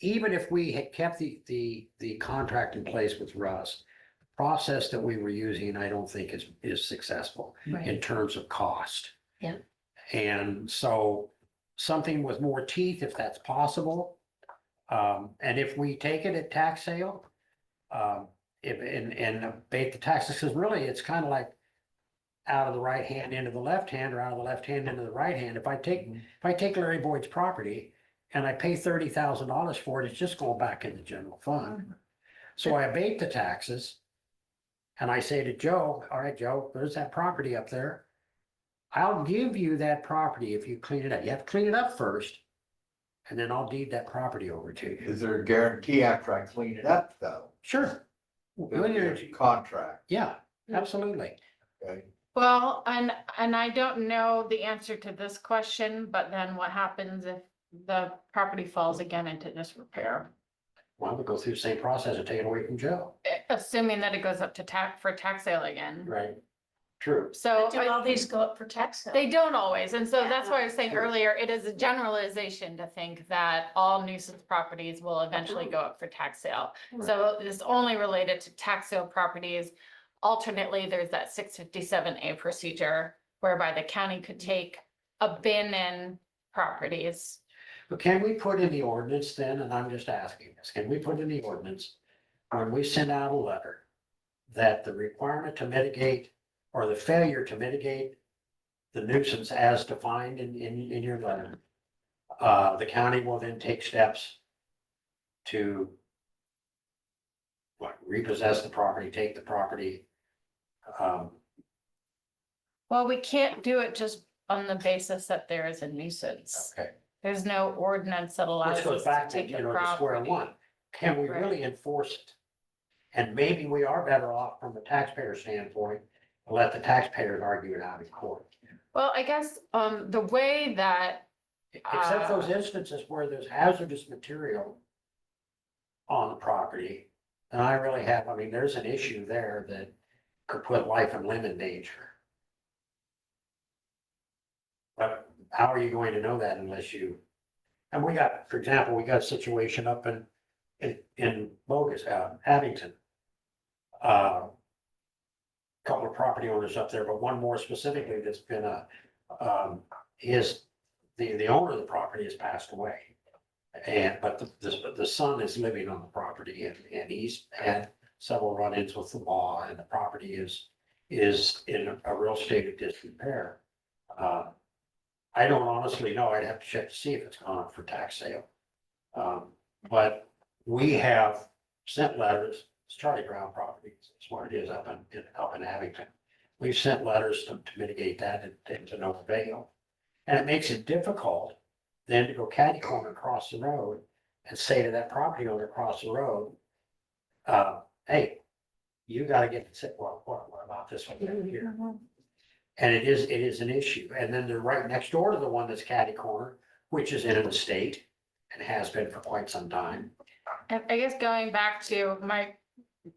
even if we had kept the contract in place with Russ, the process that we were using, I don't think is successful in terms of cost. Yeah. And so something with more teeth, if that's possible. And if we take it at tax sale, and abate the taxes, because really it's kind of like out of the right hand into the left hand or out of the left hand into the right hand. If I take Larry Boyd's property and I pay $30,000 for it, it's just going back in the general fund. So I abate the taxes and I say to Joe, all right, Joe, there's that property up there. I'll give you that property if you clean it up. You have to clean it up first, and then I'll deed that property over to you. Is there a guarantee after I clean it up though? Sure. There's a contract, Yeah, absolutely. okay? Well, and I don't know the answer to this question, but then what happens if the property falls again into disrepair? Well, we go through the same process and take it away from Joe. Assuming that it goes up to tax sale again. Right. True. So Do all these go up for tax sale? they don't always, and so that's why I was saying Sure. earlier, it is a generalization to think that all nuisance properties will eventually go up for tax sale. So it's only related to tax sale properties. Alternately, there's that 657A procedure whereby the county could take abandoned properties. But can we put in the ordinance then, and I'm just asking this, can we put in the ordinance when we send out a letter that the requirement to mitigate or the failure to mitigate the nuisance as defined in your letter, the county will then take steps to repossess the property, take the property. Well, we can't do it just on the basis that there is a nuisance. Okay. There's no ordinance that allows Which us goes to back to, take the the square property. one. Can we Right. really enforce it? And maybe we are better off from a taxpayer standpoint, to let the taxpayers argue it out in court. Well, I guess, the way that, Except those instances where there's hazardous material on the property. And I really have, I mean, there's an issue there that could put life and limb in danger. But how are you going to know that unless you, and we got, for example, we got a situation up in Bogus, Abington. Couple of property owners up there, but one more specifically that's been the owner of the property has passed away. But the son is living on the property and he's had several run-ins with the law and the property is is in a real state of disrepair. I don't honestly know. I'd have to check to see if it's gone up for tax sale. But we have sent letters, it's Charlie Brown Properties, it's what it is up in Abington. We've sent letters to mitigate that and to no avail. And it makes it difficult then to go catty corner across the road and say to that property owner across the road, hey, you gotta get, what about this one down here? And it is an issue. And then they're right next door to the one that's catty corner, which is in an estate and has been for quite some time. And I guess going back to my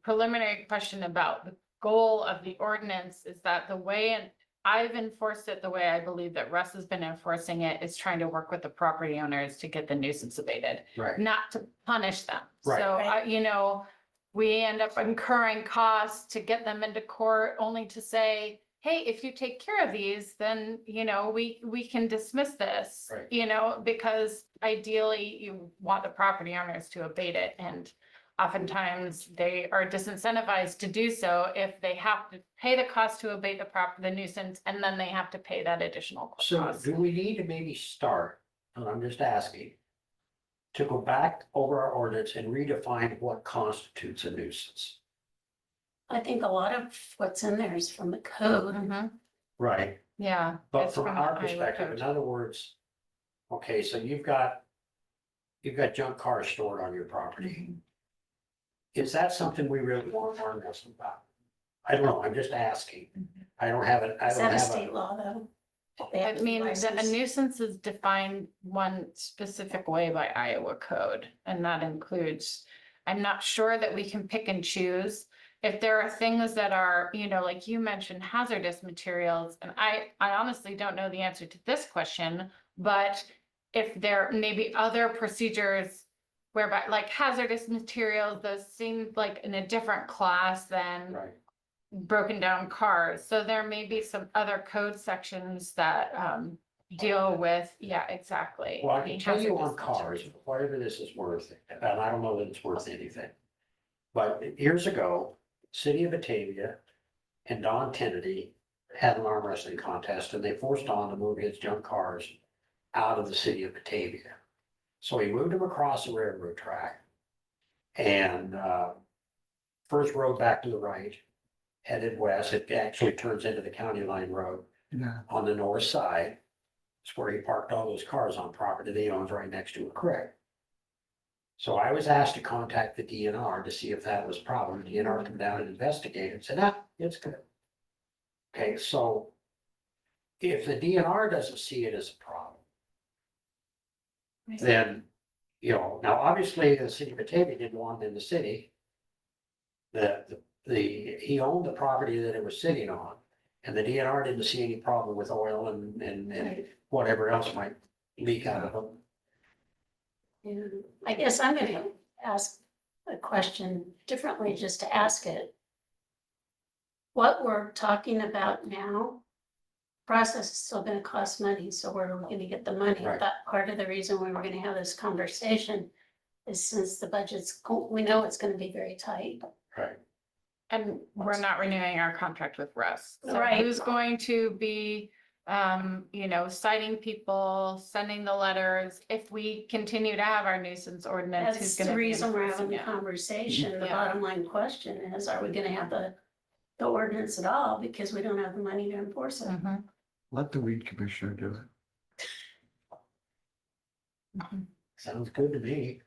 preliminary question about the goal of the ordinance is that the way I've enforced it, the way I believe that Russ has been enforcing it is trying to work with the property owners to get the nuisance abated, Right. not to punish them. Right. So, we end up incurring costs to get them into court only to say, hey, if you take care of these, then, we can dismiss this. Right. Because ideally you want the property owners to abate it, and oftentimes they are disincentivized to do so if they have to pay the cost to abate the nuisance, and then they have to pay that additional So cost. do we need to maybe start, and I'm just asking, to go back over our ordinance and redefine what constitutes a nuisance? I think a lot of what's in there is from the code. Mhm. Right. Yeah. But it's from the our Iowa perspective, code. in other words, okay, so you've got junk cars stored on your property. Is that something we really want to warn us about? I don't know, I'm just asking. I don't have it, I Is don't that a have state a, law though? They I have to be mean, a licensed. nuisance is defined one specific way by Iowa code, and that includes, I'm not sure that we can pick and choose. If there are things that are, like you mentioned, hazardous materials, and I honestly don't know the answer to this question, but if there may be other procedures whereby, like hazardous materials, those seem like in a different class than right. broken down cars. So there may be some other code sections that deal with, yeah, exactly. Well, I can tell you on hazardous cars, materials. whatever this is worth, and I don't know that it's worth anything. But years ago, City of Batavia and Don Kennedy had an arm wrestling contest, and they forced Don to move his junk cars out of the city of Batavia. So he moved them across the railroad track and first road back to the right, headed west. It actually turns into the county line road. Yeah. On the north side, it's where he parked all those cars on property that he owns right next to a creek. So I was asked to contact the DNR to see if that was a problem. DNR come down and investigate and said, it's good. Okay, so if the DNR doesn't see it as a problem, then, now obviously the city of Batavia didn't want it in the city. He owned the property that it was sitting on, and the DNR didn't see any problem with oil and whatever else might leak out of them. Yeah. I guess I'm gonna ask a question differently, just to ask it. What we're talking about now, process is still gonna cost money, so where are we gonna get the money? Right. That part of the reason we were gonna have this conversation is since the budget's, we know it's gonna be very tight. Right. And we're not renewing our contract with Russ. So Right. who's going to be, citing people, sending the letters? If we continue to have our nuisance ordinance, That's who's the gonna be reason we're having enforcing the it? conversation. The Yeah. bottom line question is, are we gonna have the ordinance at all? Because we don't have the money to enforce it. Mhm. Let the weed commissioner do it. Sounds good to me.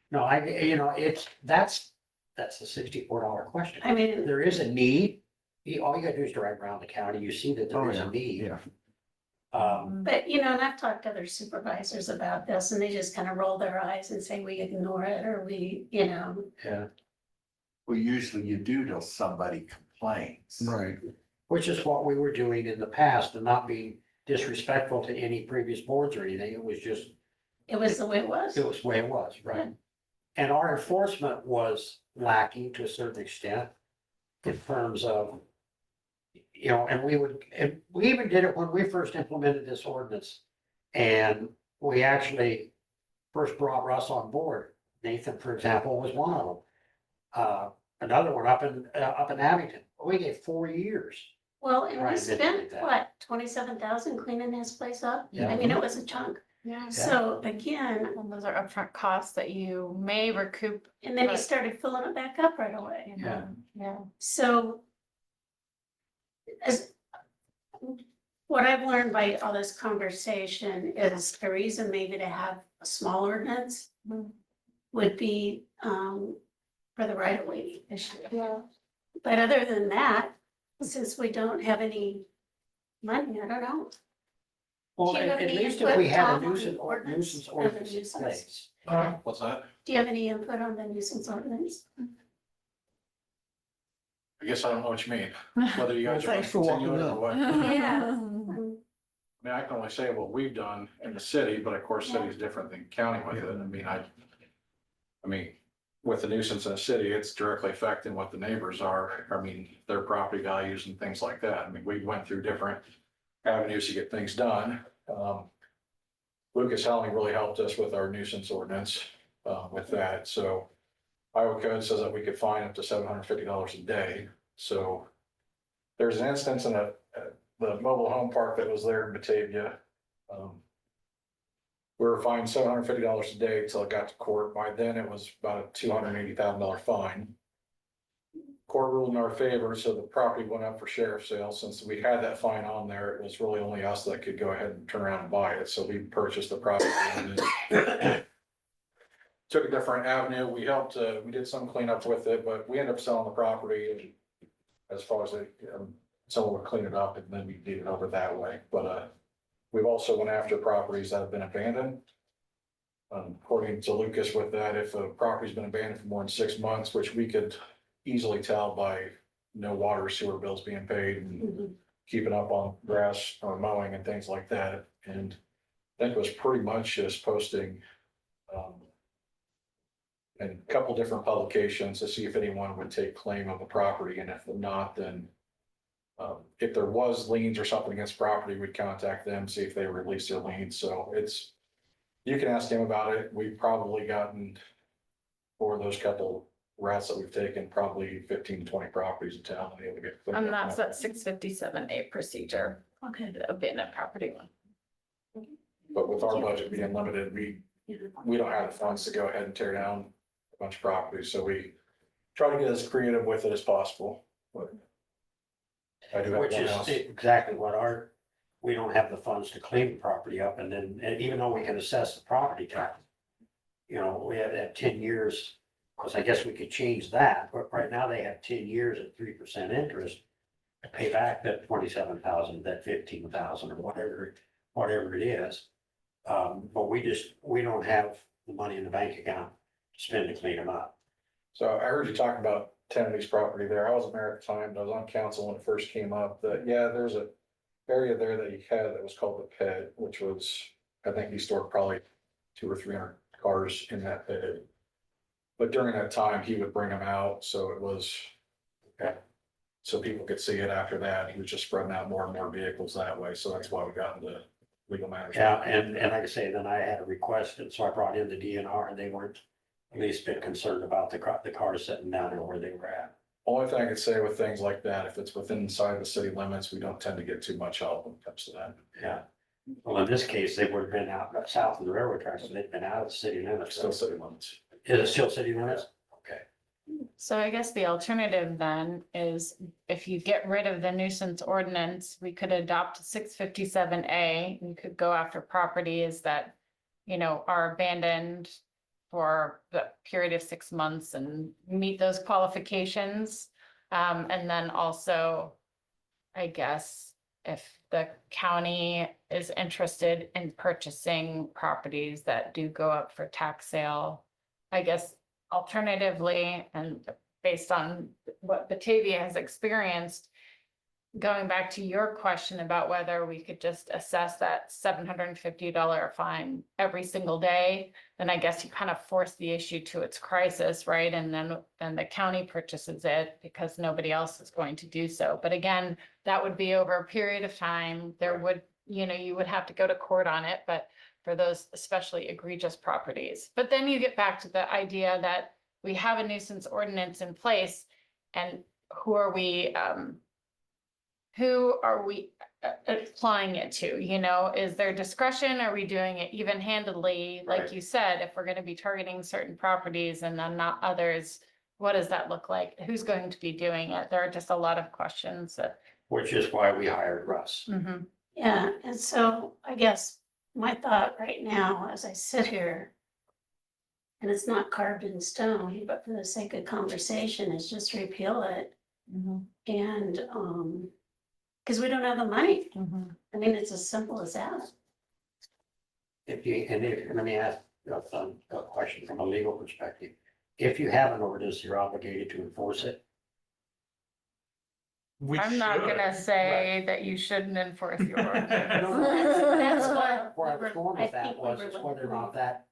No, that's the $64 question. I mean, There is a need. All you gotta do is drive around the county. You see that there Oh, is yeah, a need. yeah. but and I've talked to other supervisors about this and they just kind of roll their eyes and say we ignore it or we, Yeah, Well, usually you do till somebody complains. Right. which is what we were doing in the past and not being disrespectful to any previous boards or anything. It was just, it was the way it was. it was the way it was, right? And our enforcement was lacking to a certain extent in terms of, and we even did it when we first implemented this ordinance. And we actually first brought Russ on board. Nathan, for example, was one of them. Another one up in Abington. We get 4 years. Well, and we Right, spent, that. what, 27,000 cleaning his place up? Yeah. I mean, it was a chunk. Yeah. So again, And those are upfront costs that you may recoup. and then he But- started filling it back up right away. Yeah. Yeah. So as what I've learned by all this conversation is a reason maybe to have a small ordinance would be for the right of way issue. Yeah. But other than that, since we don't have any money, I don't know. Well, Do you have at any least if input, we have Tom, a on nuisance, the ordinance? nuisance Of the ordinance in nuisance? place. What's that? Do you have any input on the nuisance ordinance? I guess I don't know what you mean, whether you guys Well, are thanks for walking continuing or up. what. Yeah. I mean, I can only say what we've done in the city, but of course, city is different than county with it. I mean, with the nuisance in the city, it's directly affecting what the neighbors are. I mean, their property values and things like that. I mean, we went through different avenues to get things done. Lucas Helmy really helped us with our nuisance ordinance, with that. So Iowa code says that we could fine up to $750 a day. So there's an instance in the mobile home park that was there in Batavia. We were fined $750 a day till it got to court. By then, it was about a $280,000 fine. Court ruled in our favor, so the property went up for sheriff's sale. Since we had that fine on there, it was really only us that could go ahead and turn around and buy it. So we purchased the property and then took a different avenue. We helped, we did some cleanup with it, but we ended up selling the property. And as far as someone would clean it up and then we deed it over that way. But we've also went after properties that have been abandoned. According to Lucas with that, if a property's been abandoned for more than 6 months, which we could easily tell by no water sewer bills being paid and keeping up on grass or mowing and things like that. And I think it was pretty much just posting in a couple different publications to see if anyone would take claim of the property. And if not, then if there was liens or something against property, we'd contact them, see if they release their liens. So you can ask him about it. We've probably gotten, for those couple routes that we've taken, probably 15 to 20 properties in town. And get And that's that 657A procedure, Okay. the abandoned property one. But with our budget being limited, we don't have the funds to go ahead and tear down a bunch of properties, so we try to get as creative with it as possible. But I do have Which one is house. exactly what we don't have the funds to clean the property up, and then, and even though we can assess the property tax. You know, we have that 10 years, because I guess we could change that, but right now they have 10 years at 3% interest. To pay back that 27,000, that 15,000 or whatever it is. But we don't have the money in the bank account to spend to clean them up. So I heard you talk about Kennedy's property there. I was mayor at the time, but I was on council when it first came up, that, yeah, there's a area there that he had that was called the pit, which was, I think he stored probably 200 or 300 cars in that pit. But during that time, he would bring them out, so it was, okay, so people could see it after that. He was just spreading out more and more vehicles that way, so that's why we got into legal matters. Yeah, and like I say, then I had a request, and so I brought in the DNR, and they weren't at least a bit concerned about the cars sitting down there where they were at. Only thing I could say with things like that, if it's within inside the city limits, we don't tend to get too much help when it comes to that. Yeah. Well, in this case, they would have been out south of the railroad tracks, so they'd been out of the city limits. Still city limits. Is it still city limits? Okay. So I guess the alternative then is if you get rid of the nuisance ordinance, we could adopt 657A. You could go after properties that, are abandoned for the period of 6 months and meet those qualifications. And then also, I guess, if the county is interested in purchasing properties that do go up for tax sale, I guess alternatively, and based on what Batavia has experienced, going back to your question about whether we could just assess that $750 fine every single day, then I guess you kind of force the issue to its crisis, right? And then the county purchases it because nobody else is going to do so. But again, that would be over a period of time. There would, you would have to go to court on it, but for those especially egregious properties. But then you get back to the idea that we have a nuisance ordinance in place, and who are we, who are we applying it to, you know, is there discretion? Are we doing it even-handedly? Like Right. you said, if we're gonna be targeting certain properties and then not others, what does that look like? Who's going to be doing it? There are just a lot of questions that. Which is why we hired Russ. Mhm. Yeah, and so I guess my thought right now, as I sit here, and it's not carved in stone, but for the sake of conversation, is just repeal it. And, because we don't have the money. I mean, it's as simple as that. If you, let me ask a question from a legal perspective. If you have an ordinance, you're obligated to enforce it. We I'm not should. gonna say that you shouldn't enforce your ordinance. That's what. Where I was going with I that think we was were is whether or looking not that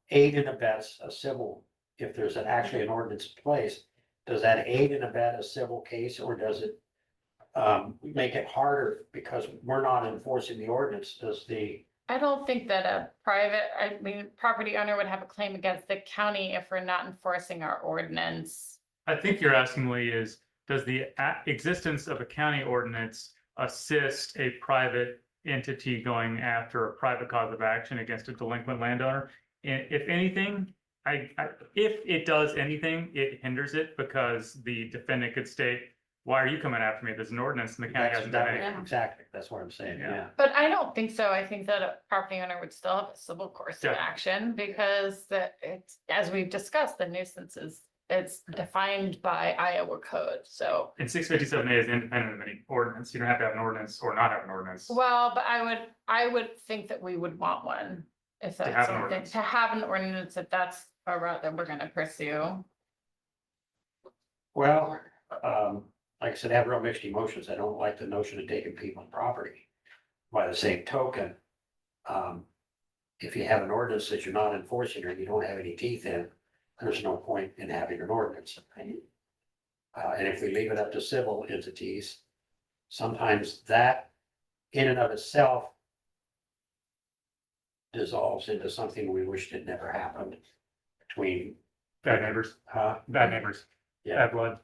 aid and abets a civil, if there's actually an ordinance in place, does that aid and abet a civil case, or does it make it harder because we're not enforcing the ordinance? Does the, I don't think that a private, I mean, property owner would have a claim against the county if we're not enforcing our ordinance. I think you're asking, Lee, is does the existence of a county ordinance assist a private entity going after a private cause of action against a delinquent landowner? And if anything, if it does anything, it hinders it because the defendant could state, why are you coming after me? There's an ordinance and the county hasn't done anything. exactly, that's what I'm saying, Yeah. yeah. But I don't think so. I think that a property owner would still have a civil course of Definitely. action because it's, as we've discussed, the nuisance is, it's defined by Iowa code, so. And 657A is independent of any ordinance. You don't have to have an ordinance or not have an ordinance. Well, but I would think that we would want one. If To that's have an something, ordinance. to have an ordinance, if that's a route that we're gonna pursue. Well, like I said, I have real mixed emotions. I don't like the notion of taking people's property. By the same token, if you have an ordinance that you're not enforcing or you don't have any teeth in, there's no point in having an ordinance. And if we leave it up to civil entities, sometimes that in and of itself dissolves into something we wished had never happened between, Bad neighbors, bad neighbors, yeah, bad blood.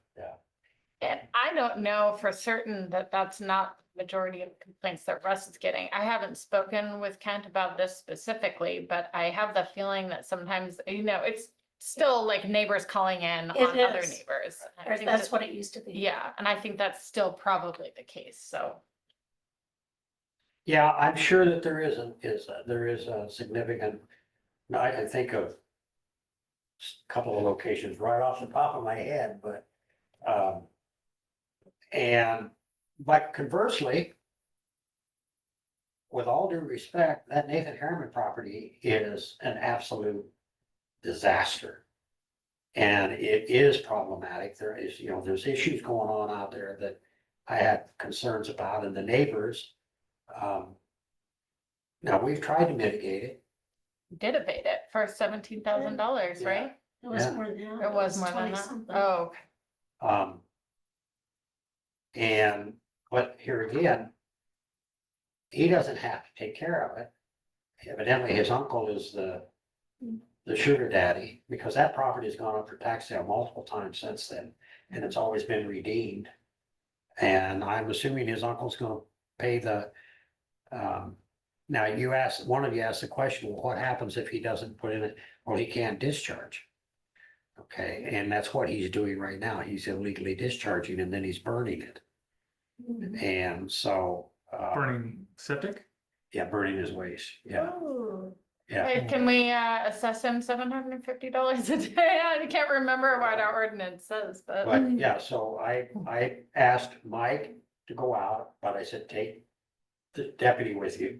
And I don't know for certain that that's not the majority of complaints that Russ is getting. I haven't spoken with Kent about this specifically, but I have the feeling that sometimes, you know, it's still like neighbors calling in It on other is. neighbors. And I Or think that's that- what it used to be. Yeah, and I think that's still probably the case, so. yeah, I'm sure that there there is a significant, I can think of a couple of locations right off the top of my head, but, but conversely, with all due respect, that Nathan Harriman property is an absolute disaster. And it is problematic. There is, you know, there's issues going on out there that I had concerns about, and the neighbors. Now, we've tried to mitigate it. Did abate it for $17,000, Yeah. right? It was Yeah. more than that. It was more than 20 that. something. Oh, okay. But here again, he doesn't have to take care of it. Evidently, his uncle is the sugar daddy, because that property has gone up for tax sale multiple times since then, and it's always been redeemed. And I'm assuming his uncle's gonna pay the, now you asked, one of you asked the question, well, what happens if he doesn't put in it? Well, he can't discharge. Okay, and that's what he's doing right now. He's illegally discharging and then he's burning it. And so. Burning septic? Yeah, burning his waste, yeah, Oh, yeah. Hey, can we assess him $750 a day? I can't remember what our ordinance says, but. But yeah, so I asked Mike to go out, but I said, take the deputy with you.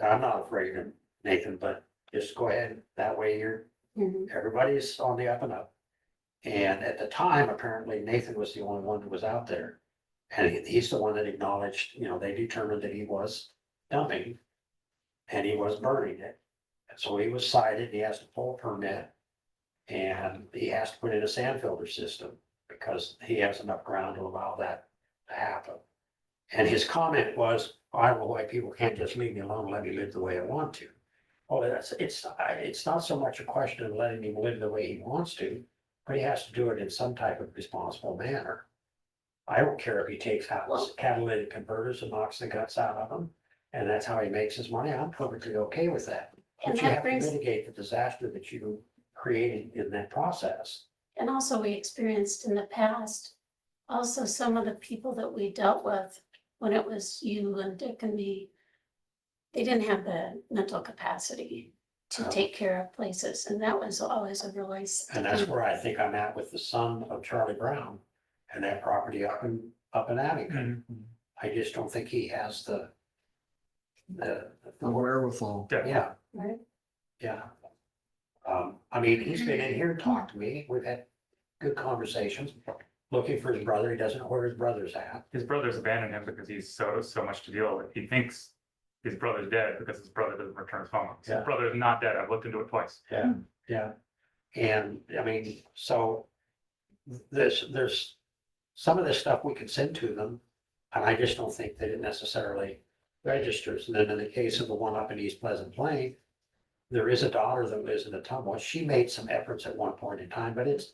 I'm not afraid of Nathan, but just go ahead, that way everybody's on the up and up. And at the time, apparently Nathan was the only one that was out there. And he's the one that acknowledged, you know, they determined that he was dumping and he was burning it. And so he was cited, he has to pull a permit, and he has to put in a sand filter system because he has enough ground to allow that to happen. And his comment was, I don't know why people can't just leave me alone, let me live the way I want to. Well, it's not so much a question of letting him live the way he wants to, but he has to do it in some type of responsible manner. I don't care if he takes out catalytic converters and knocks the guts out of them, and that's how he makes his money, I'm perfectly okay with that. And But you that have to brings, mitigate the disaster that you created in that process. and also we experienced in the past, also some of the people that we dealt with, when it was you and Dick and me, they didn't have the mental capacity to take care of places, and that was always a really. And that's where I think I'm at with the son of Charlie Brown and that property up in Abington. I just don't think he has the The wherewithal. yeah. Right. Yeah. I mean, he's been in here and talked to me. We've had good conversations, looking for his brother. He doesn't know where his brother's at. His brother's abandoned him because he's so much to deal with. He thinks his brother's dead because his brother doesn't return his phone. Yeah. His brother is not dead. I've looked into it twice. Yeah, yeah. And I mean, so there's some of this stuff we can send to them. And I just don't think that it necessarily registers. And then in the case of the one up in East Pleasant Plain, there is a daughter that lives in a tumble. She made some efforts at one point in time, but it's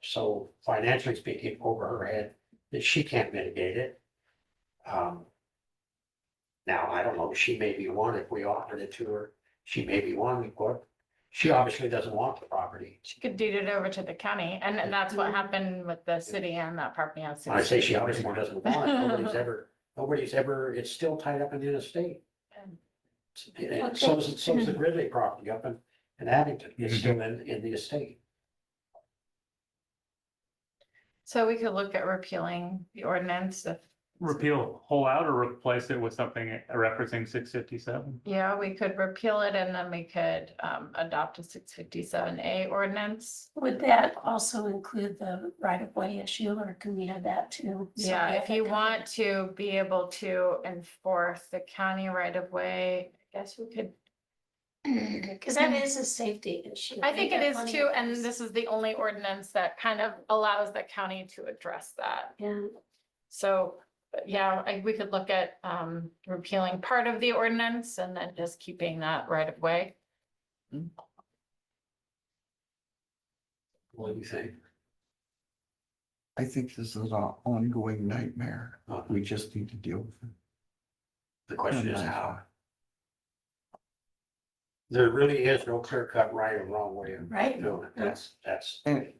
so financially speaking over her head that she can't mitigate it. Now, I don't know, she may be one, if we offered it to her, she may be one, but she obviously doesn't want the property. She could deed it over to the county, and that's what happened with the city and that property on. When I say she obviously doesn't want it, nobody's ever, it's still tied up in the estate. And so is the Gridley property up in Abington, it's still in the estate. So we could look at repealing the ordinance if, Repeal whole out or replace it with something referencing 657? yeah, we could repeal it and then we could adopt a 657A ordinance. Would that also include the right of way issue, or can we have that too? Yeah, if you want to be able to enforce the county right of way, I guess we could. Because that is a safety issue. I think it We've is got plenty too, of and those. this is the only ordinance that kind of allows the county to address that. Yeah, So, but yeah, we could look at repealing part of the ordinance and then just keeping that right of way. What do you think? I think this is an ongoing nightmare. We just need to deal with it. The question is how. There really is no clear cut right or wrong way of right. doing it. That's. And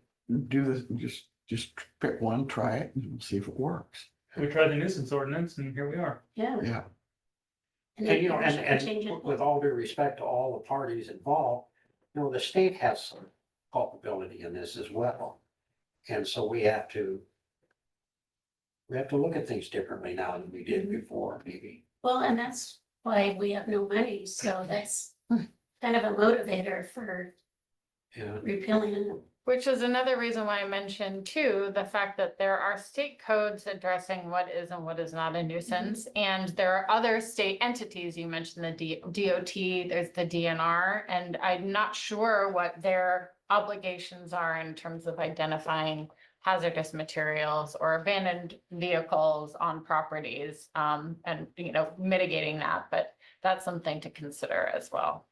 do this, just pick one, try it, and see if it works. We tried the nuisance ordinance and here we are. Yeah. Yeah. And you know, then change and it. with all due respect to all the parties involved, you know, the state has some culpability in this as well. And so we have to look at things differently now than we did before, maybe. Well, and that's why we have no money, so that's kind of a motivator for Yeah. repealing it. Which is another reason why I mentioned too, the fact that there are state codes addressing what is and what is not a nuisance. And there are other state entities, you mentioned the DOT, there's the DNR, and I'm not sure what their obligations are in terms of identifying hazardous materials or abandoned vehicles on properties, and, you know, mitigating that, but that's something to consider as well.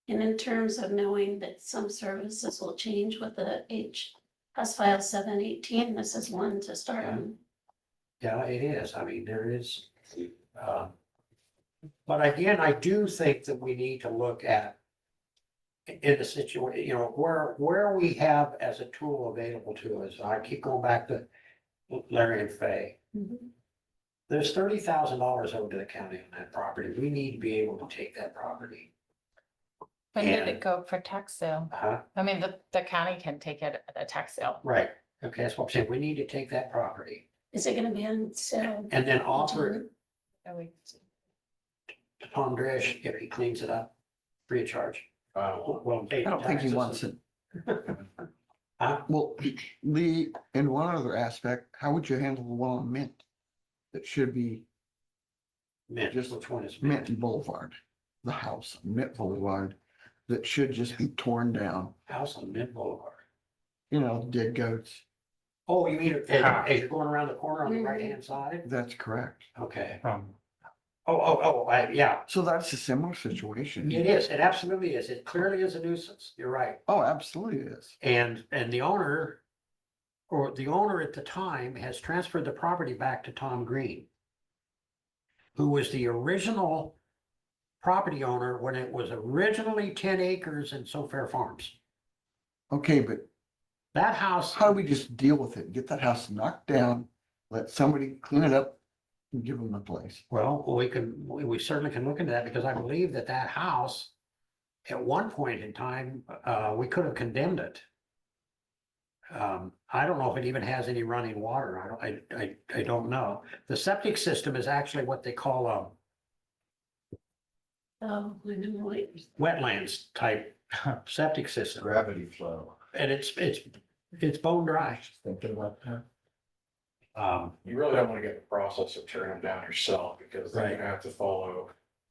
And in terms of knowing that some services will change with the House File 718, this is one to start on. Yeah, it is. I mean, there is. But again, I do think that we need to look at in the situation, you know, where we have as a tool available to us. I keep going back to Larry and Fay. There's $30,000 owed to the county on that property. We need to be able to take that property. When did And- it go for tax sale? I mean, the county can take it at a tax sale. Right. Okay, that's what I'm saying. We need to take that property Is it gonna be on sale? and then offer it And we- to Tom Dresch if he cleans it up free of charge. Well, I don't think he wants it. Huh? Well, Lee, in one other aspect, how would you handle the one on Mint? That should be Mint, which one is Mint Boulevard, the house, Mint Boulevard, that should just be torn down, House on Mint Boulevard. you know, dead goats. Oh, you mean as you're going around the corner on the Mhm. right-hand side? That's correct. Okay. Yeah, So that's a similar situation. it is. It absolutely is. It clearly is a nuisance. You're right. Oh, absolutely it is. And the owner, or the owner at the time, has transferred the property back to Tom Green, who was the original property owner when it was originally 10 acres in Fair Farms. Okay, but That house, how do we just deal with it? Get that house knocked down, let somebody clean it up and give them a place. well, we certainly can look into that, because I believe that house, at one point in time, we could have condemned it. I don't know if it even has any running water. I don't know. The septic system is actually what they call a Oh, I know, like, wetlands type septic system, Gravity flow. and it's bone dry. Thinking about that. You really don't want to get in the process of tearing them down yourself, because then you're gonna have to follow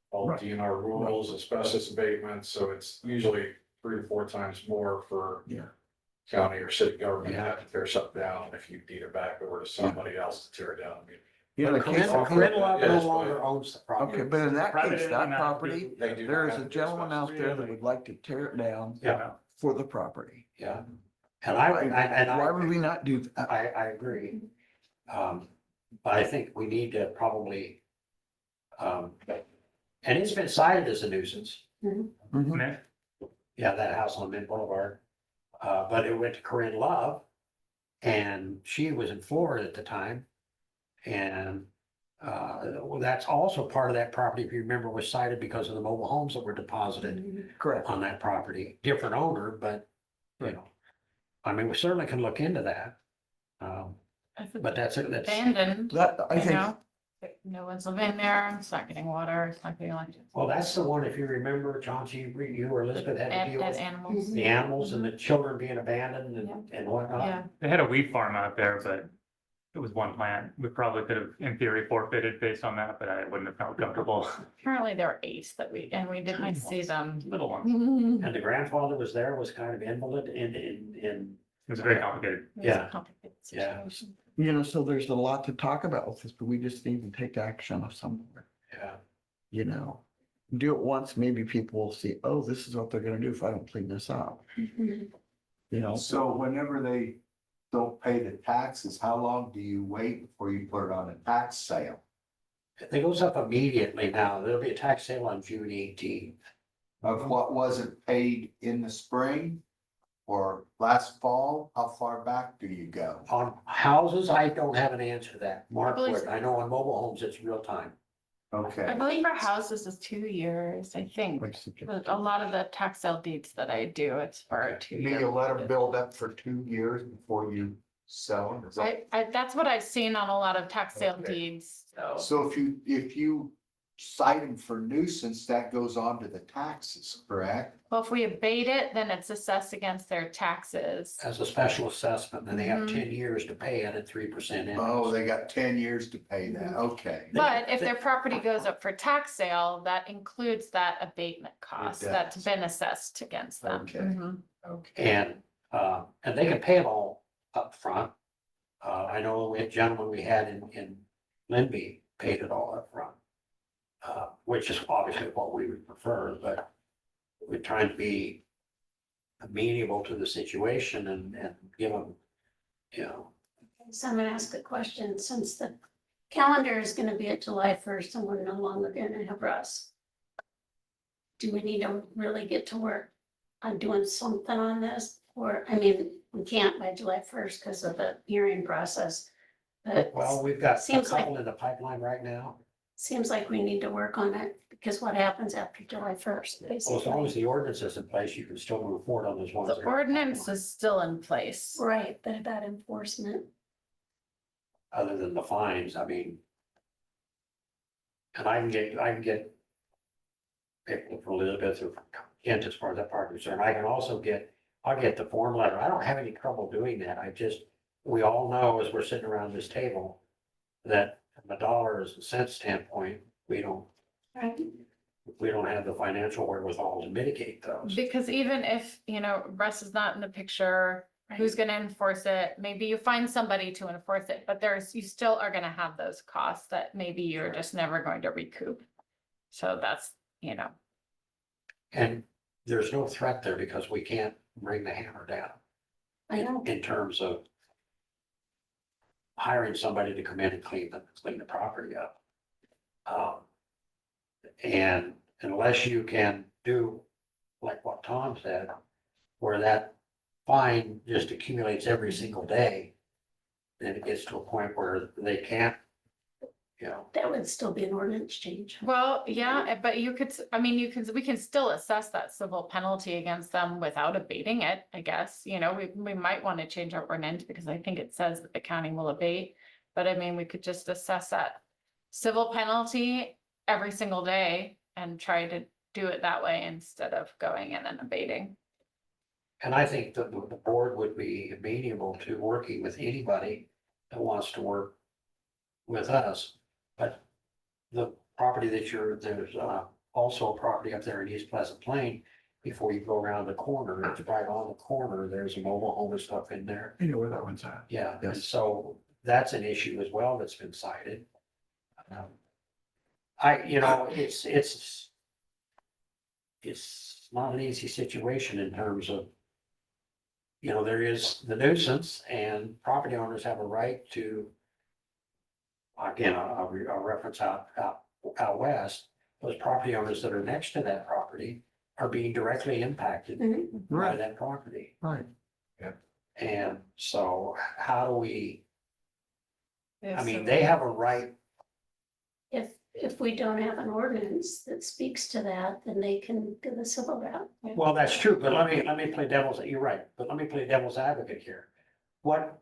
all the DNR rules, asbestos abatements, so it's usually 3 to 4 times more for Yeah. county or city government to have to tear something down if you deed it back over to somebody else to tear it down. I mean, You know, the case of- Corinne Love no Yes, longer but- owns the property. Okay, but in that Private case, that entity not property, They do there not is a have to gentleman out discuss. there that would like to tear it down Yeah, for the property. yeah. And I Why would we not do that? I agree. But I think we need to probably, and it's been cited as a nuisance. Mhm. Yeah, that house on Mid Boulevard. But it went to Corinne Love, and she was in Florida at the time. And well, that's also part of that property, if you remember, was cited because of the mobile homes that were deposited Correct. on that property. Different owner, but, I mean, we certainly can look into that. If it's But that's abandoned, That, I you think, know, no one's living there, it's not getting water, it's not getting electric. well, that's the one, if you remember, Chauncey, you or Elizabeth had to And deal with animals. the animals and the children being abandoned and whatnot. Yeah, They had a wheat farm out there, but it was one plant. We probably could have, in theory, forfeited based on that, but I wouldn't have felt comfortable. apparently there were 8 that we didn't see them. Little one. And the grandfather was there, was kind of invalid in, It was very complicated. It was a Yeah. complicated Yeah. situation. you know, so there's a lot to talk about with this, but we just need to take action of somewhere, yeah. you know. Do it once, maybe people will see, oh, this is what they're gonna do if I don't clean this up, mhm. you know? So whenever they don't pay the taxes, how long do you wait before you put it on a tax sale? It goes up immediately now. There'll be a tax sale on June 18th. Of what wasn't paid in the spring or last fall? How far back do you go? On houses, I don't have an answer to that. Mark believe would. I know on mobile homes, it's real time. I Okay, believe for houses is 2 years, I think. But a lot of the tax sale deeds that I do, it's for a 2-year. do you let them build up for 2 years before you sell them? Is that- That's what I've seen on a lot of tax sale Okay. deeds, so. So if you cite them for nuisance, that goes on to the taxes, correct? Well, if we abate it, then it's assessed against their taxes. As a special assessment, and they have Mhm. 10 years to pay it at 3% Oh, interest. they got 10 years to pay that, okay. But if their property goes up for tax sale, that includes that abatement cost does. that's been assessed against them. Okay. Mhm. Okay. And they can pay it all up front. I know a gentleman we had in Linby paid it all up front. Which is obviously what we would prefer, but we're trying to be amenable to the situation and give them, you know, So I'm gonna ask a question, since the calendar is gonna be at July 1st and we're no longer gonna have Russ. Do we need to really get to work on doing something on this? Or, I mean, we can't by July 1st because of the hearing process. But well, we've got a Seems like- couple in the pipeline right now. seems like we need to work on it, because what happens after July 1st, Well, as long basically? as the ordinance is in place, you can still move forward on those ones. The ordinance is still in place. Right, but about enforcement, Other than the fines, I mean. And I can get people from Elizabeth or Kent as far as that part is concerned. I'll get the form letter. I don't have any trouble doing that. We all know as we're sitting around this table that from a dollars and cents standpoint, we don't right? have the financial wherewithal to mitigate those. Because even if, Russ is not in the picture Who's gonna enforce it? Maybe you find somebody to enforce it, but you still are gonna have those costs that maybe you're just never going to recoup. So that's, And there's no threat there because we can't bring the hammer down I know. in terms of hiring somebody to come in and clean the property up. And unless you can do like what Tom said, where that fine just accumulates every single day, then it gets to a point where they can't, That would still be an ordinance change. well, yeah, but we can still assess that civil penalty against them without abating it, I guess. We might want to change our ordinance because I think it says that the county will abate. But I mean, we could just assess that civil penalty every single day and try to do it that way instead of going in and abating. And I think that the board would be amenable to working with anybody that wants to work with us. But the property there's also a property up there in East Pleasant Plain. Before you go around the corner, it's right on the corner, there's a mobile home and stuff in there. You know where that one's at? Yeah, and Yes. so that's an issue as well that's been cited. It's not an easy situation in terms of, there is the nuisance and property owners have a right to, again, I'll reference out west, those property owners that are next to that property are being directly impacted Mhm. by Right, that property. right. And so how do we, Yeah, so- they have a right. If we don't have an ordinance that speaks to that, then they can do the civil route. Well, that's true, but let me play you're right, but let me play devil's advocate here. What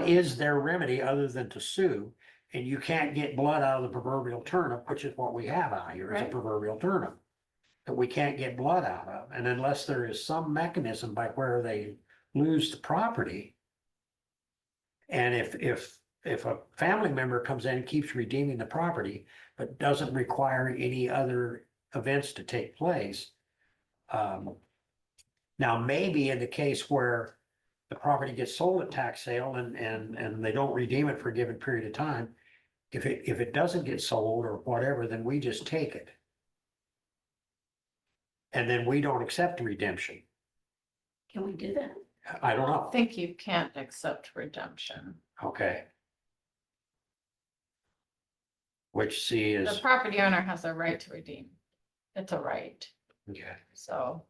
is their remedy other than to sue? And you can't get blood out of the proverbial turnip, which is what we have out here, is a Right. proverbial turnip. That we can't get blood out of, and unless there is some mechanism by where they lose the property. And if a family member comes in and keeps redeeming the property, but doesn't require any other events to take place. Now, maybe in the case where the property gets sold at tax sale and they don't redeem it for a given period of time, if it doesn't get sold or whatever, then we just take it. And then we don't accept redemption. Can we do that? I don't I know. think you can't accept redemption. Okay. Which C The is, property owner has a right to redeem. It's a right, okay. so.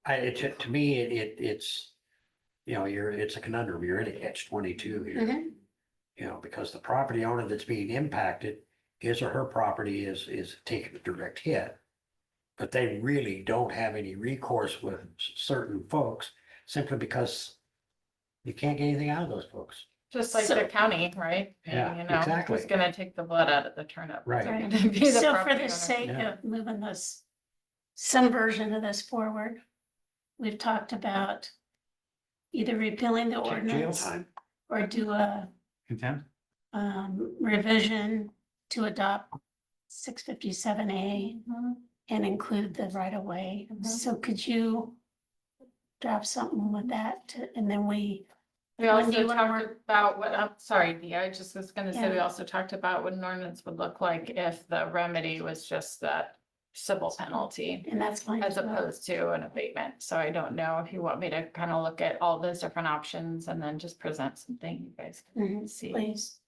To me, it's, it's a conundrum. You're in a catch-22 here. Mhm. Because the property owner that's being impacted, his or her property is taking a direct hit. But they really don't have any recourse with certain folks simply because you can't get anything out of those folks. Just like So- the county, right? Yeah, You know, exactly. who's gonna take the blood out of the turnip? Right. Right. It's gonna be the So for property the owner. sake Yeah. of moving some version of this forward, we've talked about either repealing the Jail ordinance time. or do a Contempt? revision to adopt 657A and include the right of way. So could you draft something with that and then We When do also you wanna talked about what, I'm sorry, Dee, I just was gonna say, we Yeah. also talked about what an ordinance would look like if the remedy was just that civil penalty and that's fine. as as well. opposed to an abatement. So I don't know if you want me to kind of look at all those different options and then just present something you guys can Mhm, see. please.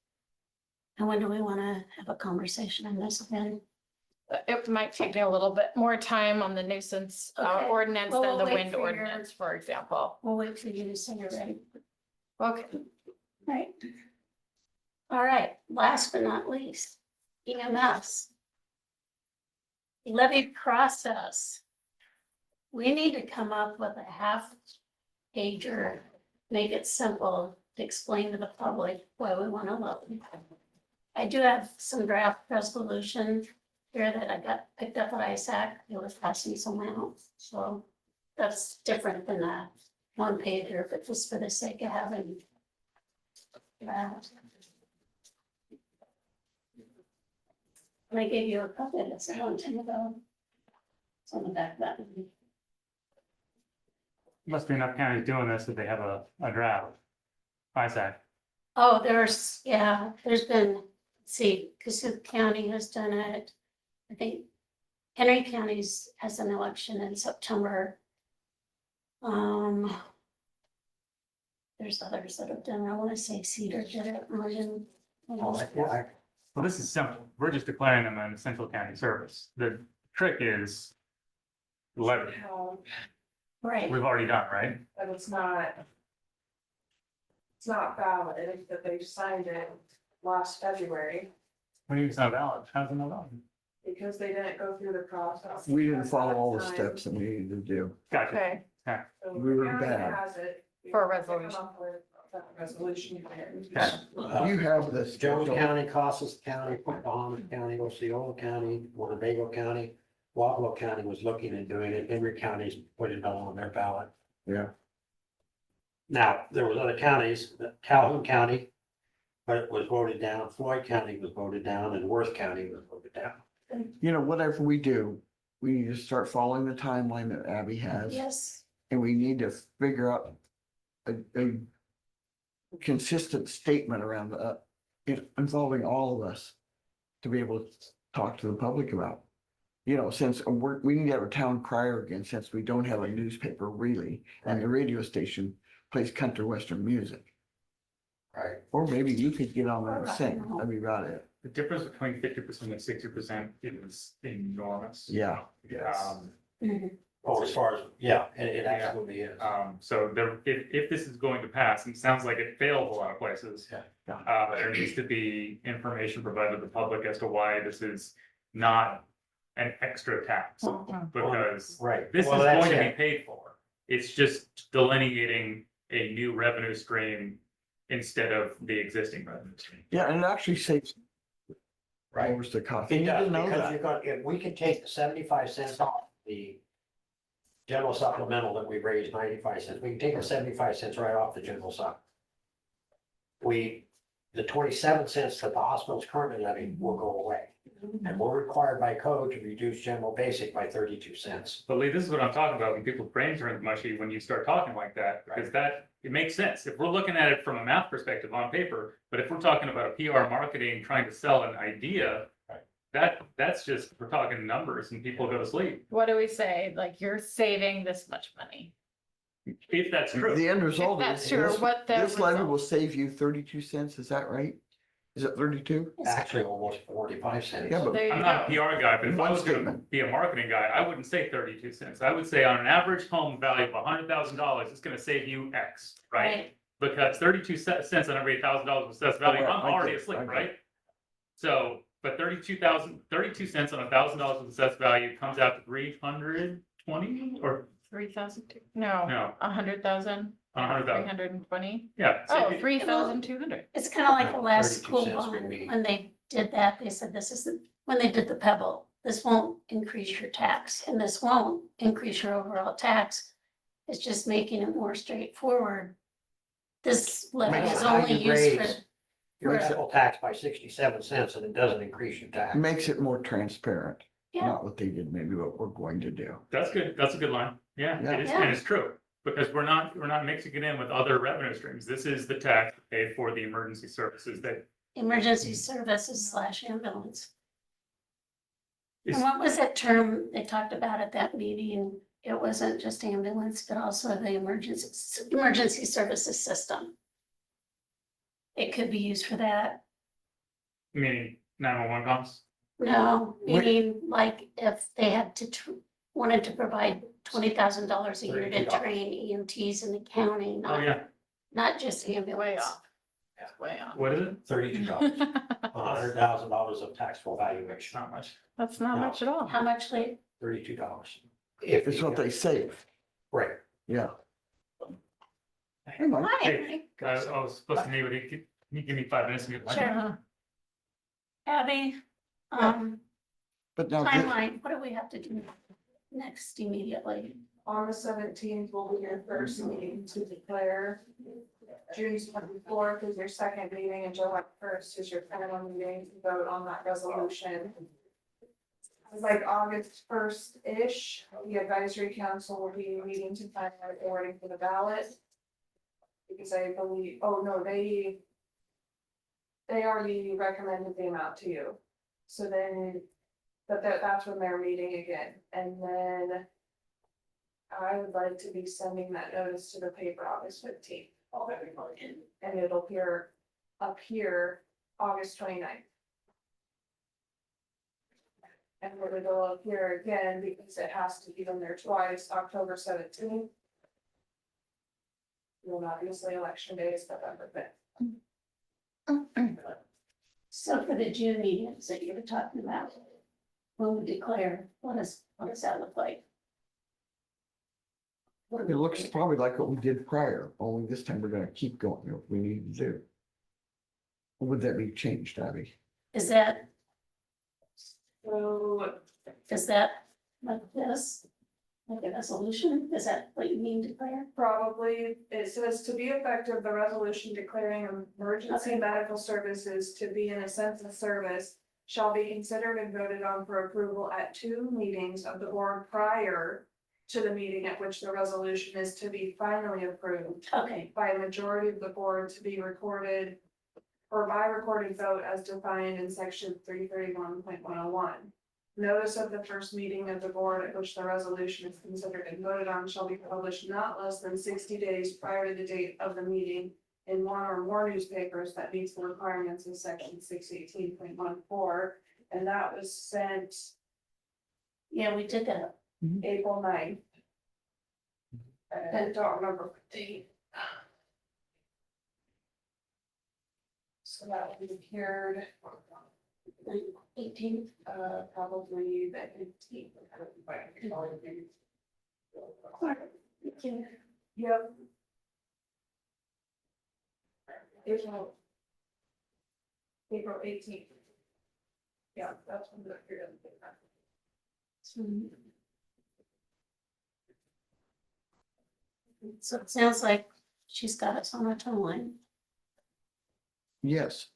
And when do we want to have a conversation on this again? It might take me a little bit more time on the nuisance Okay. ordinance Well, than we'll the wait wind for your- ordinance, for example. We'll wait for you to say you're ready. Okay. Right. All right, last but not least, EMS. Levy process. We need to come up with a half pager, make it simple to explain to the public why we want to levy. I do have some draft resolution here that I got picked up at ISAC. It was passing some out, so that's different than that one pager, but just for the sake of having that. And I gave you a copy of this a long time ago. on the back of that. Must be enough counties doing this that they have a draft. ISAC. Oh, there's been, let's see, Cassup County has done it. I think Henry County's has an election in September. There's others that have done, I wanna say Cedar did it, Martin. Well, Well, this is simple. We're just declaring them an essential county service. The trick is levy. Right, We've already done, right? And it's not valid, that they signed it last February When you not valid, how's it not valid? because they didn't go through the process. We didn't follow all the Time. steps that we needed to do. Gotcha. Okay, So We were the county bad. has it. We For a have to come resolution. up with that resolution. You have this. Jones County, Costas County, Bahamas County, Osceola County, Winnebago County, Wapello County was looking at doing it. Henry County's put it on their ballot. Yeah. Now, there was other counties, Calhoun County, but it was voted down. Floyd County was voted down and Worth County was voted down. You know, whatever we do, we need to start following the timeline that Abby has. yes, And we need to figure out a consistent statement around involving all of us to be able to talk to the public about. You know, since we need to have a town crier again, since we don't have a newspaper really, and the radio station plays country western music. Right. Or maybe you could get on there and sing, that'd be about it. The difference between 50% and 60% is enormous. Yeah. mhm, Oh, as far as, yeah, it absolutely is. So there, if this is going to pass, and it sounds like it failed a lot of places. Yeah. There needs to be information provided to the public as to why this is not an extra tax. Because Right. this is Well, that's going to be it. paid for. It's just delineating a new revenue stream instead of the existing revenue stream. Yeah, and it actually saves. Right. Lowers the cost. It You does, didn't know because that. you're going, if we can take the 75 cents off the general supplemental that we raised 95 cents, we can take the 75 cents right off the general sup. The 27 cents that the hospital's currently levying will go away. And we're required by code to reduce general basic by 32 cents. But Lee, this is what I'm talking about when people's brains turn mushy when you start talking like that, because it makes sense. If we're looking at it from a math perspective on paper, but if we're talking about a PR marketing, trying to sell an idea, that's just, we're talking numbers and people go to sleep. what do we say? Like, you're saving this much money. If that's true. The end If result that's is true, this, what the this levy result- will save you 32 cents, is that right? Is it 32? Actually, almost 45 cents. Yeah, but There you I'm not a go. PR guy, but if I One was gonna statement. be a marketing guy, I wouldn't say 32 cents. I would say on an average home value of $100,000, it's gonna save you X, right? right, Because 32 cents on every $1,000 of assessed value, Oh, yeah, I'm I already get it, asleep, I get right? So, but 32 cents on $1,000 of assessed value comes out to 320 or 3,000, no, no, 100,000, 100,000. 320. Yeah. Oh, save you- 3,200. it's kind of like the last 32 school cents would bond, be- when they did that, they said this is when they did the Pebble, this won't increase your tax, and this won't increase your overall tax. It's just making it more straightforward. This levy Makes is it how only you used for, raise your municipal tax by 67 cents and it doesn't increase your tax. makes it more transparent, yeah, not what they did, maybe what we're going to do. That's good. That's a good line. Yeah, Yeah. it is, Yeah. and it's true. Because we're not mixing it in with other revenue streams. This is the tax to pay for the emergency services that emergency services / ambulance. is. And what was that term they talked about at that meeting? It wasn't just ambulance, but also the emergency services system. It could be used for that. Meaning 911 calls. No, Wait. meaning like if they had to, wanted to provide $20,000 a year to $32. train EMTs in the county, Oh, not, yeah. not just Way ambulance. off. Way off. What is it? $32, $100,000 of taxable valuation, Not much. That's not much at all. How much, Lee? $32. If It's what they save, Right. yeah. Hey, Mike. Hi. Hey, guys, I was supposed to meet with you. Can you give me 5 minutes to get my? Sure. Abby, But now, timeline, what do we have to do next immediately? On the 17th will be your first meeting to declare. June 24th is your second meeting and July 1st is your final meeting to vote on that resolution. like August first-ish, the advisory council will be meeting to find out the wording for the ballot. Because I believe, oh no, they already recommended the amount to you. So then, but that's when they're meeting again, and then I would like to be sending that notice to the paper August 15th. And it'll appear up here August 29th. And it'll appear again because it has to be in there twice, October 17th. And obviously election day is November 5th. So for the June meetings that you were talking about, when we declare, what does that look like? It looks probably like what we did prior, only this time we're gonna keep going, what we need to do. Would that be changed, Abby? Is that, So is that like this? Like a resolution? Is that what you mean declare? probably, it says to be effective, the resolution declaring emergency Okay. medical services to be an essential service shall be considered and voted on for approval at 2 meetings of the board prior to the meeting at which the resolution is to be finally approved Okay, by a majority of the board to be recorded or by recorded vote as defined in section 331.101. Notice of the first meeting of the board at which the resolution is considered and voted on shall be published not less than 60 days prior to the date of the meeting in one or more newspapers that meets the requirements of section 618.14. And that was sent yeah, we did that. April 9th. And don't remember what date. So that would be appeared, 18th. probably the 18th. Yep. April 18th. Yeah, that's when the appeared. So it sounds like she's got us on a timeline. Yes.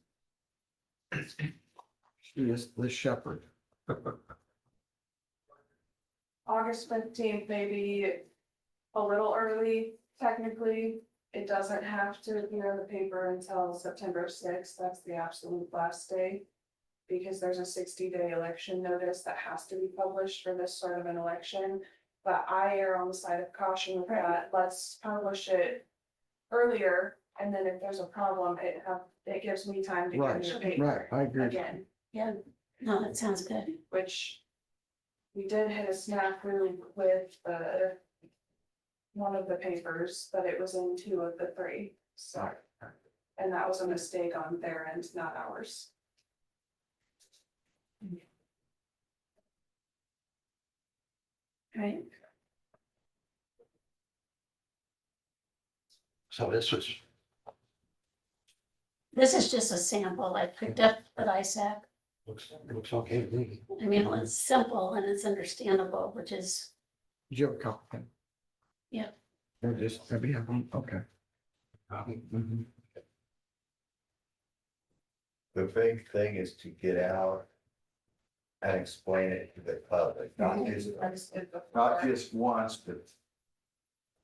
She is the shepherd. August 15th, maybe a little early, technically. It doesn't have to appear in the paper until September 6th. That's the absolute last day. Because there's a 60-day election notice that has to be published for this sort of an election. But I err on the side of caution with that. Let's publish it earlier, and then if there's a problem, it gives me time to get Right, in the right, paper I agree. again, Yeah, no, that sounds good. which we did hit a snafu with one of the papers, but it was in 2 of the 3, so. And that was a mistake on their end, not ours. Right, So this was, this is just a sample I picked up at ISAC. looks okay to me. I mean, it's simple and it's understandable, which is, Did you have a copy? Yeah. Or just, maybe have one, okay. Mhm. The big thing is to get out and explain it to the public, not just, I just did before. not just once, but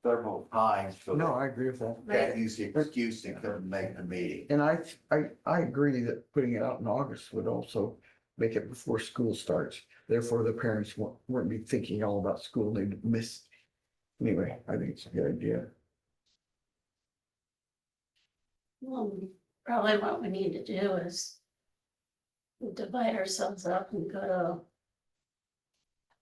several times. So No, they I agree with that. can't use the excuse they couldn't make the meeting. And I agree that putting it out in August would also make it before school starts. Therefore, the parents weren't be thinking all about school, they'd miss. Anyway, I think it's a good idea. probably what we need to do is divide ourselves up and go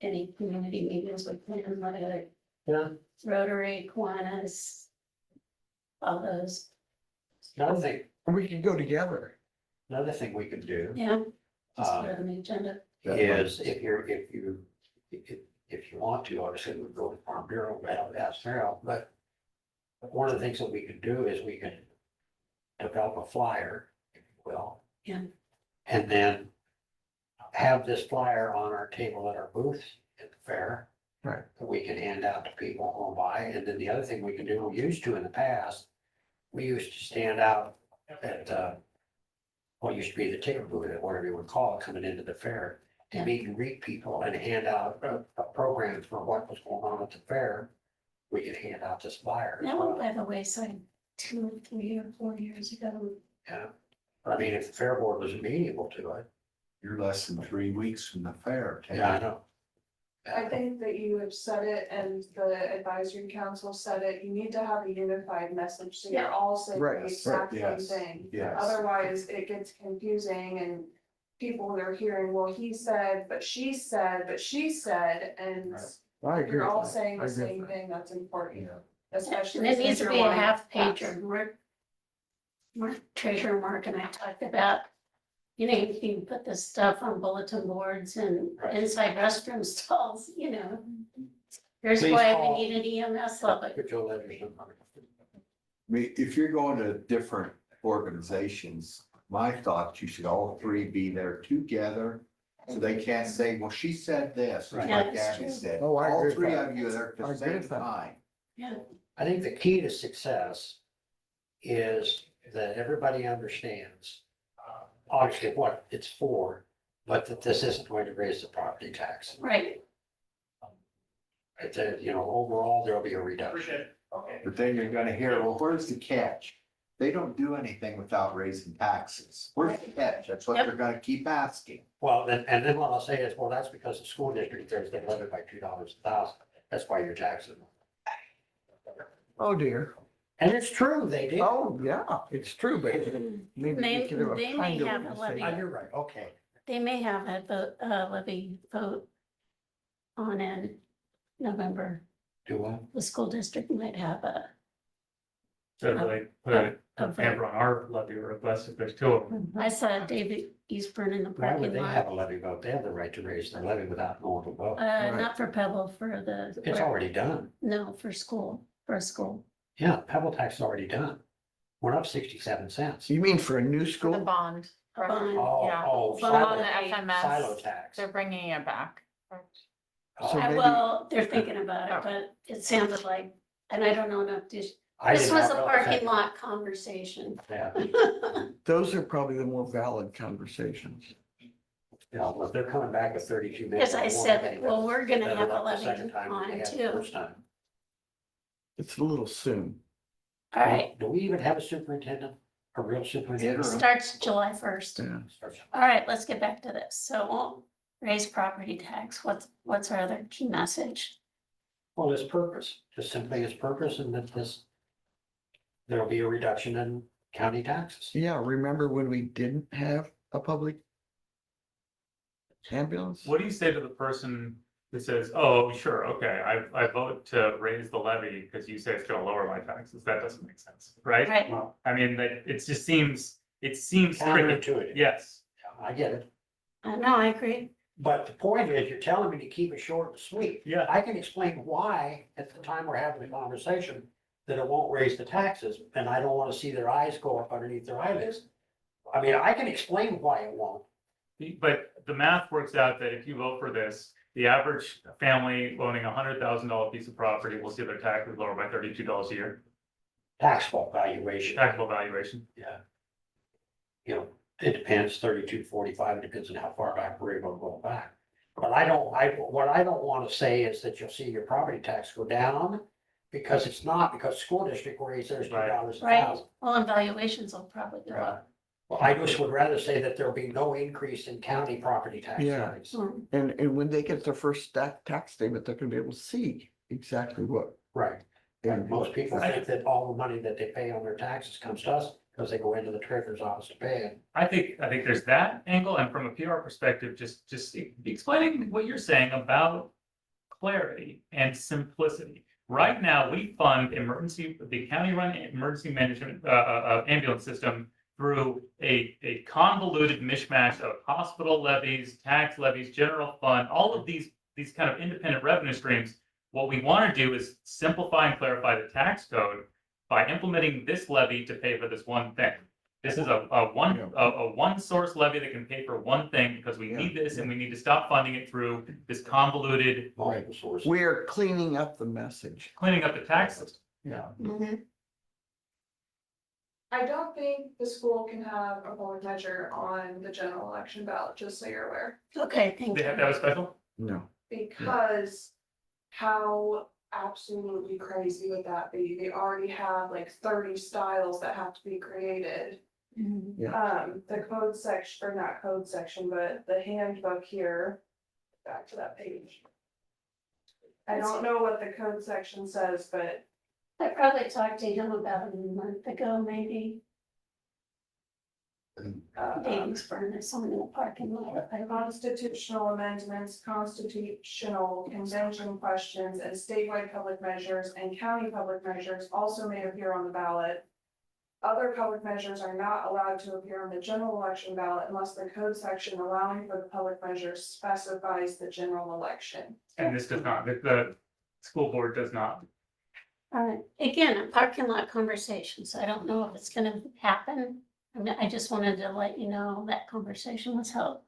to any community meetings we can, whether Yeah. Rotary, Kiwanis, all those, Another thing, We can go together. we could do yeah, just put it on the agenda. is if you want to, obviously we go to Farm Bureau, ask Farrell, but one of the things that we could do is we can develop a flyer, if you will. Yeah. And then have this flyer on our table at our booth at the fair. Right. That we can hand out to people who buy, and then the other thing we can do, we used to in the past, we used to stand out at, what used to be the ticket booth, or whatever you would call it, coming into the fair. to meet and greet people and hand out a program for what was going on at the fair. We could hand out this flyer. as That went well. by the wayside 2 or 3 or 4 years ago. Yeah, I mean, if the fair board was amenable to it, You're less than 3 weeks from the fair. Ted. yeah, I know. I think that you have said it and the advisory council said it, you need to have a unified message, so you're all saying Right, the right, exact same yes, thing. yes. Otherwise, it gets confusing and people are hearing, well, he said, but she said, but she said, and I agree you're all with that. saying I the agree with same that. thing, that's important, And especially. it since needs to you're be a wanting half facts. pager. Treasurer Mark and I talked about, you know, you can put this stuff on bulletin boards and Right. inside restroom stalls, you know. Here's Please why call. we need an EMS lobby. Put your letters in. I mean, if you're going to different organizations, my thought, you should all three be there together. So they can't say, well, she said this, just Right. Yeah, like that's Abby true. said. Oh, I agree All with three that. of you are there at I the agree same with that. time. Yeah, I think the key to success is that everybody understands, obviously what it's for, but that this isn't going to raise the property tax. right. It's overall, there'll be a reduction. But then you're gonna hear, well, where's the catch? They don't do anything without raising taxes. Where's the catch? That's what Yep. they're gonna keep asking. Well, then what I'll say is, well, that's because the school district there's been limited by $2 a thousand. That's why you're taxing them. Oh, dear. And it's true, they do. Oh, yeah, it's true, but maybe They- we could have a they kind may of. have a levy. You're right, okay. They may have a vote, levy vote on in November. Do what? The school district might have a, So they put a a vote. hamper on our levy request if there's two of them. I saw David Eastburn in the Why would parking they lot. have a levy vote? They have the right to raise their levy without going to vote. Not for Pebble, for the. It's already done. No, for school, for a school. Yeah, Pebble tax is already done. We're up 67 cents. You mean for a new The school? bond. Bond. Yeah. Oh, On the silo FMS, tax. they're bringing it back. So maybe- Well, they're thinking about it, but it sounded like, and I don't know enough to. I This did was not a know parking that. lot conversation. Yeah, Those are probably the more valid conversations. yeah, well, they're coming back with 32 million. As I said, well, we're gonna Better have a luck the levy second time than on they it had the too. first time. It's a little soon. All right, Do we even have a superintendent, a real superintendent? starts July 1st. Yeah. All right, let's get back to this. So won't raise property tax. What's our other key message? Well, its purpose, just simply its purpose, and that there'll be a reduction in county taxes. Yeah, remember when we didn't have a public ambulance? What do you say to the person that says, oh, sure, okay, I vote to raise the levy because you say it's gonna lower my taxes? That doesn't make sense, right? Right. Well, I mean, that, it just seems tricky. counterintuitive. Yes, I get it. No, I agree. But the point is, you're telling me to keep it short and sweet. yeah. I can explain why, at the time we're having the conversation, that it won't raise the taxes, and I don't wanna see their eyes go up underneath their eyelids. I mean, I can explain why it won't. But the math works out that if you vote for this, the average family owning $100,000 piece of property will see their taxes lower by $32 a year, Taxable valuation, taxable valuation. yeah. You know, it depends, 32, 45. It depends on how far back we're able to go back. But what I don't wanna say is that you'll see your property tax go down, because it's not, because school district will raise theirs $2 a Right. thousand. Well, and valuations will probably go up. Well, I just would rather say that there'll be no increase in county property tax Yeah. rates. Hmm. And when they get their first tax statement, they're gonna be able to see exactly what. Right. And most people think that all the money that they pay on their taxes comes to us because they go into the treasurer's office to pay it. I think there's that angle, and from a PR perspective, just explaining what you're saying about clarity and simplicity. Right now, we fund the county-run emergency management, ambulance system through a convoluted mishmash of hospital levies, tax levies, general fund, all of these kind of independent revenue streams. What we want to do is simplify and clarify the tax code by implementing this levy to pay for this one thing. This is a one source levy that can pay for one thing, because we need this and we need to stop funding it through this convoluted Multiple sources. We're cleaning up the message. cleaning up the tax system. Yeah. Mhm. I don't think the school can have a public measure on the general election ballot, just so you're aware. Okay, thank They have to you. have a special? No, Because how absolutely crazy would that be? They already have like 30 styles that have to be created. Mhm. The code section, or not code section, but the handbook here, back to that page. I don't know what the code section says, but I probably talked to him about it a month ago, maybe. Baby's furnace on in the parking lot. constitutional amendments, constitutional convention questions, and statewide public measures and county public measures also may appear on the ballot. Other public measures are not allowed to appear on the general election ballot unless the code section allowing for the public measures specifies the general election. And this does not, the school board does not. All right, again, a parking lot conversation, so I don't know if it's gonna happen. I just wanted to let you know that conversation was held.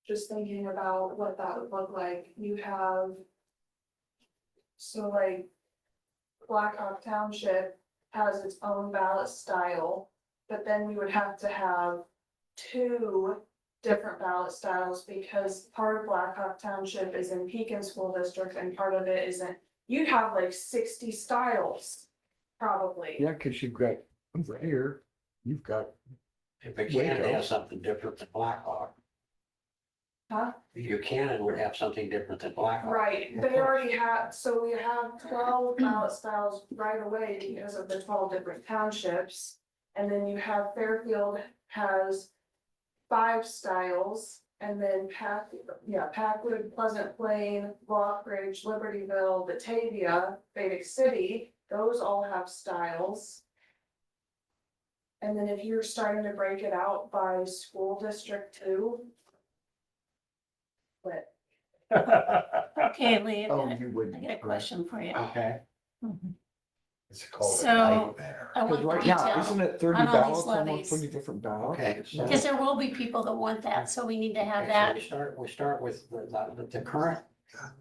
Just thinking about what that would look like, you have. So like. Black Hawk Township has its own ballot style, but then we would have to have two different ballot styles because part of Black Hawk Township is in Pekin School District and part of it isn't. You'd have like 60 styles, probably. yeah, cause you've got over here, you've got, If Buchanan has something different than Blackhawk. Huh? Buchanan would have something different than Blackhawk. Right, they already have, so we have 12 ballot styles right away because of the 12 different townships. And then you have Fairfield has 5 styles, and then Packwood, Pleasant Plain, Rockbridge, Libertyville, Batavia, Vedic City, those all have styles. And then if you're starting to break it out by school district too. But Okay, Lee, oh, I you wouldn't. got a question for you. Okay. Mhm. It's called a So, nightmare. I Cause want right now, detail, isn't it 30 on all these ballots, almost levies. 30 different ballots? Okay, so. because there will be people that want that, so we need to have Okay, so that. we start with the current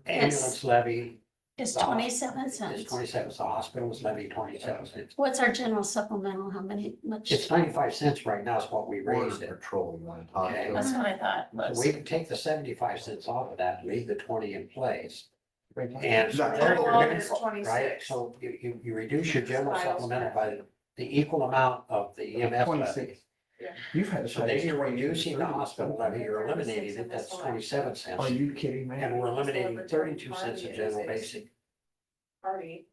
ambulance levy It's 27 is cents. 27, so hospitals levy 27 cents. What's our general supplemental? How much? It's 95 cents right now is what we raised Border it. patrol one time. Okay. That's what I thought. So was. we can take the 75 cents off of that, leave the 20 in place. And so Right. there total you're of gonna- is right, 26. so you reduce your general supplemental by the equal amount of the EMF levy. 26. You've had. So then you're reducing the hospital levy, you're eliminating it, that's 27 cents. Are you kidding And me? we're eliminating 32 cents of general basic. Party,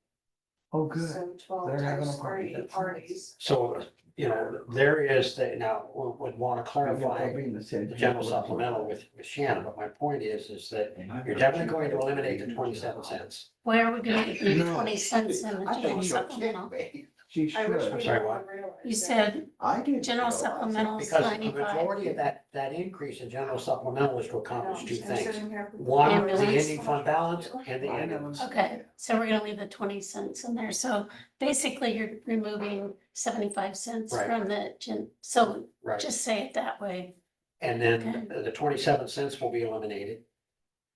Oh, good. so 12 They're having times a party. 30 That's parties. So, you know, there is the, now, we would want to clarify They'll be in the same- the general supplemental with Shannon, but my point is that you're definitely going to eliminate the 27 cents. Where are we gonna get the No. 20 cents in the I general think you're supplemental? kidding me. She I wish should. we sorry, would what? realize You that. said I did. general supplemental is Because the 95. majority of that increase in general supplemental is to accomplish two I'm things. sitting here for- One, the Ambulance. ending fund balance and the ambulance. Okay, so we're gonna leave the 20 cents in there. So basically you're removing 75 cents Right. from the so Right, just say it that way. and then the 27 cents will be eliminated.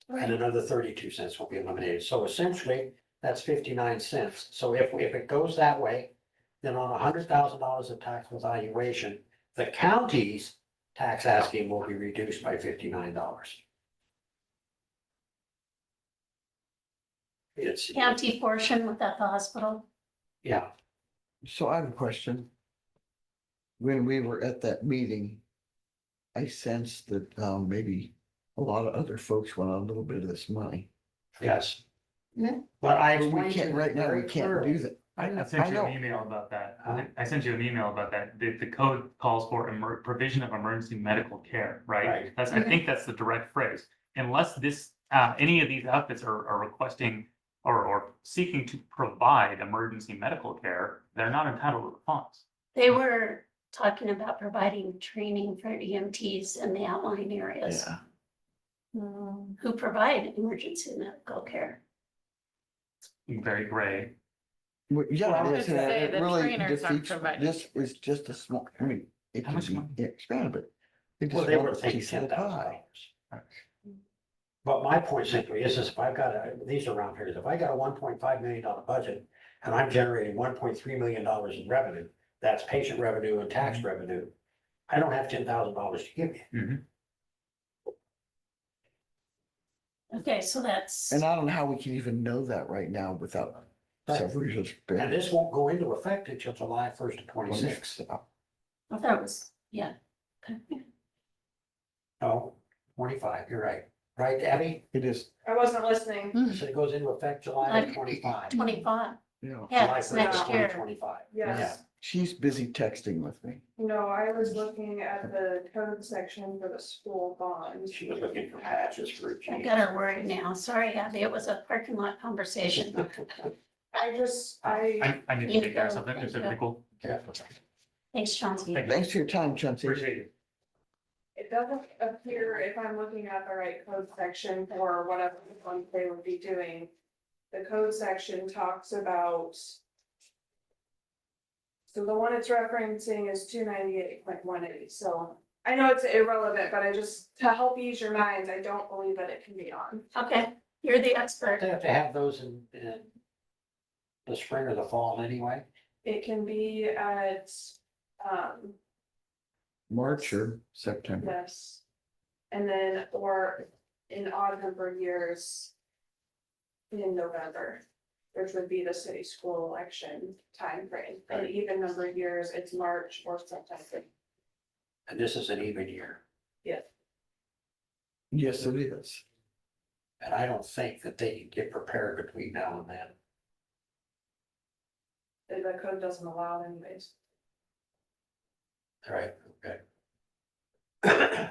And Right. another 32 cents will be eliminated. So essentially, that's 59 cents. So if it goes that way, then on $100,000 of taxable valuation, the county's tax asking will be reduced by $59. It's, County portion without the hospital. yeah, So I have a question. When we were at that meeting, I sensed that maybe a lot of other folks want a little bit of this money. yes. Yeah. But I But we explained to can't, you right now, we very can't clearly. do that. I sent you know. an email about that. Huh? I sent you an email about that. The code calls for provision of emergency medical care, right? Right. That's, I think that's the direct phrase. Unless this, any of these outfits are requesting or seeking to provide emergency medical care, they're not entitled to the funds. They were talking about providing training for EMTs in the outlying areas. Yeah. Who provide emergency medical care. Very gray. Well, Well, yeah, I it would is, say and it the really trainers aren't defeats, providing this is just a small, I mean, it How can much money? be expanded, but they Well, just they want were to thinking piece it high. $10,000. But my point simply is if I've got these are round figures, if I got a $1.5 million budget and I'm generating $1.3 million in revenue, that's patient revenue and tax revenue. I don't have $10,000 to give you. Okay, so that's, And I don't know how we can even know that right now without several years. And this won't go into effect until July 1st of 26. I thought it was, yeah. Okay. No, 25, you're right. Right, Abby? It is, I wasn't listening. So it goes into effect July of 25. 25, you know, yeah, July it's 1st next of year. 2025. Yes. she's busy texting with me. No, I was looking at the code section for the school bond. She was looking for patches for a I change. got her worried now. Sorry, Abby, it was a parking lot conversation. I need to take care of something, is everything cool? Yeah. Thanks, Chauncey. Thank you. Thanks for your time, Chauncey. Appreciate it. It doesn't appear, if I'm looking at the right code section for whatever one they would be doing. The code section talks about. So the one it's referencing is 298.18, so I know it's irrelevant, but to help ease your minds, I don't believe that it can be on. Okay, you're the expert. They have to have those in the spring or the fall anyway. It can be at, March or September. yes. And then, or in odd number years. In November, which would be the city school election timeframe. And even number of years, it's March or September. And this is an even year. Yeah. Yes, it is. And I don't think that they can get prepared between now and then. And the code doesn't allow it anyways. All right, okay.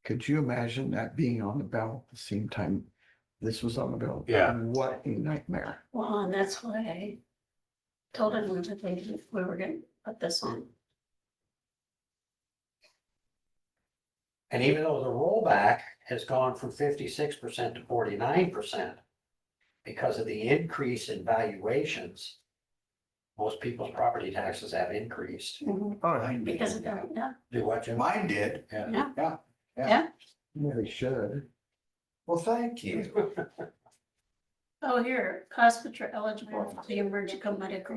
Could you imagine that being on the ballot at the same time this was on the ballot? Yeah. What a nightmare. Well, and that's why I told him that we were gonna put this on. And even though the rollback has gone from 56% to 49%, because of the increase in valuations, most people's property taxes have increased. Oh, Because of that, yeah, Do what, Jim? Mine did. yeah. really should. Well, thank you. Oh, here, costs which are eligible for the emergency medical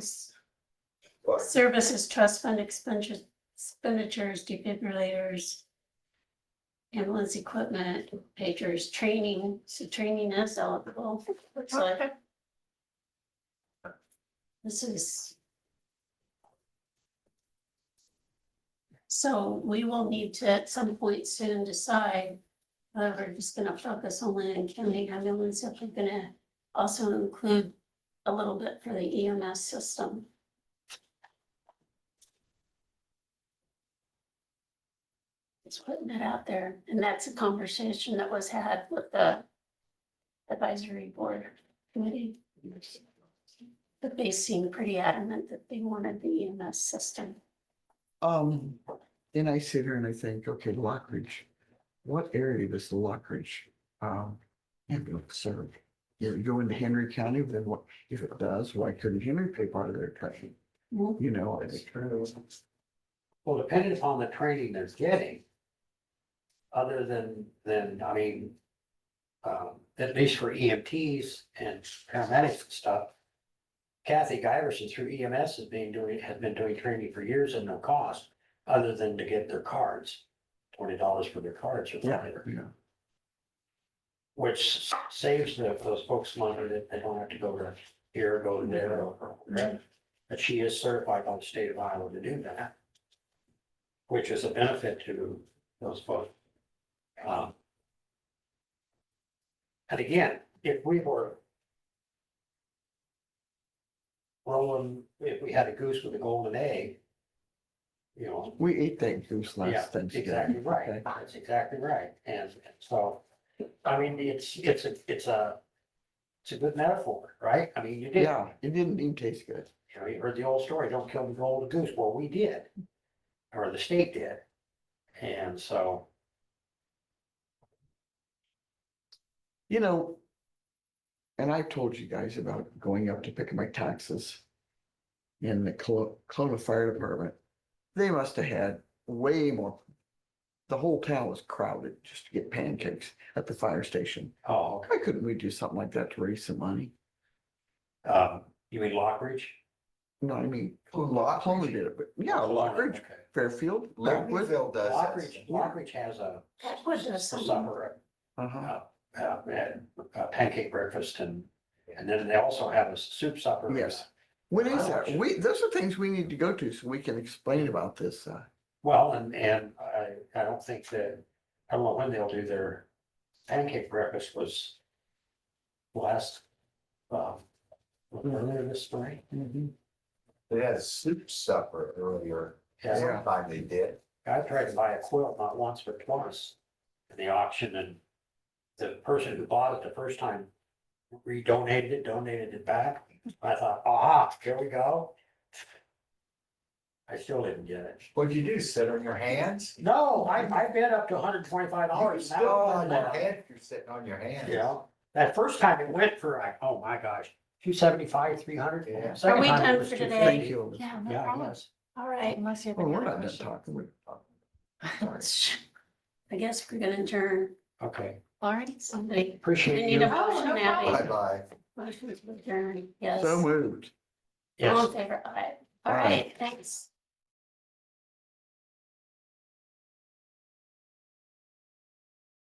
services, trust fund expenditures, defibrillators, ambulance equipment, pagers, training, so training is eligible. Looks like. This is. So we will need to at some point soon decide whether we're just gonna focus only on county ambulance, if we're gonna also include a little bit for the EMS system. Just putting it out there, and that's a conversation that was had with the advisory board committee. But they seemed pretty adamant that they wanted the EMS system. Then I sit here and I think, okay, Lockridge, what area does the Lockridge, ambulance serve? You go into Henry County, then what, if it does, why couldn't Henry pay part of their training? Mhm. You know, it's true. Well, depending upon the training they're getting, other than, I mean, at least for EMTs and paramedics and stuff, Kathy Giverson through EMS has been doing training for years at no cost, other than to get their cards, $20 for their cards or Yeah, whatever. yeah. Which saves those folks money that they don't have to go to here, go to there, or whatever. But she is certified by the state of Iowa to do that, which is a benefit to those folks. And again, if we were rolling, if we had a goose with a golden egg, you know. We ate that goose Yeah, last Thanksgiving. exactly right. Okay. That's exactly right. And so, I mean, it's a good metaphor, right? I mean, you did. Yeah, it didn't even taste good. You know, you heard the old story, don't kill the golden goose. Well, we did, or the state did. And so, You know, and I told you guys about going up to pick my taxes. in the Kelowna Fire Department, they must have had way more. The whole town was crowded just to get pancakes at the fire station. Oh, okay. Why couldn't we do something like that to raise some money? You mean Lockridge? No, I mean, Lockridge. Kelowna did it, but yeah, Lockridge, Okay. Fairfield, Lakewood. Libertyville does Lockridge, that. Lockridge has That was a just something. supper, Uh-huh, pancake breakfast and then they also have a soup supper. yes. When is that? Those are things we need to go to so we can explain about this. Well, and I don't think that, I don't know when they'll do their pancake breakfast was last, earlier this spring. They had a soup supper earlier, Yeah, sometime they did. I tried to buy a quilt not once but twice in the auction and the person who bought it the first time donated it back. I thought, aha, here we go. I still didn't get it. What'd you do, sit on your hands? No, I bid up to $125. You still on your head if you're sitting on your hands. Yeah, that first time it went for like, oh my gosh, 275, 300. Yeah. Second Are we time it done was for 250. today? Thank you. Yeah, no Yeah, problem. yes. All right. Unless you have Well, any we're other not done questions. talking. I guess we're gonna adjourn. Okay, Alrighty. Somebody, we appreciate need a you. Oh, motion no now. problem. Bye-bye. Motion to adjourn, yes. So moved. All Yes. in favor, aye. All Aye. right, thanks.